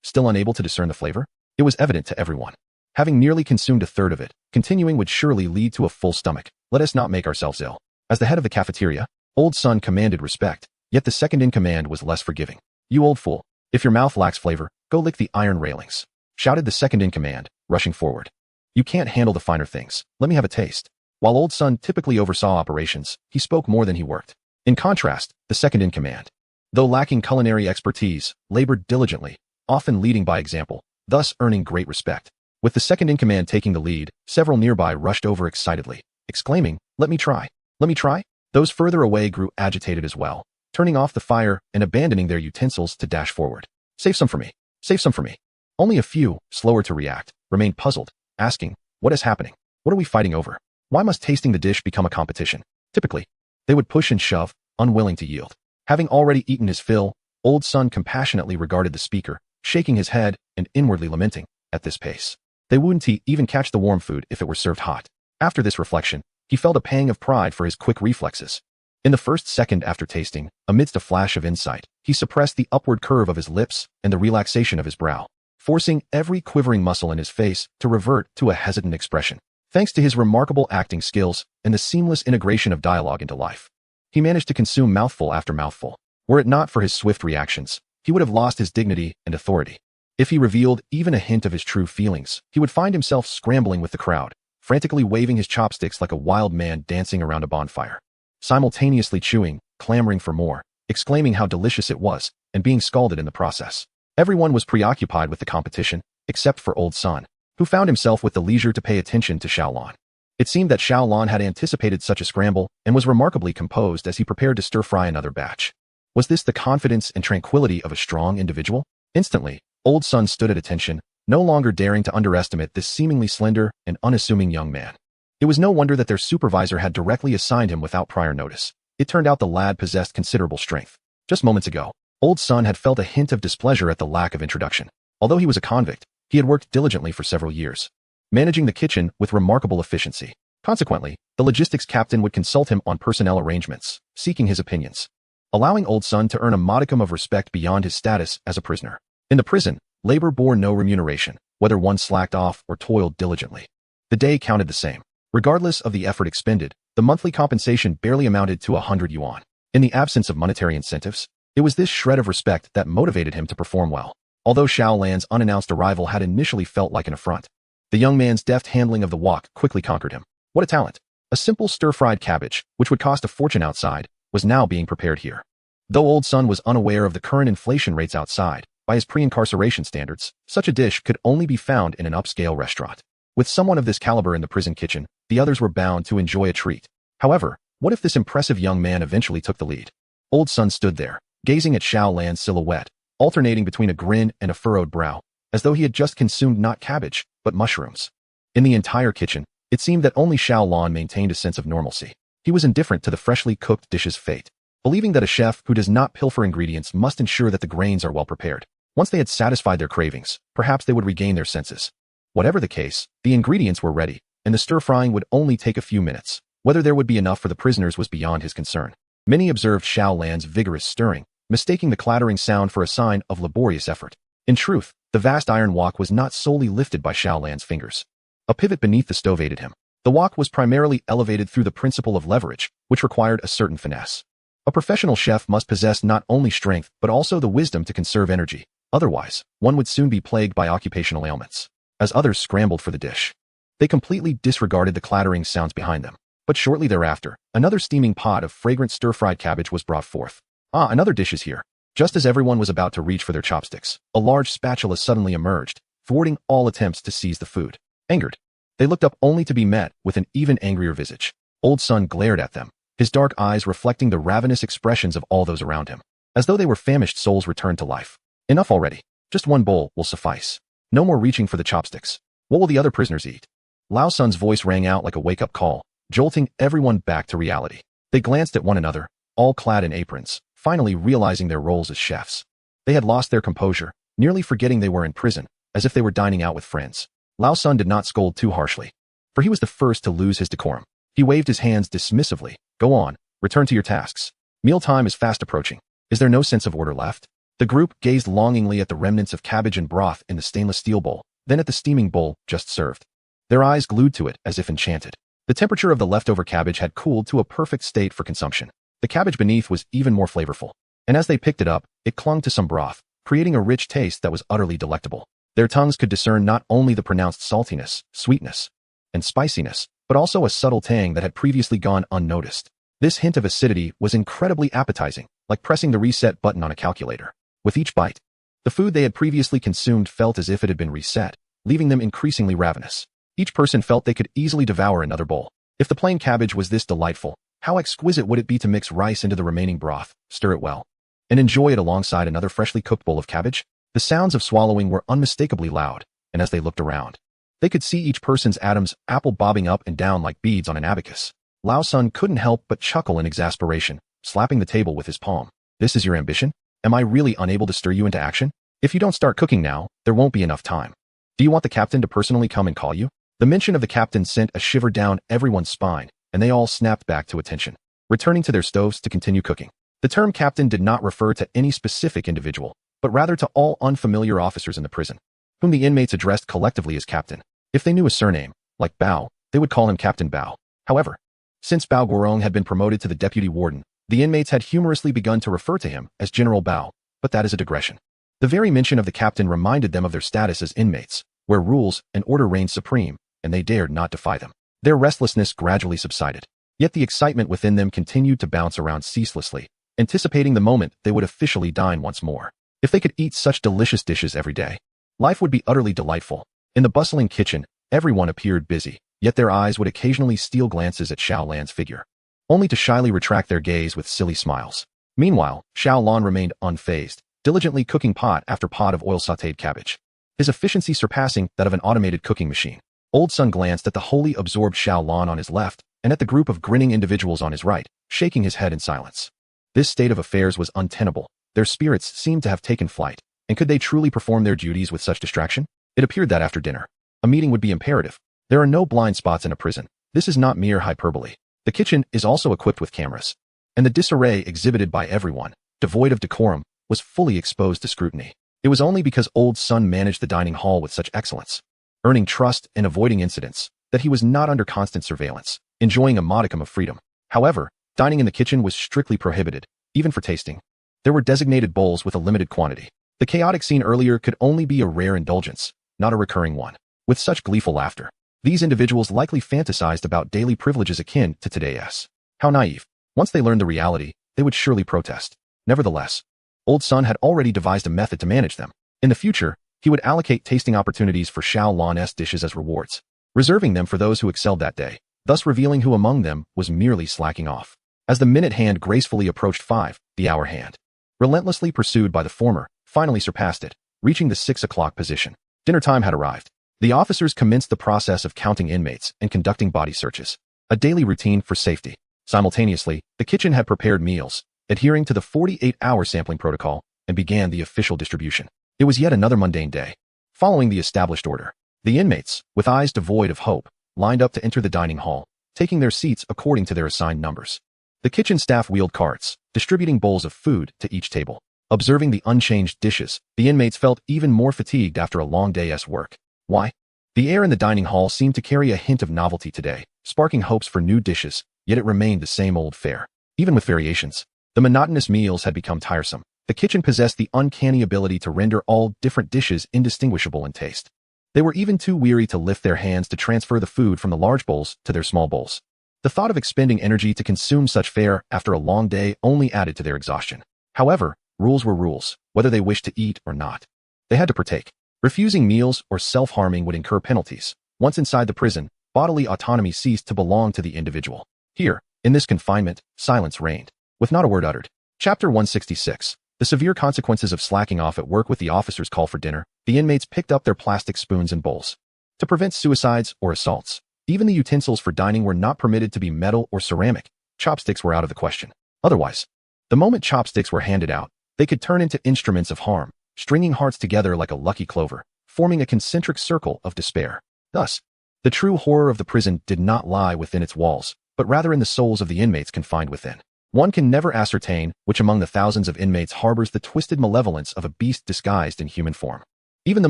Still unable to discern the flavor? It was evident to everyone. Having nearly consumed a third of it, continuing would surely lead to a full stomach. Let us not make ourselves ill. As the head of the cafeteria, Old Son commanded respect, yet the second in command was less forgiving. You old fool. If your mouth lacks flavor, go lick the iron railings, shouted the second in command, rushing forward. You can't handle the finer things. Let me have a taste. While Old Son typically oversaw operations, he spoke more than he worked. In contrast, the second in command, though lacking culinary expertise, labored diligently, often leading by example, thus earning great respect. With the second in command taking the lead, several nearby rushed over excitedly, exclaiming, "Let me try! Let me try!" Those further away grew agitated as well, turning off the fire and abandoning their utensils to dash forward. Save some for me! Save some for me! Only a few, slower to react, remained puzzled, asking, "What is happening? What are we fighting over? Why must tasting the dish become a competition?" Typically, they would push and shove, unwilling to yield. Having already eaten his fill, Old Son compassionately regarded the speaker, shaking his head and inwardly lamenting, at this pace, they wouldn't even catch the warm food if it were served hot. After this reflection, he felt a pang of pride for his quick reflexes. In the first second after tasting, amidst a flash of insight, he suppressed the upward curve of his lips and the relaxation of his brow, forcing every quivering muscle in his face to revert to a hesitant expression. Thanks to his remarkable acting skills and the seamless integration of dialogue into life, he managed to consume mouthful after mouthful. Were it not for his swift reactions, he would have lost his dignity and authority. If he revealed even a hint of his true feelings, he would find himself scrambling with the crowd, frantically waving his chopsticks like a wild man dancing around a bonfire, simultaneously chewing, clamoring for more, exclaiming how delicious it was, and being scalded in the process. Everyone was preoccupied with the competition, except for Old Son, who found himself with the leisure to pay attention to Xiaolon. It seemed that Xiaolon had anticipated such a scramble and was remarkably composed as he prepared to stir-fry another batch. Was this the confidence and tranquility of a strong individual? Instantly, Old Son stood at attention, no longer daring to underestimate this seemingly slender and unassuming young man. It was no wonder that their supervisor had directly assigned him without prior notice. It turned out the lad possessed considerable strength. Just moments ago, Old Son had felt a hint of displeasure at the lack of introduction. Although he was a convict, he had worked diligently for several years, managing the kitchen with remarkable efficiency. Consequently, the logistics captain would consult him on personnel arrangements, seeking his opinions, allowing Old Son to earn a modicum of respect beyond his status as a prisoner. In the prison, labor bore no remuneration, whether one slacked off or toiled diligently. The day counted the same. Regardless of the effort expended, the monthly compensation barely amounted to 100 yuan. In the absence of monetary incentives, it was this shred of respect that motivated him to perform well. Although Xiaolan's unannounced arrival had initially felt like an affront, the young man's deft handling of the wok quickly conquered him. What a talent! A simple stir-fried cabbage, which would cost a fortune outside, was now being prepared here. Though Old Son was unaware of the current inflation rates outside, by his pre-incarceration standards, such a dish could only be found in an upscale restaurant. With someone of this caliber in the prison kitchen, the others were bound to enjoy a treat. However, what if this impressive young man eventually took the lead? Old Son stood there, gazing at Xiaolan's silhouette, alternating between a grin and a furrowed brow, as though he had just consumed not cabbage, but mushrooms. In the entire kitchen, it seemed that only Xiaolan maintained a sense of normalcy. He was indifferent to the freshly cooked dish's fate, believing that a chef who does not pilfer ingredients must ensure that the grains are well prepared. Once they had satisfied their cravings, perhaps they would regain their senses. Whatever the case, the ingredients were ready, and the stir-frying would only take a few minutes. Whether there would be enough for the prisoners was beyond his concern. Many observed Xiao Lan's vigorous stirring, mistaking the clattering sound for a sign of laborious effort. In truth, the vast iron wok was not solely lifted by Xiao Lan's fingers. A pivot beneath the stove aided him. The wok was primarily elevated through the principle of leverage, which required a certain finesse. A professional chef must possess not only strength but also the wisdom to conserve energy. Otherwise, one would soon be plagued by occupational ailments. As others scrambled for the dish, they completely disregarded the clattering sounds behind them. But shortly thereafter, another steaming pot of fragrant stir-fried cabbage was brought forth. Ah, another dish is here. Just as everyone was about to reach for their chopsticks, a large spatula suddenly emerged, thwarting all attempts to seize the food. Angered, they looked up only to be met with an even angrier visage. Old Sun glared at them, his dark eyes reflecting the ravenous expressions of all those around him, as though they were famished souls returned to life. Enough already. Just one bowl will suffice. No more reaching for the chopsticks. What will the other prisoners eat? Lao Sun's voice rang out like a wake-up call, jolting everyone back to reality. They glanced at one another, all clad in aprons, finally realizing their roles as chefs. They had lost their composure, nearly forgetting they were in prison, as if they were dining out with friends. Lao Sun did not scold too harshly, for he was the first to lose his decorum. He waved his hands dismissively. Go on, return to your tasks. Mealtime is fast approaching. Is there no sense of order left? The group gazed longingly at the remnants of cabbage and broth in the stainless steel bowl, then at the steaming bowl just served. Their eyes glued to it as if enchanted. The temperature of the leftover cabbage had cooled to a perfect state for consumption. The cabbage beneath was even more flavorful, and as they picked it up, it clung to some broth, creating a rich taste that was utterly delectable. Their tongues could discern not only the pronounced saltiness, sweetness, and spiciness, but also a subtle tang that had previously gone unnoticed. This hint of acidity was incredibly appetizing, like pressing the reset button on a calculator. With each bite, the food they had previously consumed felt as if it had been reset, leaving them increasingly ravenous. Each person felt they could easily devour another bowl. If the plain cabbage was this delightful, how exquisite would it be to mix rice into the remaining broth, stir it well, and enjoy it alongside another freshly cooked bowl of cabbage? The sounds of swallowing were unmistakably loud, and as they looked around, they could see each person's atoms apple bobbing up and down like beads on an abacus. Lao Sun couldn't help but chuckle in exasperation, slapping the table with his palm. This is your ambition? Am I really unable to stir you into action? If you don't start cooking now, there won't be enough time. Do you want the captain to personally come and call you? The mention of the captain sent a shiver down everyone's spine, and they all snapped back to attention, returning to their stoves to continue cooking. The term captain did not refer to any specific individual, but rather to all unfamiliar officers in the prison, whom the inmates addressed collectively as captain. If they knew a surname, like Bao, they would call him Captain Bao. However, since Bao Guorong had been promoted to the deputy warden, the inmates had humorously begun to refer to him as General Bao, but that is a digression. The very mention of the captain reminded them of their status as inmates, where rules and order reigned supreme, and they dared not defy them. Their restlessness gradually subsided, yet the excitement within them continued to bounce around ceaselessly, anticipating the moment they would officially dine once more. If they could eat such delicious dishes every day, life would be utterly delightful. In the bustling kitchen, everyone appeared busy, yet their eyes would occasionally steal glances at Xiao Lan's figure, only to shyly retract their gaze with silly smiles. Meanwhile, Xiao Lan remained unfazed, diligently cooking pot after pot of oil-sautéed cabbage, his efficiency surpassing that of an automated cooking machine. Old Sun glanced at the wholly absorbed Xiao Lan on his left and at the group of grinning individuals on his right, shaking his head in silence. This state of affairs was untenable. Their spirits seemed to have taken flight, and could they truly perform their duties with such distraction? It appeared that after dinner, a meeting would be imperative. There are no blind spots in a prison. This is not mere hyperbole. The kitchen is also equipped with cameras, and the disarray exhibited by everyone, devoid of decorum, was fully exposed to scrutiny. It was only because Old Sun managed the dining hall with such excellence, earning trust and avoiding incidents, that he was not under constant surveillance, enjoying a modicum of freedom. However, dining in the kitchen was strictly prohibited, even for tasting. There were designated bowls with a limited quantity. The chaotic scene earlier could only be a rare indulgence, not a recurring one. With such gleeful laughter, these individuals likely fantasized about daily privileges akin to today's. How naive. Once they learned the reality, they would surely protest. Nevertheless, Old Sun had already devised a method to manage them. In the future, he would allocate tasting opportunities for Xiao Lan's dishes as rewards, reserving them for those who excelled that day, thus revealing who among them was merely slacking off. As the minute hand gracefully approached 5, the hour hand, relentlessly pursued by the former, finally surpassed it, reaching the 6 o'clock position. Dinner time had arrived. The officers commenced the process of counting inmates and conducting body searches, a daily routine for safety. Simultaneously, the kitchen had prepared meals, adhering to the 48-hour sampling protocol, and began the official distribution. It was yet another mundane day, following the established order. The inmates, with eyes devoid of hope, lined up to enter the dining hall, taking their seats according to their assigned numbers. The kitchen staff wheeled carts, distributing bowls of food to each table. Observing the unchanged dishes, the inmates felt even more fatigued after a long day's work. Why? The air in the dining hall seemed to carry a hint of novelty today, sparking hopes for new dishes, yet it remained the same old fare. Even with variations, the monotonous meals had become tiresome. The kitchen possessed the uncanny ability to render all different dishes indistinguishable in taste. They were even too weary to lift their hands to transfer the food from the large bowls to their small bowls. The thought of expending energy to consume such fare after a long day only added to their exhaustion. However, rules were rules, whether they wished to eat or not. They had to partake. Refusing meals or self-harming would incur penalties. Once inside the prison, bodily autonomy ceased to belong to the individual. Here, in this confinement, silence reigned, with not a word uttered. Chapter 166. The severe consequences of slacking off at work. With the officer's call for dinner, the inmates picked up their plastic spoons and bowls. To prevent suicides or assaults, even the utensils for dining were not permitted to be metal or ceramic. Chopsticks were out of the question. Otherwise, the moment chopsticks were handed out, they could turn into instruments of harm, stringing hearts together like a lucky clover, forming a concentric circle of despair. Thus, the true horror of the prison did not lie within its walls, but rather in the souls of the inmates confined within. One can never ascertain which among the thousands of inmates harbors the twisted malevolence of a beast disguised in human form. Even the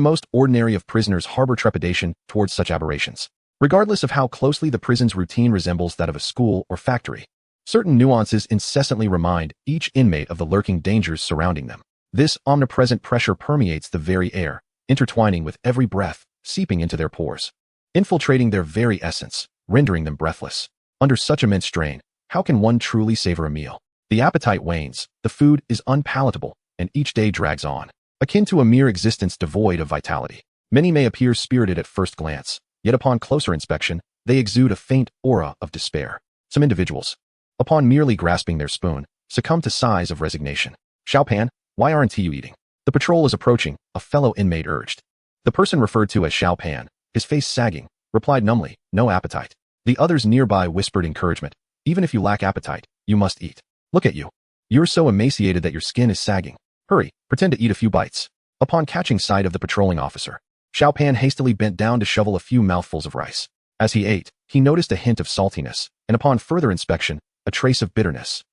most ordinary of prisoners harbor trepidation towards such aberrations. Regardless of how closely the prison's routine resembles that of a school or factory, certain nuances incessantly remind each inmate of the lurking dangers surrounding them. This omnipresent pressure permeates the very air, intertwining with every breath, seeping into their pores, infiltrating their very essence, rendering them breathless. Under such immense strain, how can one truly savor a meal? The appetite wanes, the food is unpalatable, and each day drags on, akin to a mere existence devoid of vitality. Many may appear spirited at first glance, yet upon closer inspection, they exude a faint aura of despair. Some individuals, upon merely grasping their spoon, succumb to sighs of resignation. "Xiaopan, why aren't you eating? The patrol is approaching," a fellow inmate urged. The person referred to as Xiaopan, his face sagging, replied numbly, "No appetite." The others nearby whispered encouragement, "Even if you lack appetite, you must eat. Look at you. You're so emaciated that your skin is sagging. Hurry, pretend to eat a few bites." Upon catching sight of the patrolling officer, Xiaopan hastily bent down to shovel a few mouthfuls of rice. As he ate, he noticed a hint of saltiness, and upon further inspection, a trace of bitterness.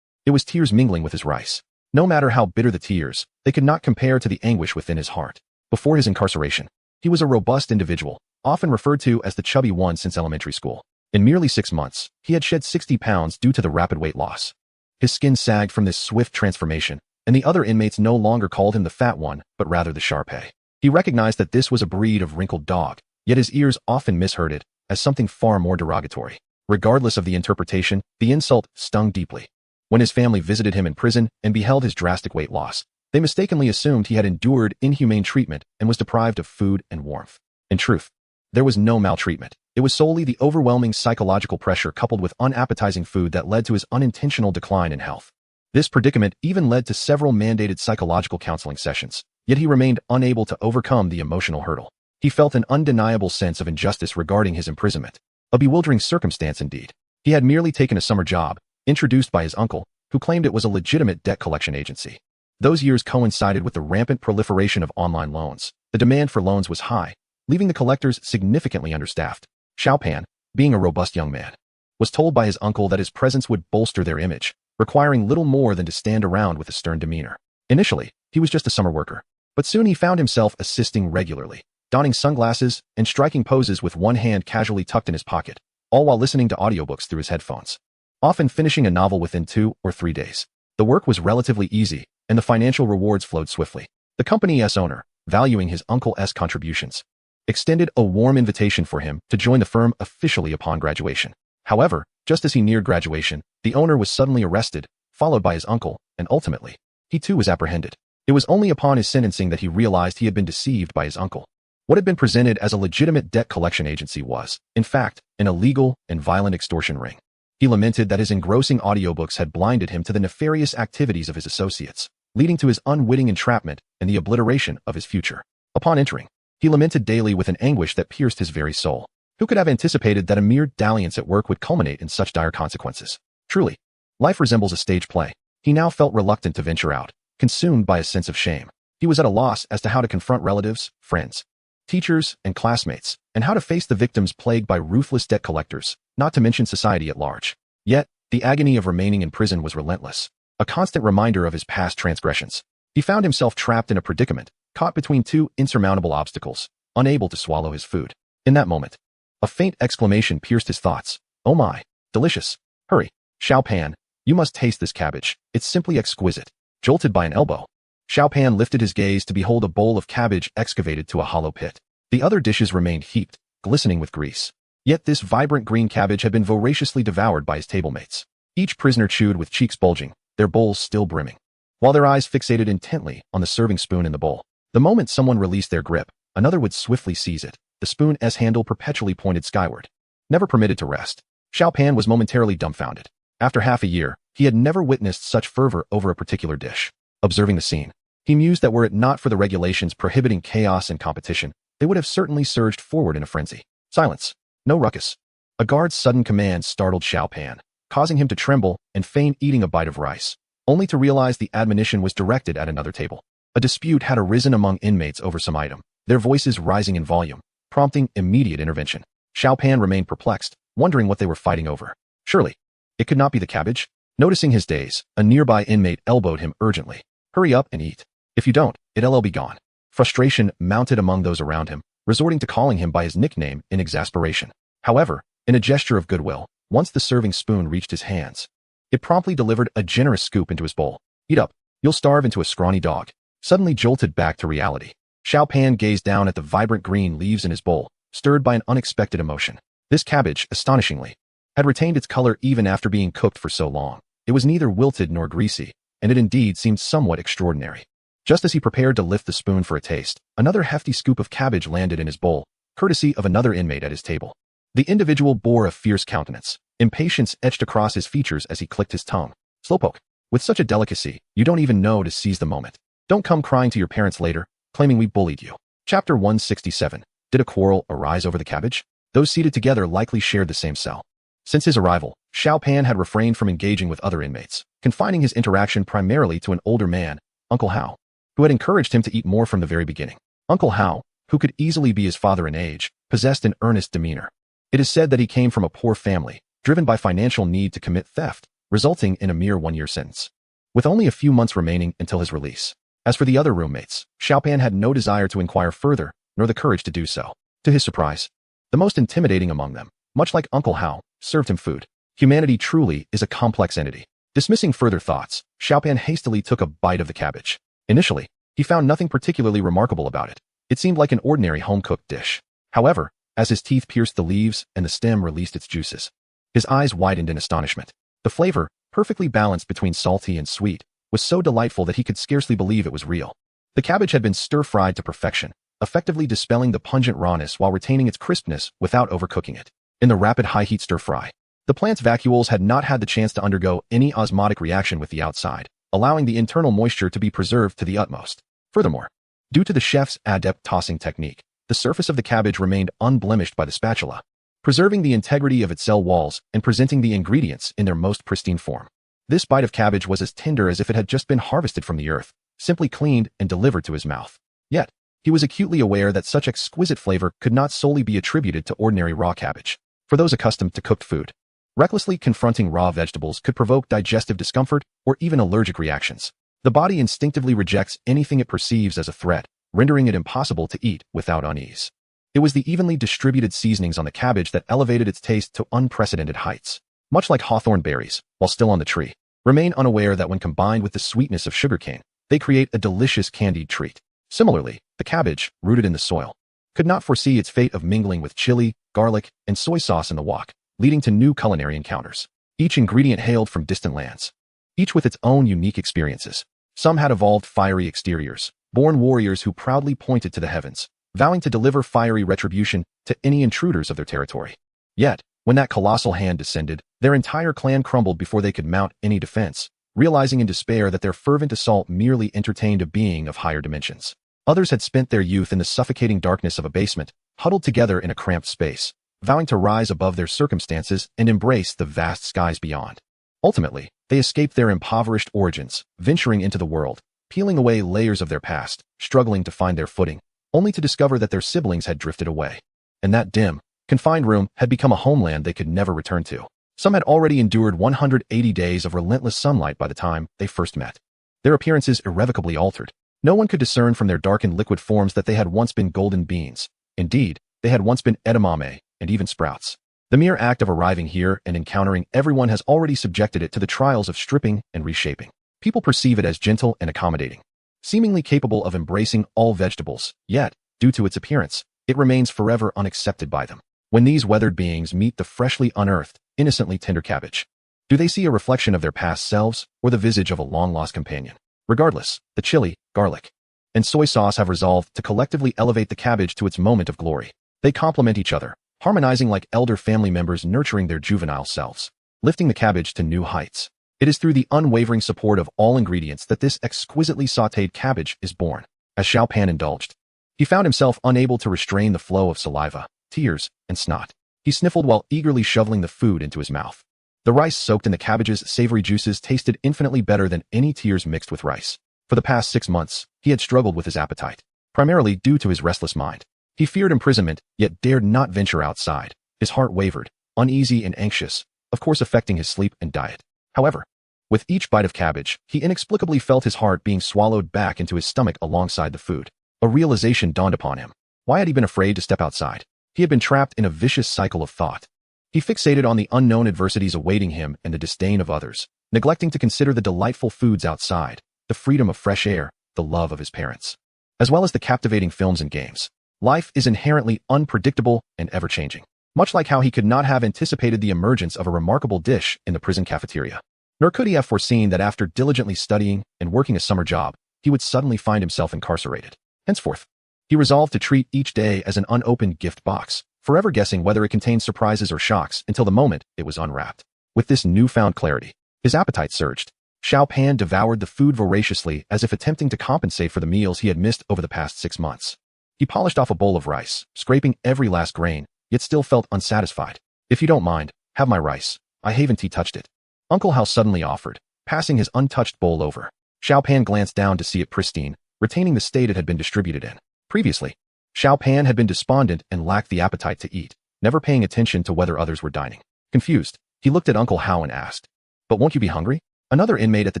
It was tears mingling with his rice. No matter how bitter the tears, they could not compare to the anguish within his heart. Before his incarceration, he was a robust individual, often referred to as the chubby one since elementary school. In merely 6 months, he had shed 60 pounds due to the rapid weight loss. His skin sagged from this swift transformation, and the other inmates no longer called him the fat one, but rather the Sharpei. He recognized that this was a breed of wrinkled dog, yet his ears often misheard it as something far more derogatory. Regardless of the interpretation, the insult stung deeply. When his family visited him in prison and beheld his drastic weight loss, they mistakenly assumed he had endured inhumane treatment and was deprived of food and warmth. In truth, there was no maltreatment. It was solely the overwhelming psychological pressure coupled with unappetizing food that led to his unintentional decline in health. This predicament even led to several mandated psychological counseling sessions, yet he remained unable to overcome the emotional hurdle. He felt an undeniable sense of injustice regarding his imprisonment. A bewildering circumstance indeed. He had merely taken a summer job, introduced by his uncle, who claimed it was a legitimate debt collection agency. Those years coincided with the rampant proliferation of online loans. The demand for loans was high, leaving the collectors significantly understaffed. Xiaopan, being a robust young man, was told by his uncle that his presence would bolster their image, requiring little more than to stand around with a stern demeanor. Initially, he was just a summer worker, but soon he found himself assisting regularly, donning sunglasses and striking poses with one hand casually tucked in his pocket, all while listening to audiobooks through his headphones, often finishing a novel within 2 or 3 days. The work was relatively easy, and the financial rewards flowed swiftly. The company's owner, valuing his uncle's contributions, extended a warm invitation for him to join the firm officially upon graduation. However, just as he neared graduation, the owner was suddenly arrested, followed by his uncle, and ultimately, he too was apprehended. It was only upon his sentencing that he realized he had been deceived by his uncle. What had been presented as a legitimate debt collection agency was, in fact, an illegal and violent extortion ring. He lamented that his engrossing audiobooks had blinded him to the nefarious activities of his associates, leading to his unwitting entrapment and the obliteration of his future. Upon entering, he lamented daily with an anguish that pierced his very soul. Who could have anticipated that a mere dalliance at work would culminate in such dire consequences? Truly, life resembles a stage play. He now felt reluctant to venture out, consumed by a sense of shame. He was at a loss as to how to confront relatives, friends, teachers, and classmates, and how to face the victims plagued by ruthless debt collectors, not to mention society at large. Yet, the agony of remaining in prison was relentless, a constant reminder of his past transgressions. He found himself trapped in a predicament, caught between two insurmountable obstacles, unable to swallow his food. In that moment, a faint exclamation pierced his thoughts. "Oh my, delicious. Hurry, Xiao Pan, you must taste this cabbage. It's simply exquisite." Jolted by an elbow, Xiao Pan lifted his gaze to behold a bowl of cabbage excavated to a hollow pit. The other dishes remained heaped, glistening with grease. Yet this vibrant green cabbage had been voraciously devoured by his tablemates. Each prisoner chewed with cheeks bulging, their bowls still brimming, while their eyes fixated intently on the serving spoon in the bowl. The moment someone released their grip, another would swiftly seize it. The spoon's handle perpetually pointed skyward, never permitted to rest. Xiao Pan was momentarily dumbfounded. After half a year, he had never witnessed such fervor over a particular dish. Observing the scene, he mused that were it not for the regulations prohibiting chaos and competition, they would have certainly surged forward in a frenzy. Silence. No ruckus. A guard's sudden command startled Xiao Pan, causing him to tremble and feign eating a bite of rice, only to realize the admonition was directed at another table. A dispute had arisen among inmates over some item, their voices rising in volume, prompting immediate intervention. Xiao Pan remained perplexed, wondering what they were fighting over. Surely, it could not be the cabbage? Noticing his daze, a nearby inmate elbowed him urgently. "Hurry up and eat. If you don't, it'll be gone." Frustration mounted among those around him, resorting to calling him by his nickname in exasperation. However, in a gesture of goodwill, once the serving spoon reached his hands, it promptly delivered a generous scoop into his bowl. "Eat up. You'll starve into a scrawny dog." Suddenly jolted back to reality, Xiao Pan gazed down at the vibrant green leaves in his bowl, stirred by an unexpected emotion. This cabbage, astonishingly, had retained its color even after being cooked for so long. It was neither wilted nor greasy, and it indeed seemed somewhat extraordinary. Just as he prepared to lift the spoon for a taste, another hefty scoop of cabbage landed in his bowl, courtesy of another inmate at his table. The individual bore a fierce countenance, impatience etched across his features as he clicked his tongue. "Slowpoke, with such a delicacy, you don't even know to seize the moment. Don't come crying to your parents later, claiming we bullied you." Chapter 167. Did a quarrel arise over the cabbage? Those seated together likely shared the same cell. Since his arrival, Xiao Pan had refrained from engaging with other inmates, confining his interaction primarily to an older man, Uncle Hao, who had encouraged him to eat more from the very beginning. Uncle Hao, who could easily be his father in age, possessed an earnest demeanor. It is said that he came from a poor family, driven by financial need to commit theft, resulting in a mere 1-year sentence, with only a few months remaining until his release. As for the other roommates, Xiao Pan had no desire to inquire further, nor the courage to do so. To his surprise, the most intimidating among them, much like Uncle Hao, served him food. Humanity truly is a complex entity. Dismissing further thoughts, Xiao Pan hastily took a bite of the cabbage. Initially, he found nothing particularly remarkable about it. It seemed like an ordinary home-cooked dish. However, as his teeth pierced the leaves and the stem released its juices, his eyes widened in astonishment. The flavor, perfectly balanced between salty and sweet, was so delightful that he could scarcely believe it was real. The cabbage had been stir-fried to perfection, effectively dispelling the pungent rawness while retaining its crispness without overcooking it. In the rapid high-heat stir-fry, the plant's vacuoles had not had the chance to undergo any osmotic reaction with the outside, allowing the internal moisture to be preserved to the utmost. Furthermore, due to the chef's adept tossing technique, the surface of the cabbage remained unblemished by the spatula, preserving the integrity of its cell walls and presenting the ingredients in their most pristine form. This bite of cabbage was as tender as if it had just been harvested from the earth, simply cleaned and delivered to his mouth. Yet, he was acutely aware that such exquisite flavor could not solely be attributed to ordinary raw cabbage. For those accustomed to cooked food, recklessly confronting raw vegetables could provoke digestive discomfort or even allergic reactions. The body instinctively rejects anything it perceives as a threat, rendering it impossible to eat without unease. It was the evenly distributed seasonings on the cabbage that elevated its taste to unprecedented heights. Much like hawthorn berries, while still on the tree, remain unaware that when combined with the sweetness of sugarcane, they create a delicious candied treat. Similarly, the cabbage, rooted in the soil, could not foresee its fate of mingling with chili, garlic, and soy sauce in the wok, leading to new culinary encounters. Each ingredient hailed from distant lands, each with its own unique experiences. Some had evolved fiery exteriors, born warriors who proudly pointed to the heavens, vowing to deliver fiery retribution to any intruders of their territory. Yet, when that colossal hand descended, their entire clan crumbled before they could mount any defense, realizing in despair that their fervent assault merely entertained a being of higher dimensions. Others had spent their youth in the suffocating darkness of a basement, huddled together in a cramped space, vowing to rise above their circumstances and embrace the vast skies beyond. Ultimately, they escaped their impoverished origins, venturing into the world, peeling away layers of their past, struggling to find their footing, only to discover that their siblings had drifted away. And that dim, confined room had become a homeland they could never return to. Some had already endured 180 days of relentless sunlight by the time they first met. Their appearances irrevocably altered. No one could discern from their darkened liquid forms that they had once been golden beans. Indeed, they had once been edamame and even sprouts. The mere act of arriving here and encountering everyone has already subjected it to the trials of stripping and reshaping. People perceive it as gentle and accommodating, seemingly capable of embracing all vegetables, yet, due to its appearance, it remains forever unaccepted by them. When these weathered beings meet the freshly unearthed, innocently tender cabbage, do they see a reflection of their past selves or the visage of a long-lost companion? Regardless, the chili, garlic, and soy sauce have resolved to collectively elevate the cabbage to its moment of glory. They complement each other, harmonizing like elder family members nurturing their juvenile selves, lifting the cabbage to new heights. It is through the unwavering support of all ingredients that this exquisitely sautéed cabbage is born. As Xiao Pan indulged, he found himself unable to restrain the flow of saliva, tears, and snot. He sniffled while eagerly shoveling the food into his mouth. The rice soaked in the cabbage's savory juices tasted infinitely better than any tears mixed with rice. For the past 6 months, he had struggled with his appetite, primarily due to his restless mind. He feared imprisonment, yet dared not venture outside. His heart wavered, uneasy and anxious, of course affecting his sleep and diet. However, with each bite of cabbage, he inexplicably felt his heart being swallowed back into his stomach alongside the food. A realization dawned upon him. Why had he been afraid to step outside? He had been trapped in a vicious cycle of thought. He fixated on the unknown adversities awaiting him and the disdain of others, neglecting to consider the delightful foods outside, the freedom of fresh air, the love of his parents, as well as the captivating films and games. Life is inherently unpredictable and ever-changing, much like how he could not have anticipated the emergence of a remarkable dish in the prison cafeteria. Nor could he have foreseen that after diligently studying and working a summer job, he would suddenly find himself incarcerated. Henceforth, he resolved to treat each day as an unopened gift box, forever guessing whether it contained surprises or shocks until the moment it was unwrapped. With this newfound clarity, his appetite surged. Xiao Pan devoured the food voraciously as if attempting to compensate for the meals he had missed over the past 6 months. He polished off a bowl of rice, scraping every last grain, yet still felt unsatisfied. "If you don't mind, have my rice. I haven't touched it," Uncle Hao suddenly offered, passing his untouched bowl over. Xiao Pan glanced down to see it pristine, retaining the state it had been distributed in. Previously, Xiao Pan had been despondent and lacked the appetite to eat, never paying attention to whether others were dining. Confused, he looked at Uncle Hao and asked, "But won't you be hungry?" Another inmate at the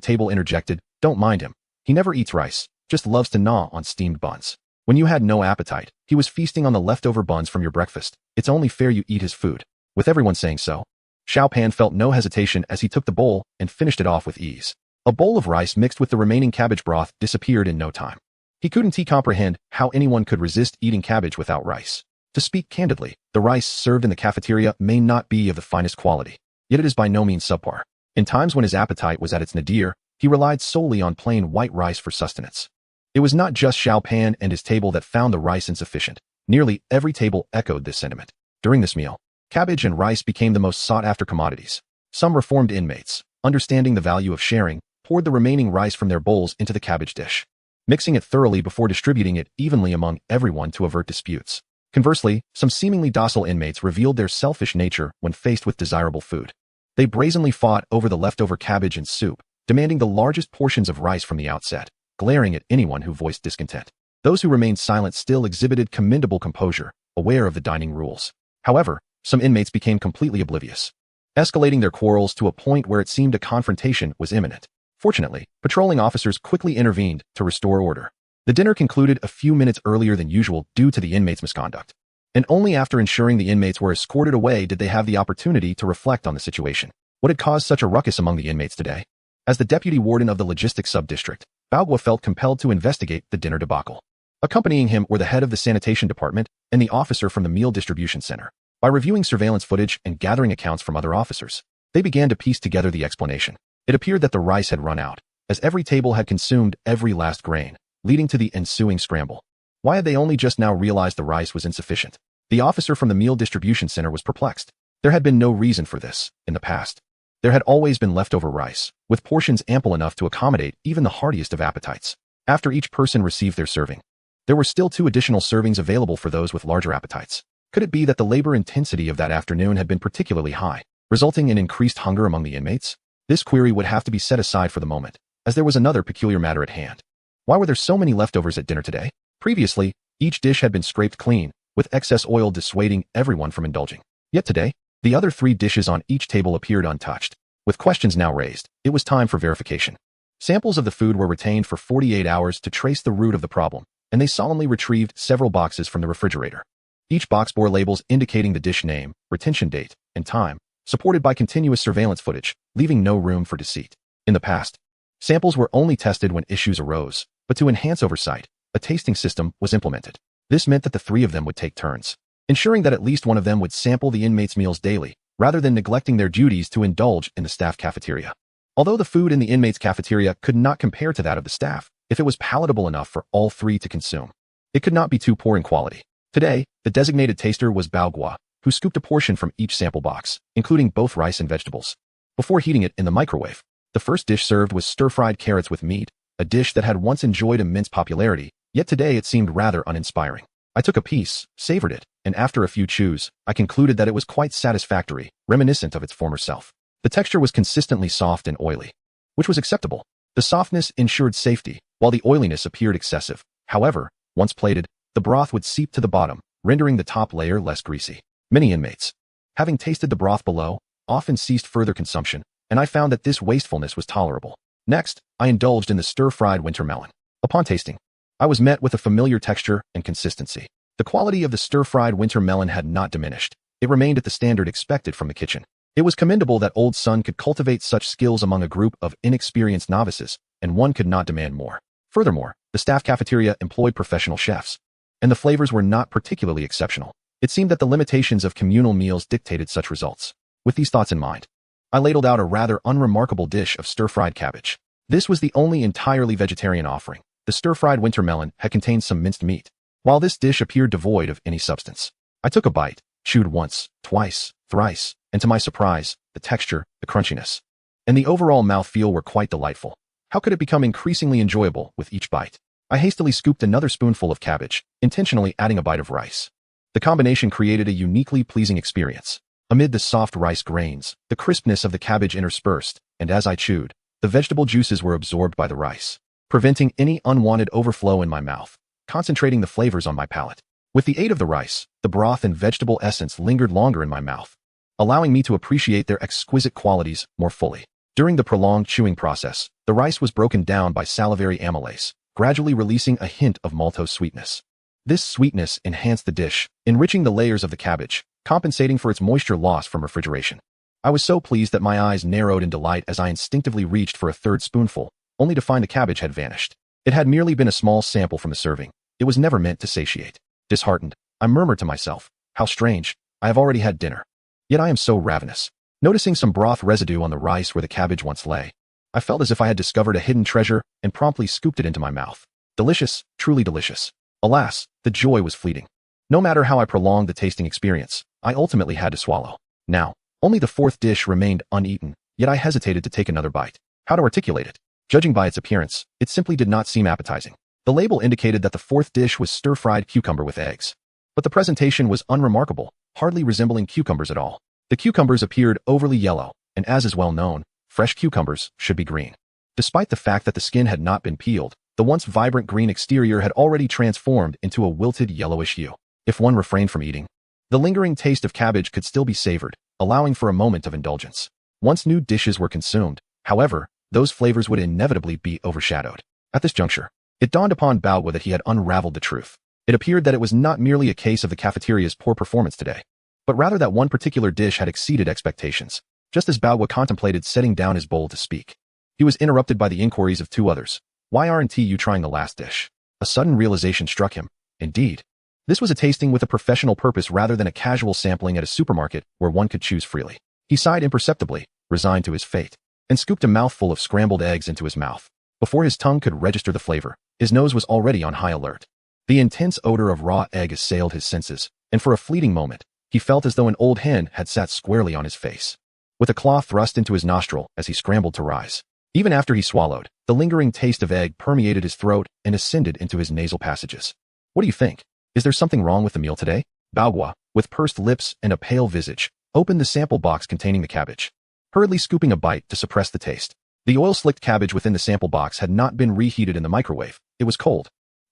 table interjected, "Don't mind him. He never eats rice, just loves to gnaw on steamed buns. When you had no appetite, he was feasting on the leftover buns from your breakfast. It's only fair you eat his food." With everyone saying so, Xiao Pan felt no hesitation as he took the bowl and finished it off with ease. A bowl of rice mixed with the remaining cabbage broth disappeared in no time. He couldn't comprehend how anyone could resist eating cabbage without rice. To speak candidly, the rice served in the cafeteria may not be of the finest quality, yet it is by no means subpar. In times when his appetite was at its nadir, he relied solely on plain white rice for sustenance. It was not just Xiao Pan and his table that found the rice insufficient. Nearly every table echoed this sentiment. During this meal, cabbage and rice became the most sought-after commodities. Some reformed inmates, understanding the value of sharing, poured the remaining rice from their bowls into the cabbage dish, mixing it thoroughly before distributing it evenly among everyone to avert disputes. Conversely, some seemingly docile inmates revealed their selfish nature when faced with desirable food. They brazenly fought over the leftover cabbage and soup, demanding the largest portions of rice from the outset, glaring at anyone who voiced discontent. Those who remained silent still exhibited commendable composure, aware of the dining rules. However, some inmates became completely oblivious, escalating their quarrels to a point where it seemed a confrontation was imminent. Fortunately, patrolling officers quickly intervened to restore order. The dinner concluded a few minutes earlier than usual due to the inmates' misconduct, and only after ensuring the inmates were escorted away did they have the opportunity to reflect on the situation. What had caused such a ruckus among the inmates today? As the deputy warden of the logistics sub-district, Baogua felt compelled to investigate the dinner debacle. Accompanying him were the head of the sanitation department and the officer from the meal distribution center. By reviewing surveillance footage and gathering accounts from other officers, they began to piece together the explanation. It appeared that the rice had run out, as every table had consumed every last grain, leading to the ensuing scramble. Why had they only just now realized the rice was insufficient? The officer from the meal distribution center was perplexed. There had been no reason for this in the past. There had always been leftover rice, with portions ample enough to accommodate even the heartiest of appetites. After each person received their serving, there were still 2 additional servings available for those with larger appetites. Could it be that the labor intensity of that afternoon had been particularly high, resulting in increased hunger among the inmates? This query would have to be set aside for the moment, as there was another peculiar matter at hand. Why were there so many leftovers at dinner today? Previously, each dish had been scraped clean, with excess oil dissuading everyone from indulging. Yet today, the other 3 dishes on each table appeared untouched. With questions now raised, it was time for verification. Samples of the food were retained for 48 hours to trace the root of the problem, and they solemnly retrieved several boxes from the refrigerator. Each box bore labels indicating the dish name, retention date, and time, supported by continuous surveillance footage, leaving no room for deceit. In the past, samples were only tested when issues arose, but to enhance oversight, a tasting system was implemented. This meant that the 3 of them would take turns, ensuring that at least one of them would sample the inmates' meals daily, rather than neglecting their duties to indulge in the staff cafeteria. Although the food in the inmates' cafeteria could not compare to that of the staff, if it was palatable enough for all 3 to consume, it could not be too poor in quality. Today, the designated taster was Bao, who scooped a portion from each sample box, including both rice and vegetables. Before heating it in the microwave, the first dish served was stir-fried carrots with meat, a dish that had once enjoyed immense popularity, yet today it seemed rather uninspiring. I took a piece, savored it, and after a few chews, I concluded that it was quite satisfactory, reminiscent of its former self. The texture was consistently soft and oily, which was acceptable. The softness ensured safety, while the oiliness appeared excessive. However, once plated, the broth would seep to the bottom, rendering the top layer less greasy. Many inmates, having tasted the broth below, often ceased further consumption, and I found that this wastefulness was tolerable. Next, I indulged in the stir-fried winter melon. Upon tasting, I was met with a familiar texture and consistency. The quality of the stir-fried winter melon had not diminished. It remained at the standard expected from the kitchen. It was commendable that Old Sun could cultivate such skills among a group of inexperienced novices, and one could not demand more. Furthermore, the staff cafeteria employed professional chefs, and the flavors were not particularly exceptional. It seemed that the limitations of communal meals dictated such results. With these thoughts in mind, I ladled out a rather unremarkable dish of stir-fried cabbage. This was the only entirely vegetarian offering. The stir-fried winter melon had contained some minced meat, while this dish appeared devoid of any substance. I took a bite, chewed once, twice, thrice, and to my surprise, the texture, the crunchiness, and the overall mouthfeel were quite delightful. How could it become increasingly enjoyable with each bite? I hastily scooped another spoonful of cabbage, intentionally adding a bite of rice. The combination created a uniquely pleasing experience. Amid the soft rice grains, the crispness of the cabbage interspersed, and as I chewed, the vegetable juices were absorbed by the rice, preventing any unwanted overflow in my mouth, concentrating the flavors on my palate. With the aid of the rice, the broth and vegetable essence lingered longer in my mouth, allowing me to appreciate their exquisite qualities more fully. During the prolonged chewing process, the rice was broken down by salivary amylase, gradually releasing a hint of maltose sweetness. This sweetness enhanced the dish, enriching the layers of the cabbage, compensating for its moisture loss from refrigeration. I was so pleased that my eyes narrowed in delight as I instinctively reached for a third spoonful, only to find the cabbage had vanished. It had merely been a small sample from the serving. It was never meant to satiate. Disheartened, I murmured to myself, how strange, I have already had dinner. Yet I am so ravenous. Noticing some broth residue on the rice where the cabbage once lay, I felt as if I had discovered a hidden treasure and promptly scooped it into my mouth. Delicious, truly delicious. Alas, the joy was fleeting. No matter how I prolonged the tasting experience, I ultimately had to swallow. Now, only the 4th dish remained uneaten, yet I hesitated to take another bite. How to articulate it? Judging by its appearance, it simply did not seem appetizing. The label indicated that the 4th dish was stir-fried cucumber with eggs. But the presentation was unremarkable, hardly resembling cucumbers at all. The cucumbers appeared overly yellow, and as is well known, fresh cucumbers should be green. Despite the fact that the skin had not been peeled, the once vibrant green exterior had already transformed into a wilted yellowish hue. If one refrained from eating, the lingering taste of cabbage could still be savored, allowing for a moment of indulgence. Once new dishes were consumed, however, those flavors would inevitably be overshadowed. At this juncture, it dawned upon Bao that he had unraveled the truth. It appeared that it was not merely a case of the cafeteria's poor performance today, but rather that one particular dish had exceeded expectations. Just as Bao contemplated setting down his bowl to speak, he was interrupted by the inquiries of 2 others. Why aren't you trying the last dish? A sudden realization struck him. Indeed, this was a tasting with a professional purpose rather than a casual sampling at a supermarket where one could choose freely. He sighed imperceptibly, resigned to his fate, and scooped a mouthful of scrambled eggs into his mouth. Before his tongue could register the flavor, his nose was already on high alert. The intense odor of raw egg assailed his senses, and for a fleeting moment, he felt as though an old hen had sat squarely on his face, with a claw thrust into his nostril as he scrambled to rise. Even after he swallowed, the lingering taste of egg permeated his throat and ascended into his nasal passages. What do you think? Is there something wrong with the meal today? Bao, with pursed lips and a pale visage, opened the sample box containing the cabbage, hurriedly scooping a bite to suppress the taste. The oil-slicked cabbage within the sample box had not been reheated in the microwave. It was cold.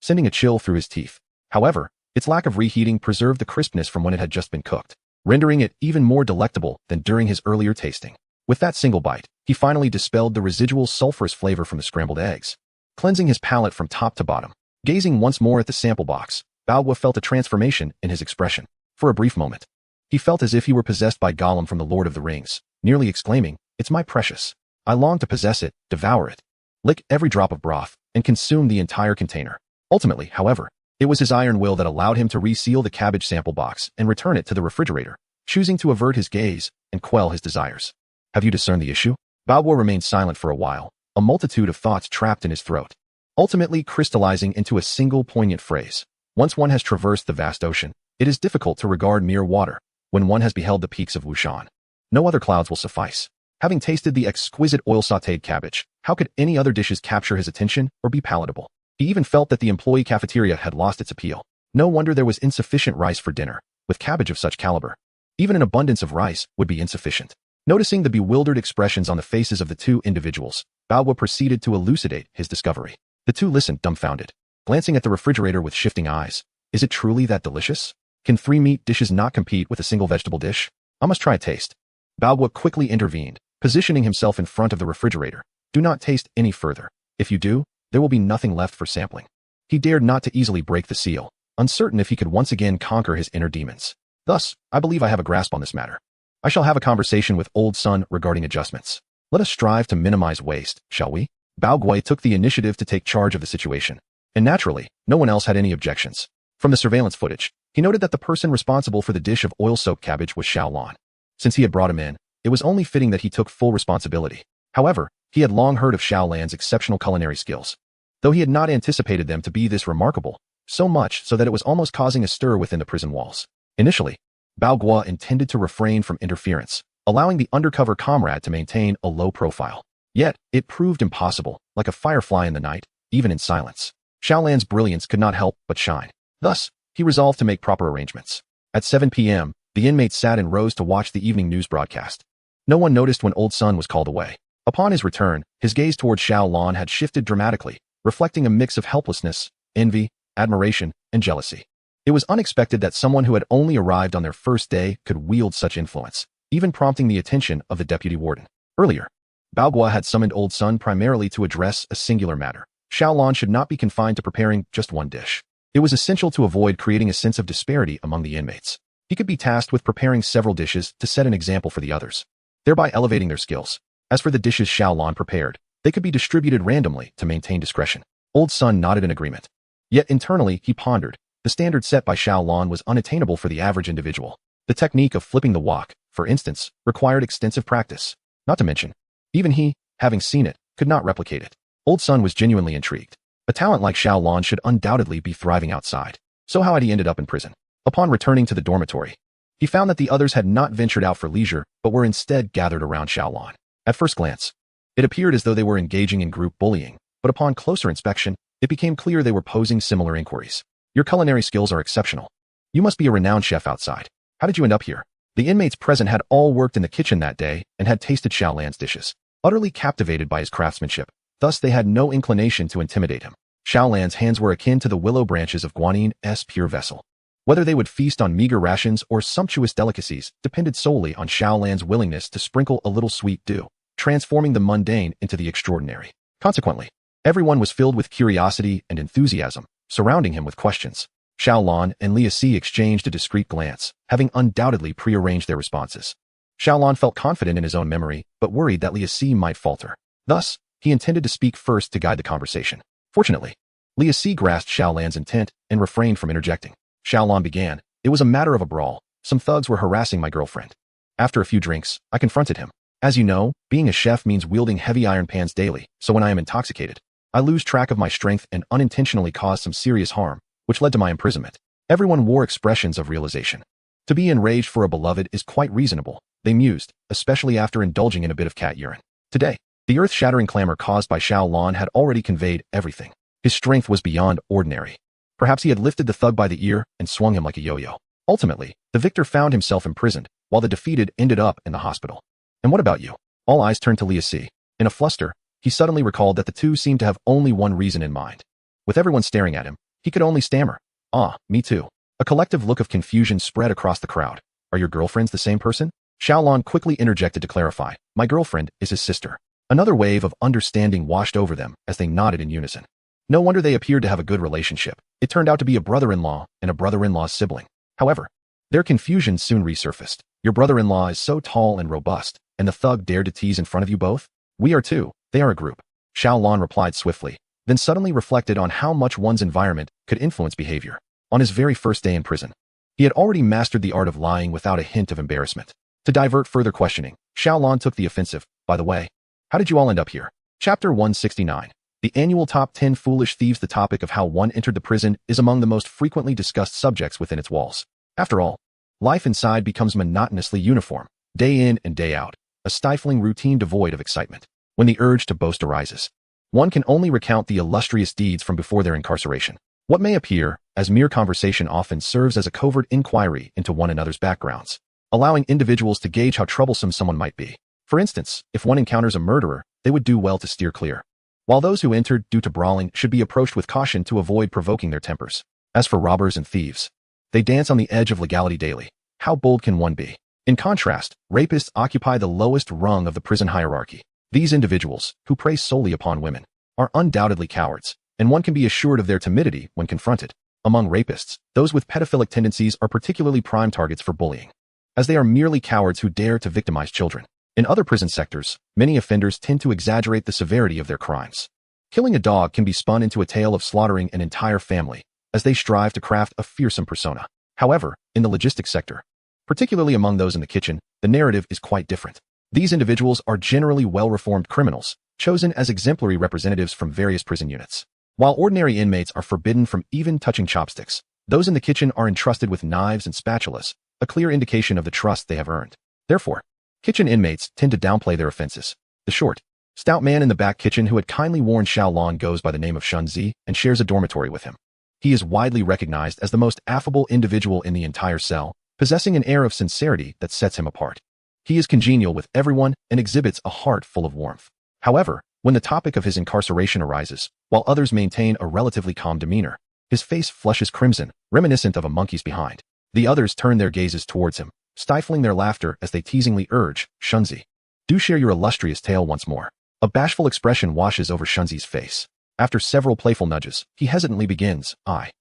sending a chill through his teeth. However, its lack of reheating preserved the crispness from when it had just been cooked, rendering it even more delectable than during his earlier tasting. With that single bite, he finally dispelled the residual sulfurous flavor from the scrambled eggs, cleansing his palate from top to bottom. Gazing once more at the sample box, Balgua felt a transformation in his expression. For a brief moment, he felt as if he were possessed by Gollum from the Lord of the Rings, nearly exclaiming, "It's my precious. I long to possess it, devour it, lick every drop of broth, and consume the entire container." Ultimately, however, it was his iron will that allowed him to reseal the cabbage sample box and return it to the refrigerator, choosing to avert his gaze and quell his desires. "Have you discerned the issue?" Balgua remained silent for a while, a multitude of thoughts trapped in his throat, ultimately crystallizing into a single poignant phrase. Once one has traversed the vast ocean, it is difficult to regard mere water. When one has beheld the peaks of Wushan, no other clouds will suffice. Having tasted the exquisite oil-sautéed cabbage, how could any other dishes capture his attention or be palatable? He even felt that the employee cafeteria had lost its appeal. No wonder there was insufficient rice for dinner. With cabbage of such caliber, even an abundance of rice would be insufficient. Noticing the bewildered expressions on the faces of the two individuals, Balgua proceeded to elucidate his discovery. The two listened dumbfounded, glancing at the refrigerator with shifting eyes. Is it truly that delicious? Can 3 meat dishes not compete with a single vegetable dish? I must try a taste. Balgua quickly intervened, positioning himself in front of the refrigerator. Do not taste any further. If you do, there will be nothing left for sampling. He dared not to easily break the seal, uncertain if he could once again conquer his inner demons. Thus, I believe I have a grasp on this matter. I shall have a conversation with Old Sun regarding adjustments. Let us strive to minimize waste, shall we? Balgua took the initiative to take charge of the situation, and naturally, no one else had any objections. From the surveillance footage, he noted that the person responsible for the dish of oil-soaked cabbage was Xiaolan. Since he had brought him in, it was only fitting that he took full responsibility. However, he had long heard of Xiaolan's exceptional culinary skills, though he had not anticipated them to be this remarkable, so much so that it was almost causing a stir within the prison walls. Initially, Balgua intended to refrain from interference, allowing the undercover comrade to maintain a low profile. Yet, it proved impossible, like a firefly in the night, even in silence. Xiaolan's brilliance could not help but shine. Thus, he resolved to make proper arrangements. At 7 p.m., the inmates sat and rose to watch the evening news broadcast. No one noticed when Old Sun was called away. Upon his return, his gaze toward Xiaolan had shifted dramatically, reflecting a mix of helplessness, envy, admiration, and jealousy. It was unexpected that someone who had only arrived on their first day could wield such influence, even prompting the attention of the deputy warden. Earlier, Balgua had summoned Old Sun primarily to address a singular matter. Xiaolan should not be confined to preparing just one dish. It was essential to avoid creating a sense of disparity among the inmates. He could be tasked with preparing several dishes to set an example for the others, thereby elevating their skills. As for the dishes Xiaolan prepared, they could be distributed randomly to maintain discretion. Old Sun nodded in agreement. Yet internally, he pondered. The standard set by Xiaolan was unattainable for the average individual. The technique of flipping the wok, for instance, required extensive practice. Not to mention, even he, having seen it, could not replicate it. Old Sun was genuinely intrigued. A talent like Xiaolan should undoubtedly be thriving outside. So how had he ended up in prison? Upon returning to the dormitory, he found that the others had not ventured out for leisure, but were instead gathered around Xiaolan. At first glance, it appeared as though they were engaging in group bullying, but upon closer inspection, it became clear they were posing similar inquiries. Your culinary skills are exceptional. You must be a renowned chef outside. How did you end up here? The inmates present had all worked in the kitchen that day and had tasted Xiaolan's dishes, utterly captivated by his craftsmanship. Thus, they had no inclination to intimidate him. Xiaolan's hands were akin to the willow branches of Guanin's pure vessel. Whether they would feast on meager rations or sumptuous delicacies depended solely on Xiaolan's willingness to sprinkle a little sweet dew, transforming the mundane into the extraordinary. Consequently, everyone was filled with curiosity and enthusiasm, surrounding him with questions. Xiaolan and Lia Si exchanged a discreet glance, having undoubtedly prearranged their responses. Xiaolan felt confident in his own memory, but worried that Lia Si might falter. Thus, he intended to speak first to guide the conversation. Fortunately, Lia Si grasped Xiaolan's intent and refrained from interjecting. Xiaolan began. It was a matter of a brawl. Some thugs were harassing my girlfriend. After a few drinks, I confronted him. As you know, being a chef means wielding heavy iron pans daily, so when I am intoxicated, I lose track of my strength and unintentionally cause some serious harm, which led to my imprisonment. Everyone wore expressions of realization. To be enraged for a beloved is quite reasonable, they mused, especially after indulging in a bit of cat urine. Today, the earth-shattering clamor caused by Xiaolan had already conveyed everything. His strength was beyond ordinary. Perhaps he had lifted the thug by the ear and swung him like a yo-yo. Ultimately, the victor found himself imprisoned, while the defeated ended up in the hospital. And what about you? All eyes turned to Lia Si. In a fluster, he suddenly recalled that the two seemed to have only one reason in mind. With everyone staring at him, He could only stammer, "Ah, me too." A collective look of confusion spread across the crowd. "Are your girlfriends the same person?" Xiaolon quickly interjected to clarify. "My girlfriend is his sister." Another wave of understanding washed over them as they nodded in unison. No wonder they appeared to have a good relationship. It turned out to be a brother-in-law and a brother-in-law's sibling. However, their confusion soon resurfaced. "Your brother-in-law is so tall and robust, and the thug dared to tease in front of you both? We are too. They are a group." Xiaolon replied swiftly, then suddenly reflected on how much one's environment could influence behavior. On his very first day in prison, he had already mastered the art of lying without a hint of embarrassment. To divert further questioning, Xiaolon took the offensive. "By the way, how did you all end up here?" Chapter 169. The annual Top 10 Foolish Thieves. The topic of how one entered the prison is among the most frequently discussed subjects within its walls. After all, life inside becomes monotonously uniform, day in and day out, a stifling routine devoid of excitement. When the urge to boast arises, one can only recount the illustrious deeds from before their incarceration. What may appear as mere conversation often serves as a covert inquiry into one another's backgrounds, allowing individuals to gauge how troublesome someone might be. For instance, if one encounters a murderer, they would do well to steer clear, while those who entered due to brawling should be approached with caution to avoid provoking their tempers. As for robbers and thieves, they dance on the edge of legality daily. How bold can one be? In contrast, rapists occupy the lowest rung of the prison hierarchy. These individuals, who prey solely upon women, are undoubtedly cowards, and one can be assured of their timidity when confronted. Among rapists, those with pedophilic tendencies are particularly prime targets for bullying, as they are merely cowards who dare to victimize children. In other prison sectors, many offenders tend to exaggerate the severity of their crimes. Killing a dog can be spun into a tale of slaughtering an entire family, as they strive to craft a fearsome persona. However, in the logistics sector, particularly among those in the kitchen, the narrative is quite different. These individuals are generally well-reformed criminals, chosen as exemplary representatives from various prison units. While ordinary inmates are forbidden from even touching chopsticks, those in the kitchen are entrusted with knives and spatulas, a clear indication of the trust they have earned. Therefore, kitchen inmates tend to downplay their offenses. The short, stout man in the back kitchen who had kindly warned Xiaolon goes by the name of Shunzi and shares a dormitory with him. He is widely recognized as the most affable individual in the entire cell, possessing an air of sincerity that sets him apart. He is congenial with everyone and exhibits a heart full of warmth. However, when the topic of his incarceration arises, while others maintain a relatively calm demeanor, his face flushes crimson, reminiscent of a monkey's behind. The others turn their gazes towards him, stifling their laughter as they teasingly urge, "Shunzi, do share your illustrious tale once more." A bashful expression washes over Shunzi's face. After several playful nudges, he hesitantly begins, I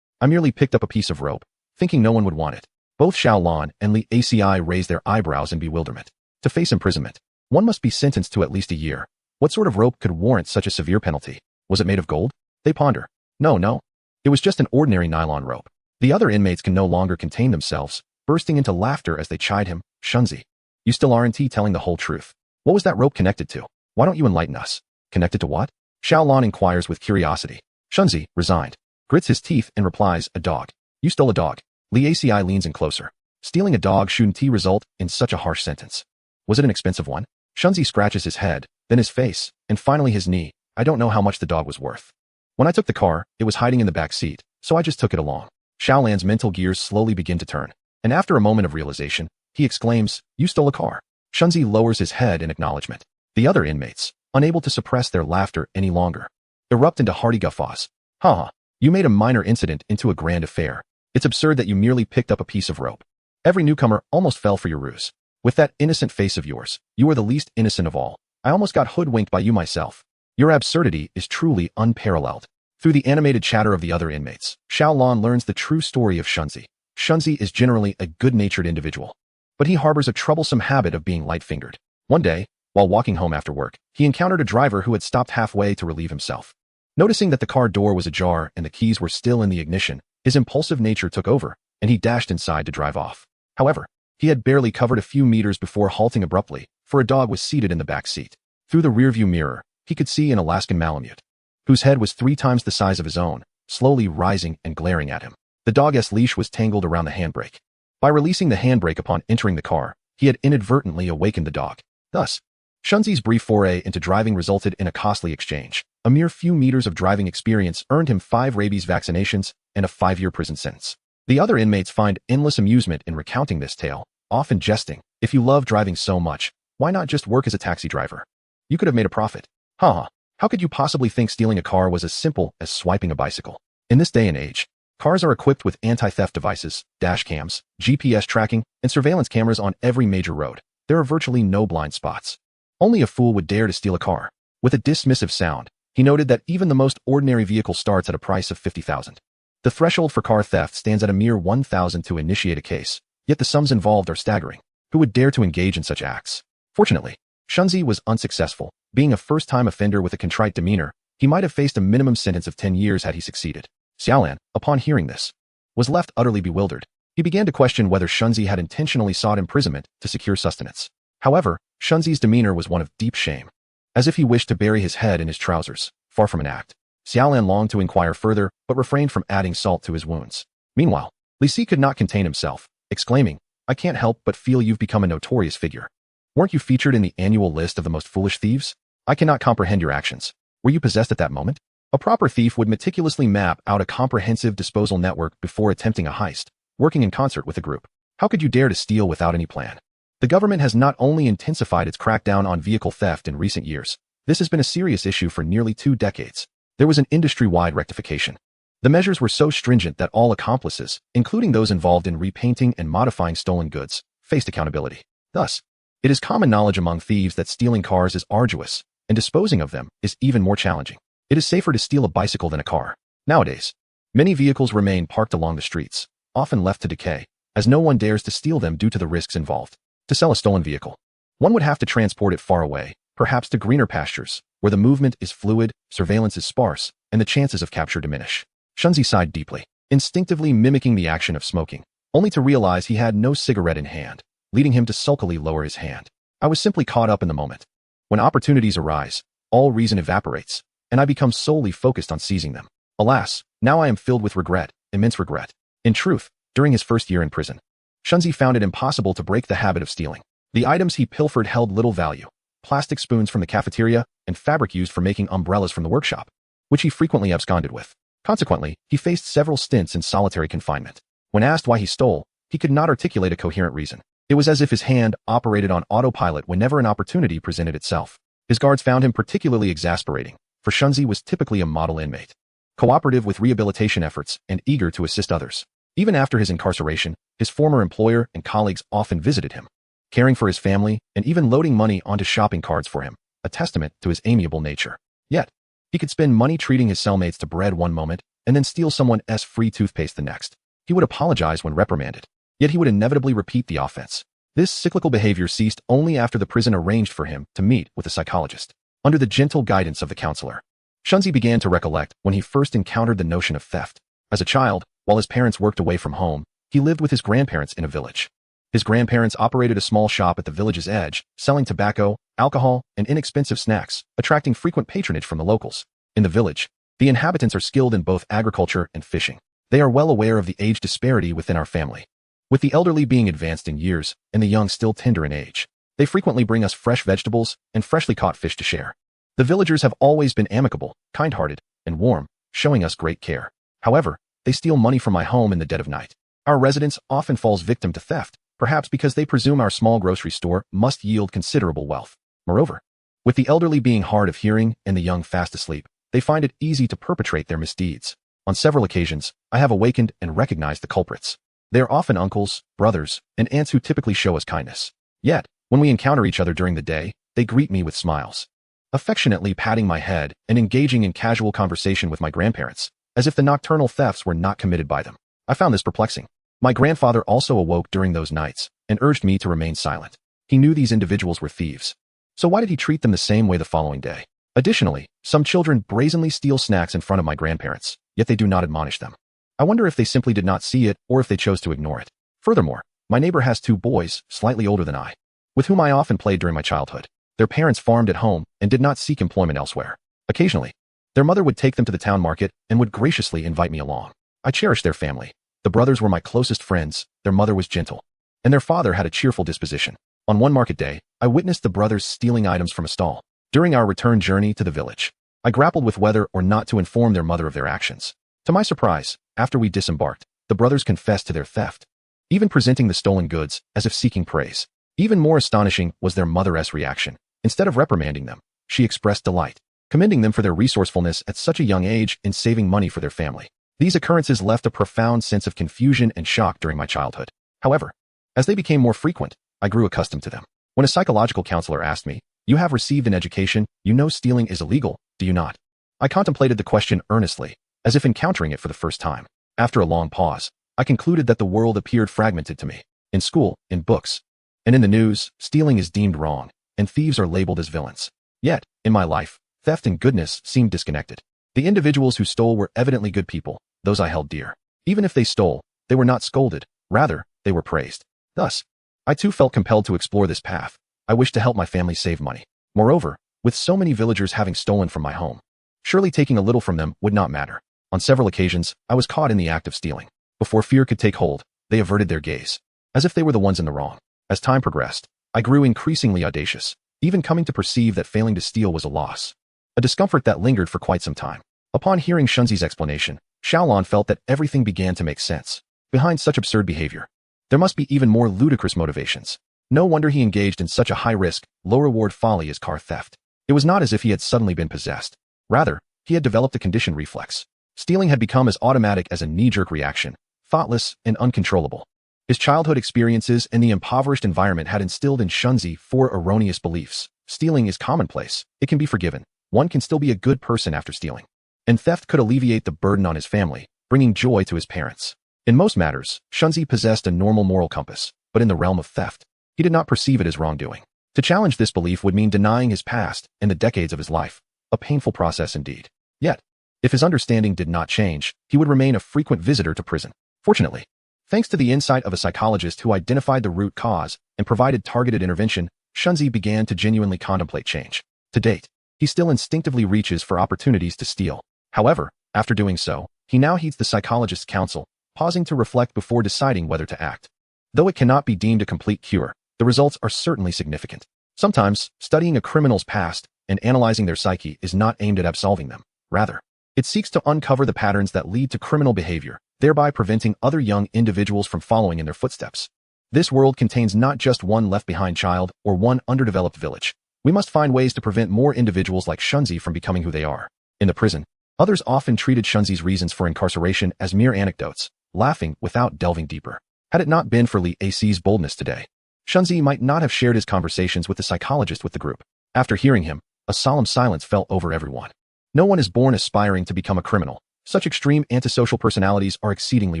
merely picked up a piece of rope, thinking no one would want it." Both Xiaolon and Li Aci raise their eyebrows in bewilderment. To face imprisonment, one must be sentenced to at least a year. What sort of rope could warrant such a severe penalty? Was it made of gold? They ponder. No. It was just an ordinary nylon rope. The other inmates can no longer contain themselves, bursting into laughter as they chide him. "Shunzi, you still aren't telling the whole truth. What was that rope connected to? Why don't you enlighten us?" "Connected to what?" Xiaolon inquires with curiosity. Shunzi, resigned, grits his teeth and replies, "A dog. You stole a dog." Li Aci leans in closer. Stealing a dog shouldn't result in such a harsh sentence. Was it an expensive one? Shunzi scratches his head, then his face, and finally his knee. "I don't know how much the dog was worth. When I took the car, it was hiding in the back seat, so I just took it along." Xiaolan's mental gears slowly begin to turn, and after a moment of realization, he exclaims, "You stole a car." Shunzi lowers his head in acknowledgement. The other inmates, unable to suppress their laughter any longer, erupt into hearty guffaws. "Ha! You made a minor incident into a grand affair. It's absurd that you merely picked up a piece of rope. Every newcomer almost fell for your ruse. With that innocent face of yours, you are the least innocent of all. I almost got hoodwinked by you myself. Your absurdity is truly unparalleled." Through the animated chatter of the other inmates, Xiaolon learns the true story of Shunzi. Shunzi is generally a good-natured individual, but he harbors a troublesome habit of being light-fingered. One day, while walking home after work, he encountered a driver who had stopped halfway to relieve himself. Noticing that the car door was ajar and the keys were still in the ignition, his impulsive nature took over, and he dashed inside to drive off. However, he had barely covered a few meters before halting abruptly, for a dog was seated in the back seat. Through the rearview mirror, he could see an Alaskan Malamute, whose head was 3 times the size of his own, slowly rising and glaring at him. The dog's leash was tangled around the handbrake. By releasing the handbrake upon entering the car, he had inadvertently awakened the dog. Thus, Shunzi's brief foray into driving resulted in a costly exchange. A mere few meters of driving experience earned him 5 rabies vaccinations and a 5-year prison sentence. The other inmates find endless amusement in recounting this tale, often jesting, "If you love driving so much, why not just work as a taxi driver? You could have made a profit." How could you possibly think stealing a car was as simple as swiping a bicycle? In this day and age, cars are equipped with anti-theft devices, dash cams, GPS tracking, and surveillance cameras on every major road. There are virtually no blind spots. Only a fool would dare to steal a car. With a dismissive sound, he noted that even the most ordinary vehicle starts at a price of $50,000. The threshold for car theft stands at a mere $1,000 to initiate a case, yet the sums involved are staggering. Who would dare to engage in such acts? Fortunately, Shunzi was unsuccessful. Being a first-time offender with a contrite demeanor, he might have faced a minimum sentence of 10 years had he succeeded. Xiaolan, upon hearing this, was left utterly bewildered. He began to question whether Shunzi had intentionally sought imprisonment to secure sustenance. However, Shunzi's demeanor was one of deep shame, as if he wished to bury his head in his trousers, far from an act. Xiaolan longed to inquire further, but refrained from adding salt to his wounds. Meanwhile, Li Si could not contain himself, exclaiming, "I can't help but feel you've become a notorious figure. Weren't you featured in the annual list of the most foolish thieves? I cannot comprehend your actions. Were you possessed at that moment?" A proper thief would meticulously map out a comprehensive disposal network before attempting a heist, working in concert with a group. How could you dare to steal without any plan? The government has not only intensified its crackdown on vehicle theft in recent years, this has been a serious issue for nearly 2 decades. There was an industry-wide rectification. The measures were so stringent that all accomplices, including those involved in repainting and modifying stolen goods, faced accountability. Thus, it is common knowledge among thieves that stealing cars is arduous, and disposing of them is even more challenging. It is safer to steal a bicycle than a car. Nowadays, many vehicles remain parked along the streets, often left to decay, as no one dares to steal them due to the risks involved. To sell a stolen vehicle, one would have to transport it far away, perhaps to greener pastures, where the movement is fluid, surveillance is sparse, and the chances of capture diminish. Shunzi sighed deeply, instinctively mimicking the action of smoking, only to realize he had no cigarette in hand, leading him to sulkily lower his hand. I was simply caught up in the moment. When opportunities arise, all reason evaporates, and I become solely focused on seizing them. Alas, now I am filled with regret, immense regret. In truth, during his first year in prison, Shunzi found it impossible to break the habit of stealing. The items he pilfered held little value: plastic spoons from the cafeteria and fabric used for making umbrellas from the workshop, which he frequently absconded with. Consequently, he faced several stints in solitary confinement. When asked why he stole, he could not articulate a coherent reason. It was as if his hand operated on autopilot whenever an opportunity presented itself. His guards found him particularly exasperating, for Shunzi was typically a model inmate, cooperative with rehabilitation efforts and eager to assist others. Even after his incarceration, his former employer and colleagues often visited him, caring for his family and even loading money onto shopping carts for him, a testament to his amiable nature. Yet, he could spend money treating his cellmates to bread one moment and then steal someone's free toothpaste the next. He would apologize when reprimanded, yet he would inevitably repeat the offense. This cyclical behavior ceased only after the prison arranged for him to meet with a psychologist. Under the gentle guidance of the counselor, Shunzi began to recollect when he first encountered the notion of theft. As a child, while his parents worked away from home, he lived with his grandparents in a village. His grandparents operated a small shop at the village's edge, selling tobacco, alcohol, and inexpensive snacks, attracting frequent patronage from the locals. In the village, the inhabitants are skilled in both agriculture and fishing. They are well aware of the age disparity within our family, with the elderly being advanced in years and the young still tender in age. They frequently bring us fresh vegetables and freshly caught fish to share. The villagers have always been amicable, kind-hearted, and warm, showing us great care. However, they steal money from my home in the dead of night. Our residence often falls victim to theft, perhaps because they presume our small grocery store must yield considerable wealth. Moreover, with the elderly being hard of hearing and the young fast asleep, they find it easy to perpetrate their misdeeds. On several occasions, I have awakened and recognized the culprits. They are often uncles, brothers, and aunts who typically show us kindness. Yet, when we encounter each other during the day, they greet me with smiles, affectionately patting my head and engaging in casual conversation with my grandparents, as if the nocturnal thefts were not committed by them. I found this perplexing. My grandfather also awoke during those nights and urged me to remain silent. He knew these individuals were thieves. So why did he treat them the same way the following day? Additionally, some children brazenly steal snacks in front of my grandparents, yet they do not admonish them. I wonder if they simply did not see it or if they chose to ignore it. Furthermore, my neighbor has 2 boys, slightly older than I, with whom I often played during my childhood. Their parents farmed at home and did not seek employment elsewhere. Occasionally, their mother would take them to the town market and would graciously invite me along. I cherished their family. The brothers were my closest friends, their mother was gentle, and their father had a cheerful disposition. On one market day, I witnessed the brothers stealing items from a stall. During our return journey to the village, I grappled with whether or not to inform their mother of their actions. To my surprise, after we disembarked, the brothers confessed to their theft, even presenting the stolen goods as if seeking praise. Even more astonishing was their mother's reaction. Instead of reprimanding them, she expressed delight, commending them for their resourcefulness at such a young age in saving money for their family. These occurrences left a profound sense of confusion and shock during my childhood. However, as they became more frequent, I grew accustomed to them. When a psychological counselor asked me, "You have received an education, you know stealing is illegal, do you not?" I contemplated the question earnestly, as if encountering it for the first time. After a long pause, I concluded that the world appeared fragmented to me. In school, in books, and in the news, stealing is deemed wrong, and thieves are labeled as villains. Yet, in my life, theft and goodness seemed disconnected. The individuals who stole were evidently good people, those I held dear. Even if they stole, they were not scolded, rather, they were praised. Thus, I too felt compelled to explore this path. I wished to help my family save money. Moreover, with so many villagers having stolen from my home, surely taking a little from them would not matter. On several occasions, I was caught in the act of stealing. Before fear could take hold, they averted their gaze, as if they were the ones in the wrong. As time progressed, I grew increasingly audacious, even coming to perceive that failing to steal was a loss. A discomfort that lingered for quite some time. Upon hearing Shunzi's explanation, Xiaolon felt that everything began to make sense. Behind such absurd behavior, there must be even more ludicrous motivations. No wonder he engaged in such a high-risk, low-reward folly as car theft. It was not as if he had suddenly been possessed. Rather, he had developed a conditioned reflex. Stealing had become as automatic as a knee-jerk reaction, thoughtless and uncontrollable. His childhood experiences and the impoverished environment had instilled in Shunzi 4 erroneous beliefs. Stealing is commonplace. It can be forgiven. One can still be a good person after stealing. And theft could alleviate the burden on his family, bringing joy to his parents. In most matters, Shunzi possessed a normal moral compass, but in the realm of theft, he did not perceive it as wrongdoing. To challenge this belief would mean denying his past and the decades of his life, a painful process indeed. Yet, if his understanding did not change, he would remain a frequent visitor to prison. Fortunately, thanks to the insight of a psychologist who identified the root cause and provided targeted intervention, Shunzi began to genuinely contemplate change. To date, he still instinctively reaches for opportunities to steal. However, after doing so, he now heeds the psychologist's counsel, pausing to reflect before deciding whether to act. Though it cannot be deemed a complete cure, the results are certainly significant. Sometimes, studying a criminal's past and analyzing their psyche is not aimed at absolving them. Rather, it seeks to uncover the patterns that lead to criminal behavior, thereby preventing other young individuals from following in their footsteps. This world contains not just one left-behind child or one underdeveloped village. We must find ways to prevent more individuals like Shunzi from becoming who they are. In the prison, others often treated Shunzi's reasons for incarceration as mere anecdotes, laughing without delving deeper. Had it not been for Li Ac's boldness today, Shunzi might not have shared his conversations with the psychologist with the group. After hearing him, a solemn silence fell over everyone. No one is born aspiring to become a criminal. Such extreme antisocial personalities are exceedingly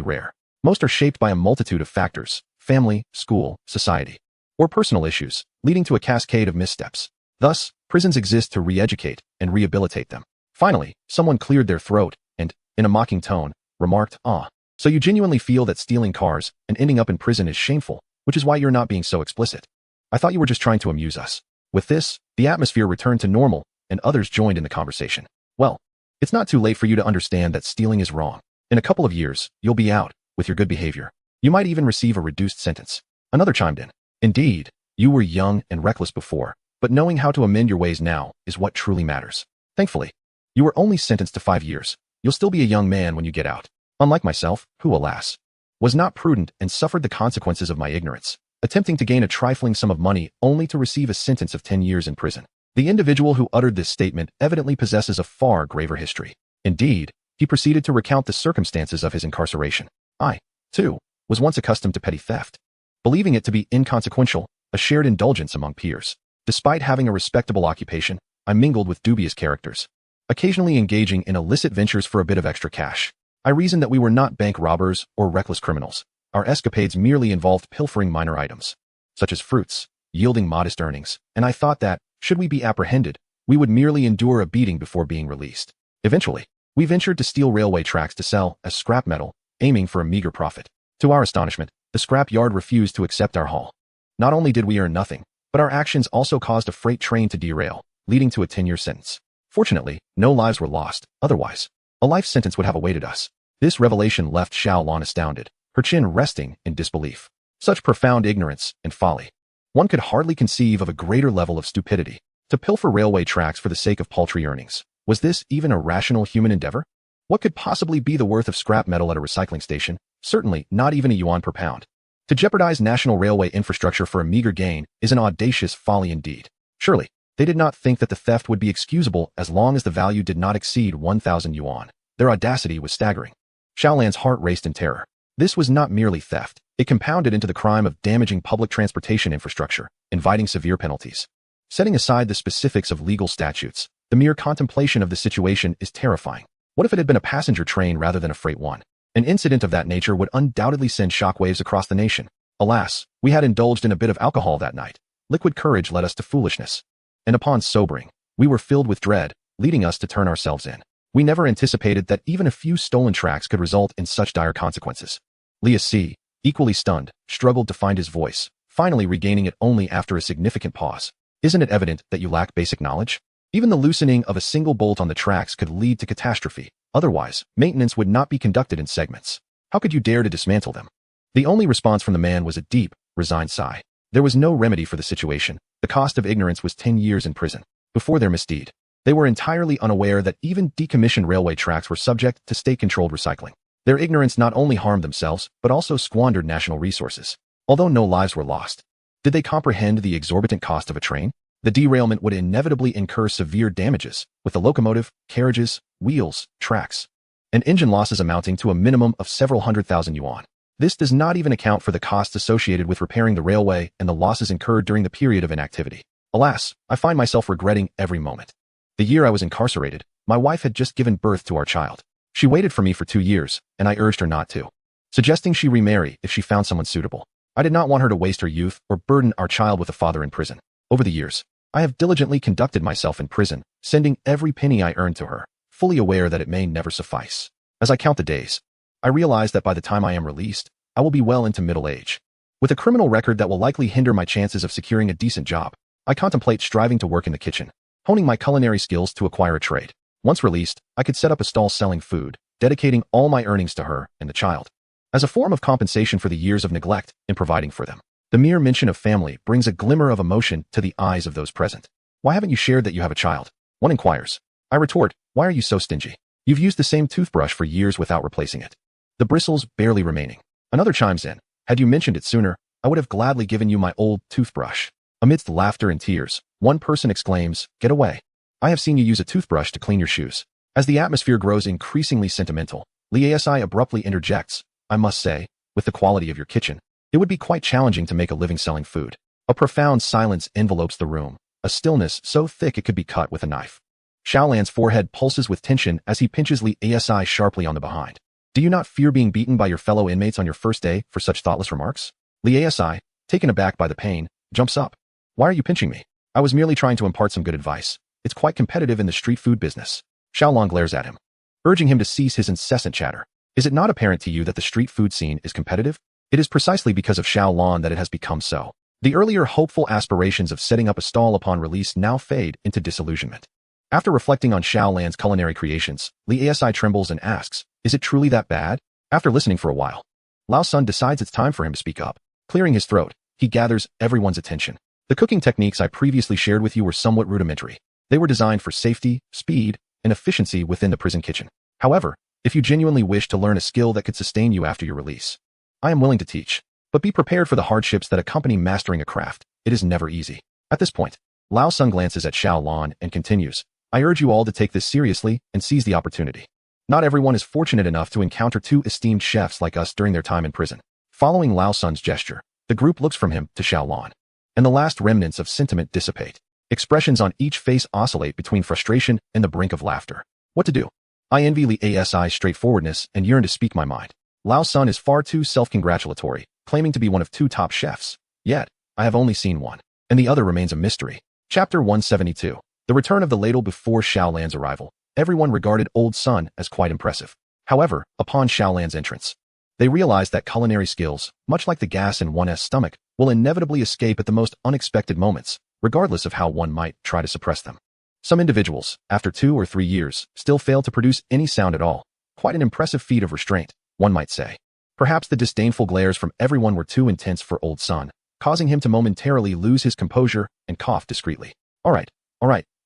rare. Most are shaped by a multitude of factors: family, school, society, or personal issues, leading to a cascade of missteps. Thus, prisons exist to re-educate and rehabilitate them. Finally, someone cleared their throat and, in a mocking tone, remarked, "Ah, so you genuinely feel that stealing cars and ending up in prison is shameful, which is why you're not being so explicit. I thought you were just trying to amuse us." With this, the atmosphere returned to normal, and others joined in the conversation. Well, it's not too late for you to understand that stealing is wrong. In a couple of years, you'll be out, with your good behavior. You might even receive a reduced sentence. Another chimed in. Indeed, you were young and reckless before, but knowing how to amend your ways now is what truly matters. Thankfully, you were only sentenced to 5 years. You'll still be a young man when you get out. Unlike myself, who, alas, was not prudent and suffered the consequences of my ignorance, attempting to gain a trifling sum of money only to receive a sentence of 10 years in prison. The individual who uttered this statement evidently possesses a far graver history. Indeed, he proceeded to recount the circumstances of his incarceration. I, too, was once accustomed to petty theft, believing it to be inconsequential, a shared indulgence among peers. Despite having a respectable occupation, I mingled with dubious characters, occasionally engaging in illicit ventures for a bit of extra cash. I reasoned that we were not bank robbers or reckless criminals. Our escapades merely involved pilfering minor items, such as fruits, yielding modest earnings, and I thought that, should we be apprehended, we would merely endure a beating before being released. Eventually, we ventured to steal railway tracks to sell as scrap metal, aiming for a meager profit. To our astonishment, the scrap yard refused to accept our haul. Not only did we earn nothing, but our actions also caused a freight train to derail, leading to a 10-year sentence. Fortunately, no lives were lost. Otherwise, a life sentence would have awaited us. This revelation left Xiaolon astounded, her chin resting in disbelief. Such profound ignorance and folly. One could hardly conceive of a greater level of stupidity. To pilfer railway tracks for the sake of paltry earnings. Was this even a rational human endeavor? What could possibly be the worth of scrap metal at a recycling station? Certainly not even a yuan per pound. To jeopardize national railway infrastructure for a meager gain is an audacious folly indeed. Surely, they did not think that the theft would be excusable as long as the value did not exceed 1,000 yuan. Their audacity was staggering. Xiaolan's heart raced in terror. This was not merely theft. It compounded into the crime of damaging public transportation infrastructure, inviting severe penalties. Setting aside the specifics of legal statutes, the mere contemplation of the situation is terrifying. What if it had been a passenger train rather than a freight one? An incident of that nature would undoubtedly send shockwaves across the nation. Alas, we had indulged in a bit of alcohol that night. Liquid courage led us to foolishness. And upon sobering, we were filled with dread, leading us to turn ourselves in. We never anticipated that even a few stolen tracks could result in such dire consequences. Leah C., equally stunned, struggled to find his voice, finally regaining it only after a significant pause. Isn't it evident that you lack basic knowledge? Even the loosening of a single bolt on the tracks could lead to catastrophe. Otherwise, maintenance would not be conducted in segments. How could you dare to dismantle them? The only response from the man was a deep, resigned sigh. There was no remedy for the situation. The cost of ignorance was 10 years in prison. Before their misdeed, they were entirely unaware that even decommissioned railway tracks were subject to state-controlled recycling. Their ignorance not only harmed themselves, but also squandered national resources. Although no lives were lost, did they comprehend the exorbitant cost of a train? The derailment would inevitably incur severe damages, with the locomotive, carriages, wheels, tracks, and engine losses amounting to a minimum of several 100,000 yuan. This does not even account for the costs associated with repairing the railway and the losses incurred during the period of inactivity. Alas, I find myself regretting every moment. The year I was incarcerated, my wife had just given birth to our child. She waited for me for 2 years, and I urged her not to, suggesting she remarry if she found someone suitable. I did not want her to waste her youth or burden our child with a father in prison. Over the years, I have diligently conducted myself in prison, sending every penny I earned to her, fully aware that it may never suffice. As I count the days, I realize that by the time I am released, I will be well into middle age. With a criminal record that will likely hinder my chances of securing a decent job, I contemplate striving to work in the kitchen, honing my culinary skills to acquire a trade. Once released, I could set up a stall selling food, dedicating all my earnings to her and the child, as a form of compensation for the years of neglect in providing for them. The mere mention of family brings a glimmer of emotion to the eyes of those present. Why haven't you shared that you have a child? One inquires. I retort, why are you so stingy? You've used the same toothbrush for years without replacing it, the bristles barely remaining. Another chimes in. Had you mentioned it sooner, I would have gladly given you my old toothbrush. Amidst laughter and tears, one person exclaims, get away. I have seen you use a toothbrush to clean your shoes. As the atmosphere grows increasingly sentimental, Liasi abruptly interjects, I must say, with the quality of your kitchen, it would be quite challenging to make a living selling food. A profound silence envelopes the room, a stillness so thick it could be cut with a knife. Xiaolan's forehead pulses with tension as he pinches Liasi sharply on the behind. Do you not fear being beaten by your fellow inmates on your first day for such thoughtless remarks? Liasi, taken aback by the pain, jumps up. Why are you pinching me? I was merely trying to impart some good advice. It's quite competitive in the street food business. Xiaolan glares at him, urging him to cease his incessant chatter. Is it not apparent to you that the street food scene is competitive? It is precisely because of Xiaolan that it has become so. The earlier hopeful aspirations of setting up a stall upon release now fade into disillusionment. After reflecting on Xiaolan's culinary creations, Liasi trembles and asks, is it truly that bad? After listening for a while, Lao Sun decides it's time for him to speak up. Clearing his throat, he gathers everyone's attention. The cooking techniques I previously shared with you were somewhat rudimentary. They were designed for safety, speed, and efficiency within the prison kitchen. However, if you genuinely wish to learn a skill that could sustain you after your release, I am willing to teach. But be prepared for the hardships that accompany mastering a craft. It is never easy. At this point, Lao Sun glances at Xiaolan and continues, I urge you all to take this seriously and seize the opportunity. Not everyone is fortunate enough to encounter two esteemed chefs like us during their time in prison. Following Lao Sun's gesture, the group looks from him to Xiaolan, and the last remnants of sentiment dissipate. Expressions on each face oscillate between frustration and the brink of laughter. What to do? I envy Liasi's straightforwardness and yearn to speak my mind. Lao Sun is far too self-congratulatory, claiming to be one of two top chefs. Yet, I have only seen one, and the other remains a mystery. Chapter 172. The return of the ladle before Xiaolan's arrival. Everyone regarded Old Sun as quite impressive. However, upon Xiaolan's entrance, they realized that culinary skills, much like the gas in one's stomach, will inevitably escape at the most unexpected moments, regardless of how one might try to suppress them. Some individuals, after 2 or 3 years, still fail to produce any sound at all. Quite an impressive feat of restraint, one might say. Perhaps the disdainful glares from everyone were too intense for Old Sun, causing him to momentarily lose his composure and cough discreetly. All right,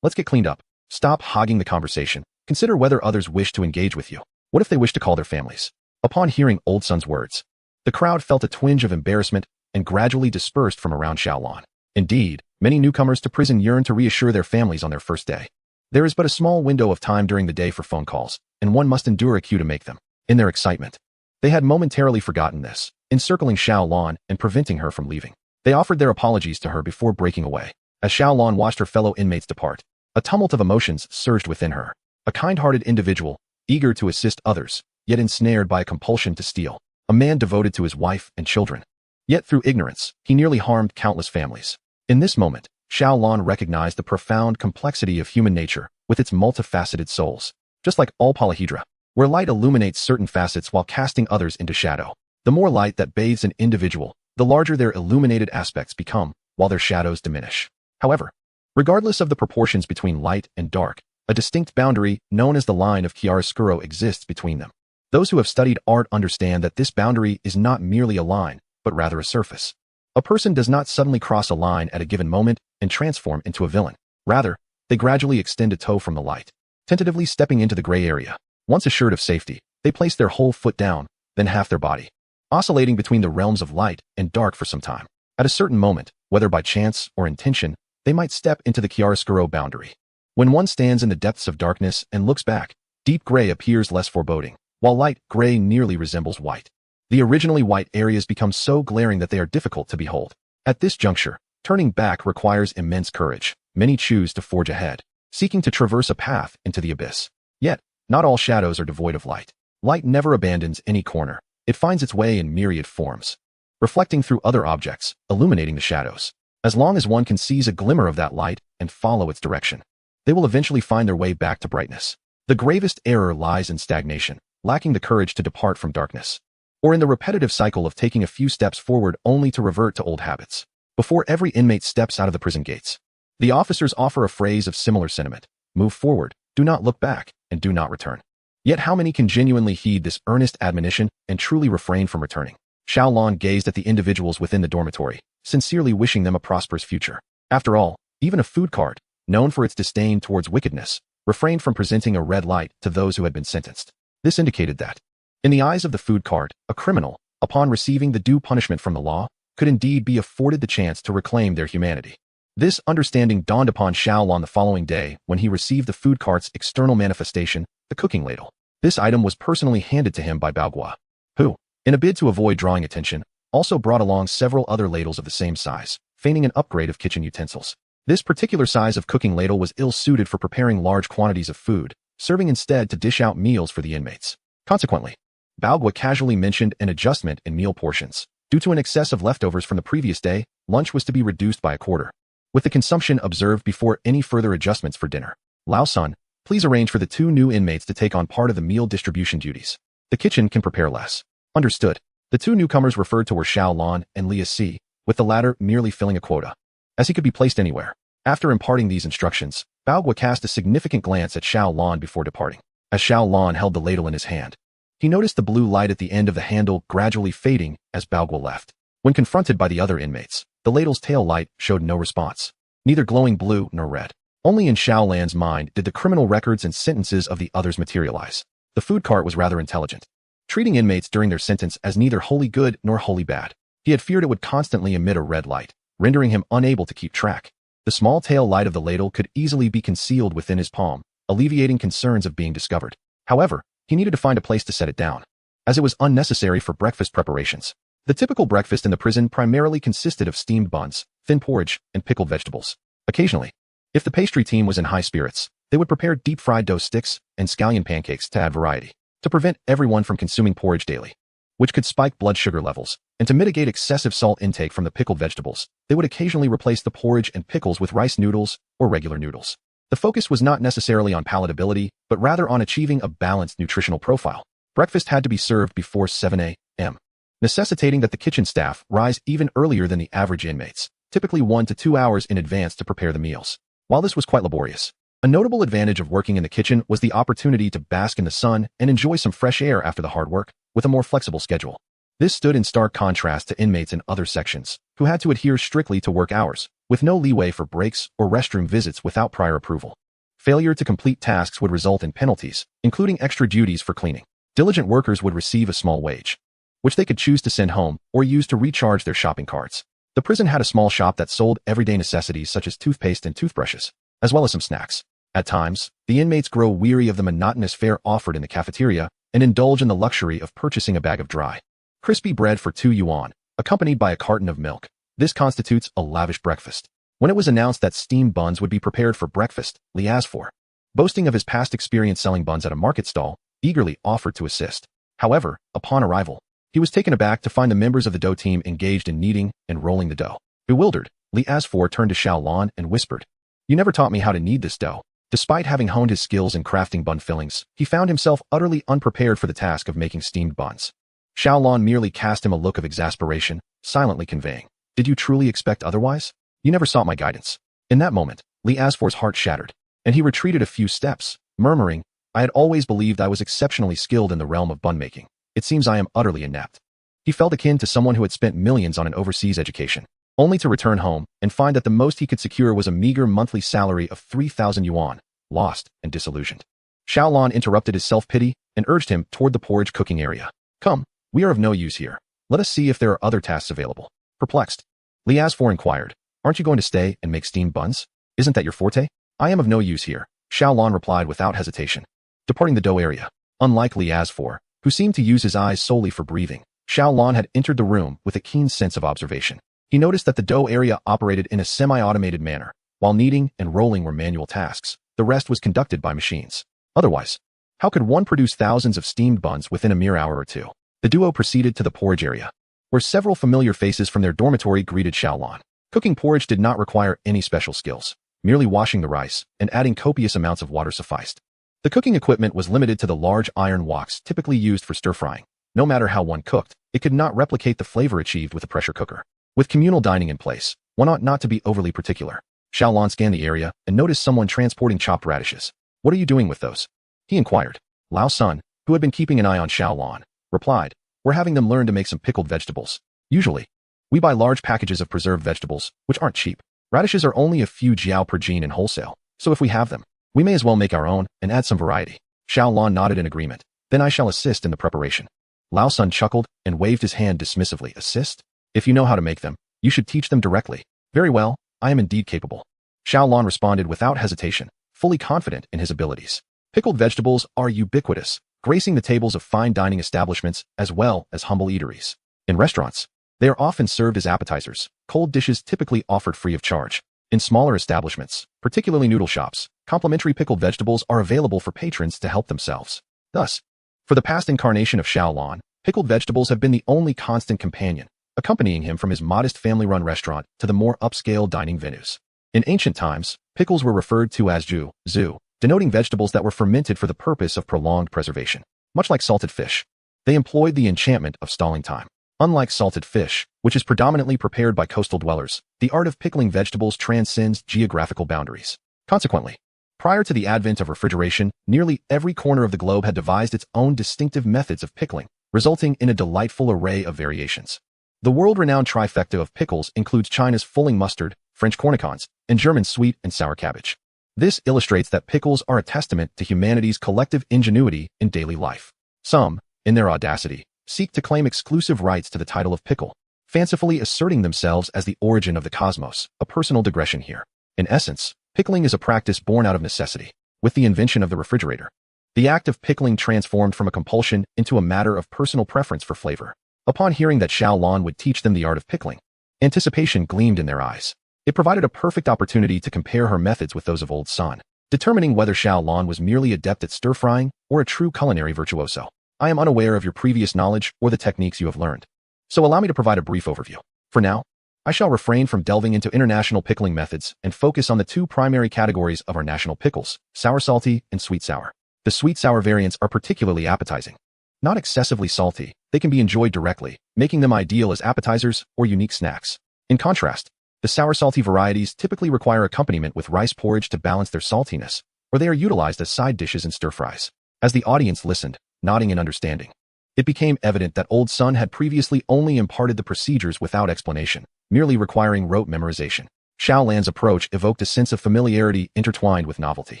let's get cleaned up. Stop hogging the conversation. Consider whether others wish to engage with you. What if they wish to call their families? Upon hearing Old Sun's words, the crowd felt a twinge of embarrassment and gradually dispersed from around Xiaolan. Indeed, many newcomers to prison yearn to reassure their families on their first day. There is but a small window of time during the day for phone calls, and one must endure a queue to make them. In their excitement, they had momentarily forgotten this, encircling Xiaolan and preventing her from leaving. They offered their apologies to her before breaking away. As Xiaolan watched her fellow inmates depart, a tumult of emotions surged within her. A kind-hearted individual, eager to assist others, yet ensnared by a compulsion to steal. A man devoted to his wife and children. Yet through ignorance, he nearly harmed countless families. In this moment, Xiaolan recognized the profound complexity of human nature with its multifaceted souls. Just like all polyhedra, where light illuminates certain facets while casting others into shadow. The more light that bathes an individual, the larger their illuminated aspects become, while their shadows diminish. However, regardless of the proportions between light and dark, a distinct boundary, known as the line of chiaroscuro, exists between them. Those who have studied art understand that this boundary is not merely a line, but rather a surface. A person does not suddenly cross a line at a given moment and transform into a villain. Rather, they gradually extend a toe from the light, tentatively stepping into the gray area. Once assured of safety, they place their whole foot down, then half their body, oscillating between the realms of light and dark for some time. At a certain moment, whether by chance or intention, they might step into the chiaroscuro boundary. When one stands in the depths of darkness and looks back, deep gray appears less foreboding, while light gray nearly resembles white. The originally white areas become so glaring that they are difficult to behold. At this juncture, turning back requires immense courage. Many choose to forge ahead, seeking to traverse a path into the abyss. Yet, not all shadows are devoid of light. Light never abandons any corner. It finds its way in myriad forms, reflecting through other objects, illuminating the shadows. As long as one can seize a glimmer of that light and follow its direction, they will eventually find their way back to brightness. The gravest error lies in stagnation, lacking the courage to depart from darkness, or in the repetitive cycle of taking a few steps forward only to revert to old habits. Before every inmate steps out of the prison gates, the officers offer a phrase of similar sentiment: move forward, do not look back, and do not return. Yet how many can genuinely heed this earnest admonition and truly refrain from returning? Xiaolan gazed at the individuals within the dormitory, sincerely wishing them a prosperous future. After all, even a food cart, known for its disdain towards wickedness, refrained from presenting a red light to those who had been sentenced. This indicated that, in the eyes of the food cart, a criminal, upon receiving the due punishment from the law, could indeed be afforded the chance to reclaim their humanity. This understanding dawned upon Xiaolan the following day when he received the food cart's external manifestation, the cooking ladle. This item was personally handed to him by Baogua, who, in a bid to avoid drawing attention, also brought along several other ladles of the same size, feigning an upgrade of kitchen utensils. This particular size of cooking ladle was ill-suited for preparing large quantities of food, serving instead to dish out meals for the inmates. Consequently, Baogua casually mentioned an adjustment in meal portions. Due to an excess of leftovers from the previous day, lunch was to be reduced by a quarter, with the consumption observed before any further adjustments for dinner. Lao Sun, please arrange for the 2 new inmates to take on part of the meal distribution duties. The kitchen can prepare less. Understood. The 2 newcomers referred to were Xiaolan and Lia Si, with the latter merely filling a quota, as he could be placed anywhere. After imparting these instructions, Baogua cast a significant glance at Xiaolan before departing. As Xiaolan held the ladle in his hand, he noticed the blue light at the end of the handle gradually fading as Baogua left. When confronted by the other inmates, the ladle's tail light showed no response, neither glowing blue nor red. Only in Xiaolan's mind did the criminal records and sentences of the others materialize. The food cart was rather intelligent, treating inmates during their sentence as neither wholly good nor wholly bad. He had feared it would constantly emit a red light, rendering him unable to keep track. The small tail light of the ladle could easily be concealed within his palm, alleviating concerns of being discovered. However, he needed to find a place to set it down, as it was unnecessary for breakfast preparations. The typical breakfast in the prison primarily consisted of steamed buns, thin porridge, and pickled vegetables. Occasionally, if the pastry team was in high spirits, they would prepare deep-fried dough sticks and scallion pancakes to add variety, to prevent everyone from consuming porridge daily, which could spike blood sugar levels, and to mitigate excessive salt intake from the pickled vegetables. They would occasionally replace the porridge and pickles with rice noodles or regular noodles. The focus was not necessarily on palatability, but rather on achieving a balanced nutritional profile. Breakfast had to be served before 7 a.m., necessitating that the kitchen staff rise even earlier than the average inmates, typically 1 to 2 hours in advance to prepare the meals. While this was quite laborious, a notable advantage of working in the kitchen was the opportunity to bask in the sun and enjoy some fresh air after the hard work, with a more flexible schedule. This stood in stark contrast to inmates in other sections, who had to adhere strictly to work hours, with no leeway for breaks or restroom visits without prior approval. Failure to complete tasks would result in penalties, including extra duties for cleaning. Diligent workers would receive a small wage, which they could choose to send home or use to recharge their shopping carts. The prison had a small shop that sold everyday necessities such as toothpaste and toothbrushes, as well as some snacks. At times, the inmates grow weary of the monotonous fare offered in the cafeteria and indulge in the luxury of purchasing a bag of dry, crispy bread for 2 yuan, accompanied by a carton of milk. This constitutes a lavish breakfast. When it was announced that steamed buns would be prepared for breakfast, Li Asfor, boasting of his past experience selling buns at a market stall, eagerly offered to assist. However, upon arrival, he was taken aback to find the members of the dough team engaged in kneading and rolling the dough. Bewildered, Li Asfor turned to Xiaolan and whispered, "You never taught me how to knead this dough." Despite having honed his skills in crafting bun fillings, he found himself utterly unprepared for the task of making steamed buns. Xiaolan merely cast him a look of exasperation, silently conveying, "Did you truly expect otherwise? You never sought my guidance." In that moment, Li Asfor's heart shattered, and he retreated a few steps, murmuring, "I had always believed I was exceptionally skilled in the realm of bun making. It seems I am utterly inept." He felt akin to someone who had spent millions on an overseas education, only to return home and find that the most he could secure was a meager monthly salary of 3,000 yuan, lost and disillusioned. Xiaolan interrupted his self-pity and urged him toward the porridge cooking area. "Come, we are of no use here. Let us see if there are other tasks available." Perplexed, Li Asfor inquired, "Aren't you going to stay and make steamed buns? Isn't that your forte?" "I am of no use here," Xiaolan replied without hesitation. Departing the dough area, unlike Li Asfor, who seemed to use his eyes solely for breathing, Xiaolan had entered the room with a keen sense of observation. He noticed that the dough area operated in a semi-automated manner, while kneading and rolling were manual tasks. The rest was conducted by machines. Otherwise, how could one produce thousands of steamed buns within a mere hour or two? The duo proceeded to the porridge area, where several familiar faces from their dormitory greeted Xiaolan. Cooking porridge did not require any special skills. Merely washing the rice and adding copious amounts of water sufficed. The cooking equipment was limited to the large iron woks typically used for stir-frying. No matter how one cooked, it could not replicate the flavor achieved with a pressure cooker. With communal dining in place, one ought not to be overly particular. Xiaolan scanned the area and noticed someone transporting chopped radishes. "What are you doing with those?" he inquired. Lao Sun, who had been keeping an eye on Xiaolan, replied, "We're having them learn to make some pickled vegetables. Usually, we buy large packages of preserved vegetables, which aren't cheap. Radishes are only a few jiao per gene in wholesale, so if we have them, we may as well make our own and add some variety." Xiaolan nodded in agreement. "Then I shall assist in the preparation." Lao Sun chuckled and waved his hand dismissively. "Assist? If you know how to make them, you should teach them directly." "Very well, I am indeed capable." Xiaolan responded without hesitation, fully confident in his abilities. Pickled vegetables are ubiquitous, gracing the tables of fine dining establishments as well as humble eateries. In restaurants, they are often served as appetizers, cold dishes typically offered free of charge. In smaller establishments, particularly noodle shops, complimentary pickled vegetables are available for patrons to help themselves. Thus, for the past incarnation of Xiaolan, pickled vegetables have been the only constant companion, accompanying him from his modest family-run restaurant to the more upscale dining venues. In ancient times, pickles were referred to as zhu, denoting vegetables that were fermented for the purpose of prolonged preservation. Much like salted fish, they employed the enchantment of stalling time. Unlike salted fish, which is predominantly prepared by coastal dwellers, the art of pickling vegetables transcends geographical boundaries. Consequently, prior to the advent of refrigeration, nearly every corner of the globe had devised its own distinctive methods of pickling, resulting in a delightful array of variations. The world-renowned trifecta of pickles includes China's fulling mustard, French cornichons, and German sweet and sour cabbage. This illustrates that pickles are a testament to humanity's collective ingenuity in daily life. Some, in their audacity, seek to claim exclusive rights to the title of pickle, fancifully asserting themselves as the origin of the cosmos, a personal digression here. In essence, pickling is a practice born out of necessity. With the invention of the refrigerator, the act of pickling transformed from a compulsion into a matter of personal preference for flavor. Upon hearing that Xiaolan would teach them the art of pickling, anticipation gleamed in their eyes. It provided a perfect opportunity to compare her methods with those of old Sun, determining whether Xiaolan was merely adept at stir-frying or a true culinary virtuoso. "I am unaware of your previous knowledge or the techniques you have learned, so allow me to provide a brief overview. For now, I shall refrain from delving into international pickling methods and focus on the two primary categories of our national pickles, sour-salty and sweet-sour. The sweet-sour variants are particularly appetizing. Not excessively salty, they can be enjoyed directly, making them ideal as appetizers or unique snacks. In contrast, the sour-salty varieties typically require accompaniment with rice porridge to balance their saltiness, or they are utilized as side dishes in stir-fries." As the audience listened, nodding in understanding, it became evident that Old Sun had previously only imparted the procedures without explanation, merely requiring rote memorization. Xiaolan's approach evoked a sense of familiarity intertwined with novelty,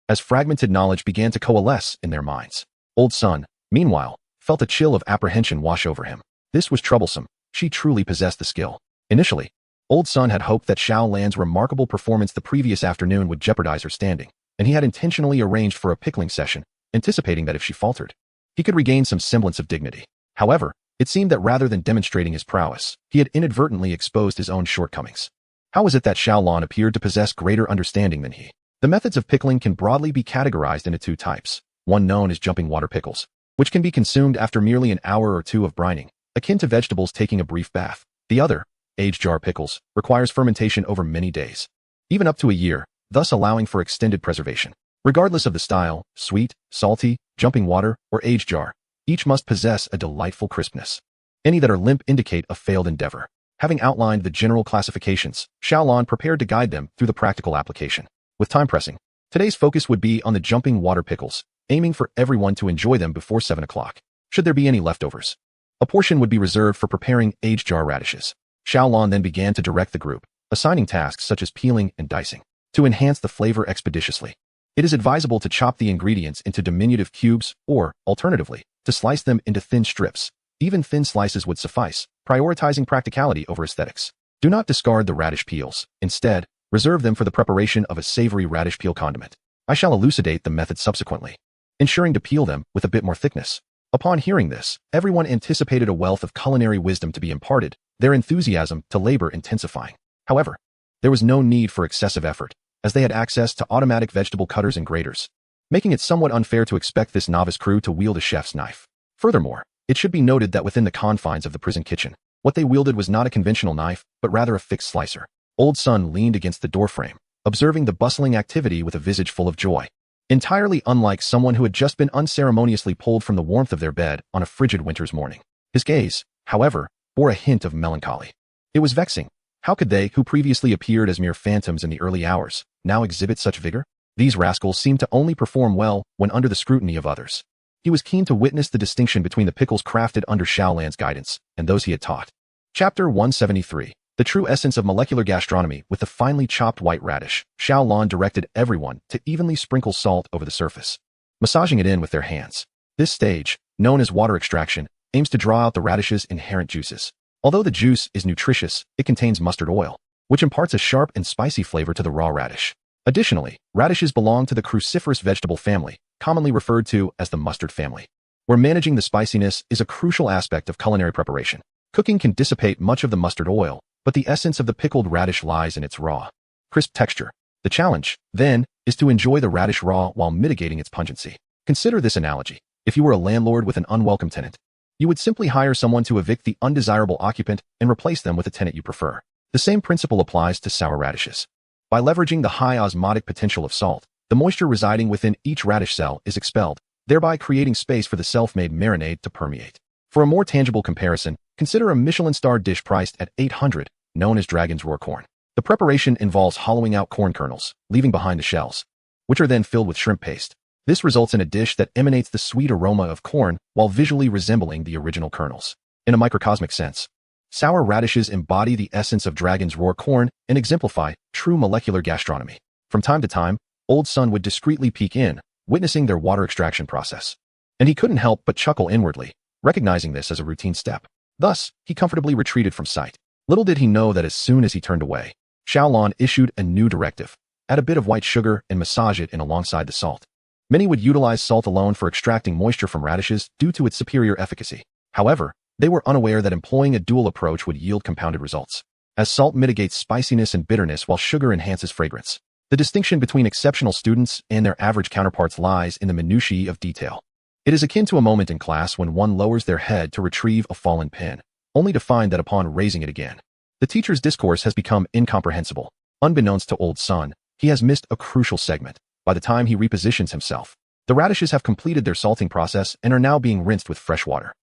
as fragmented knowledge began to coalesce in their minds. Old Sun, meanwhile, felt a chill of apprehension wash over him. This was troublesome. She truly possessed the skill. Initially, Old Sun had hoped that Xiaolan's remarkable performance the previous afternoon would jeopardize her standing, and he had intentionally arranged for a pickling session, anticipating that if she faltered, he could regain some semblance of dignity. However, it seemed that rather than demonstrating his prowess, he had inadvertently exposed his own shortcomings. How was it that Xiaolon appeared to possess greater understanding than he? The methods of pickling can broadly be categorized into two types, one known as jumping water pickles, which can be consumed after merely an hour or two of brining, akin to vegetables taking a brief bath. The other, aged jar pickles, requires fermentation over many days, even up to a year, thus allowing for extended preservation. Regardless of the style, sweet, salty, jumping water, or aged jar, each must possess a delightful crispness. Any that are limp indicate a failed endeavor. Having outlined the general classifications, Xiaolon prepared to guide them through the practical application. With time pressing, today's focus would be on the jumping water pickles, aiming for everyone to enjoy them before 7 o'clock. Should there be any leftovers, a portion would be reserved for preparing aged jar radishes. Xiaolon then began to direct the group, assigning tasks such as peeling and dicing. To enhance the flavor expeditiously, it is advisable to chop the ingredients into diminutive cubes or, alternatively, to slice them into thin strips. Even thin slices would suffice, prioritizing practicality over aesthetics. Do not discard the radish peels. Instead, reserve them for the preparation of a savory radish peel condiment. I shall elucidate the method subsequently, ensuring to peel them with a bit more thickness. Upon hearing this, everyone anticipated a wealth of culinary wisdom to be imparted, their enthusiasm to labor intensifying. However, there was no need for excessive effort, as they had access to automatic vegetable cutters and graters, making it somewhat unfair to expect this novice crew to wield a chef's knife. Furthermore, it should be noted that within the confines of the prison kitchen, what they wielded was not a conventional knife, but rather a fixed slicer. Old Sun leaned against the doorframe, observing the bustling activity with a visage full of joy. Entirely unlike someone who had just been unceremoniously pulled from the warmth of their bed on a frigid winter's morning. His gaze, however, bore a hint of melancholy. It was vexing. How could they, who previously appeared as mere phantoms in the early hours, now exhibit such vigor? These rascals seemed to only perform well when under the scrutiny of others. He was keen to witness the distinction between the pickles crafted under Xiaolan's guidance and those he had taught. Chapter 173. The true essence of molecular gastronomy with the finely chopped white radish. Xiaolan directed everyone to evenly sprinkle salt over the surface, massaging it in with their hands. This stage, known as water extraction, aims to draw out the radish's inherent juices. Although the juice is nutritious, it contains mustard oil, which imparts a sharp and spicy flavor to the raw radish. Additionally, radishes belong to the cruciferous vegetable family, commonly referred to as the mustard family, where managing the spiciness is a crucial aspect of culinary preparation. Cooking can dissipate much of the mustard oil, but the essence of the pickled radish lies in its raw, crisp texture. The challenge, then, is to enjoy the radish raw while mitigating its pungency. Consider this analogy. If you were a landlord with an unwelcome tenant, you would simply hire someone to evict the undesirable occupant and replace them with a tenant you prefer. The same principle applies to sour radishes. By leveraging the high osmotic potential of salt, the moisture residing within each radish cell is expelled, thereby creating space for the self-made marinade to permeate. For a more tangible comparison, consider a Michelin-starred dish priced at $800, known as Dragon's Roar corn. The preparation involves hollowing out corn kernels, leaving behind the shells, which are then filled with shrimp paste. This results in a dish that emanates the sweet aroma of corn while visually resembling the original kernels. In a microcosmic sense, sour radishes embody the essence of Dragon's Roar corn and exemplify true molecular gastronomy. From time to time, Old Sun would discreetly peek in, witnessing their water extraction process. And he couldn't help but chuckle inwardly, recognizing this as a routine step. Thus, he comfortably retreated from sight. Little did he know that as soon as he turned away, Xiaolan issued a new directive. Add a bit of white sugar and massage it in alongside the salt. Many would utilize salt alone for extracting moisture from radishes due to its superior efficacy. However, they were unaware that employing a dual approach would yield compounded results, as salt mitigates spiciness and bitterness while sugar enhances fragrance. The distinction between exceptional students and their average counterparts lies in the minutiae of detail. It is akin to a moment in class when one lowers their head to retrieve a fallen pen, only to find that upon raising it again, the teacher's discourse has become incomprehensible. Unbeknownst to Old Sun, he has missed a crucial segment. By the time he repositions himself, the radishes have completed their salting process and are now being rinsed with fresh water.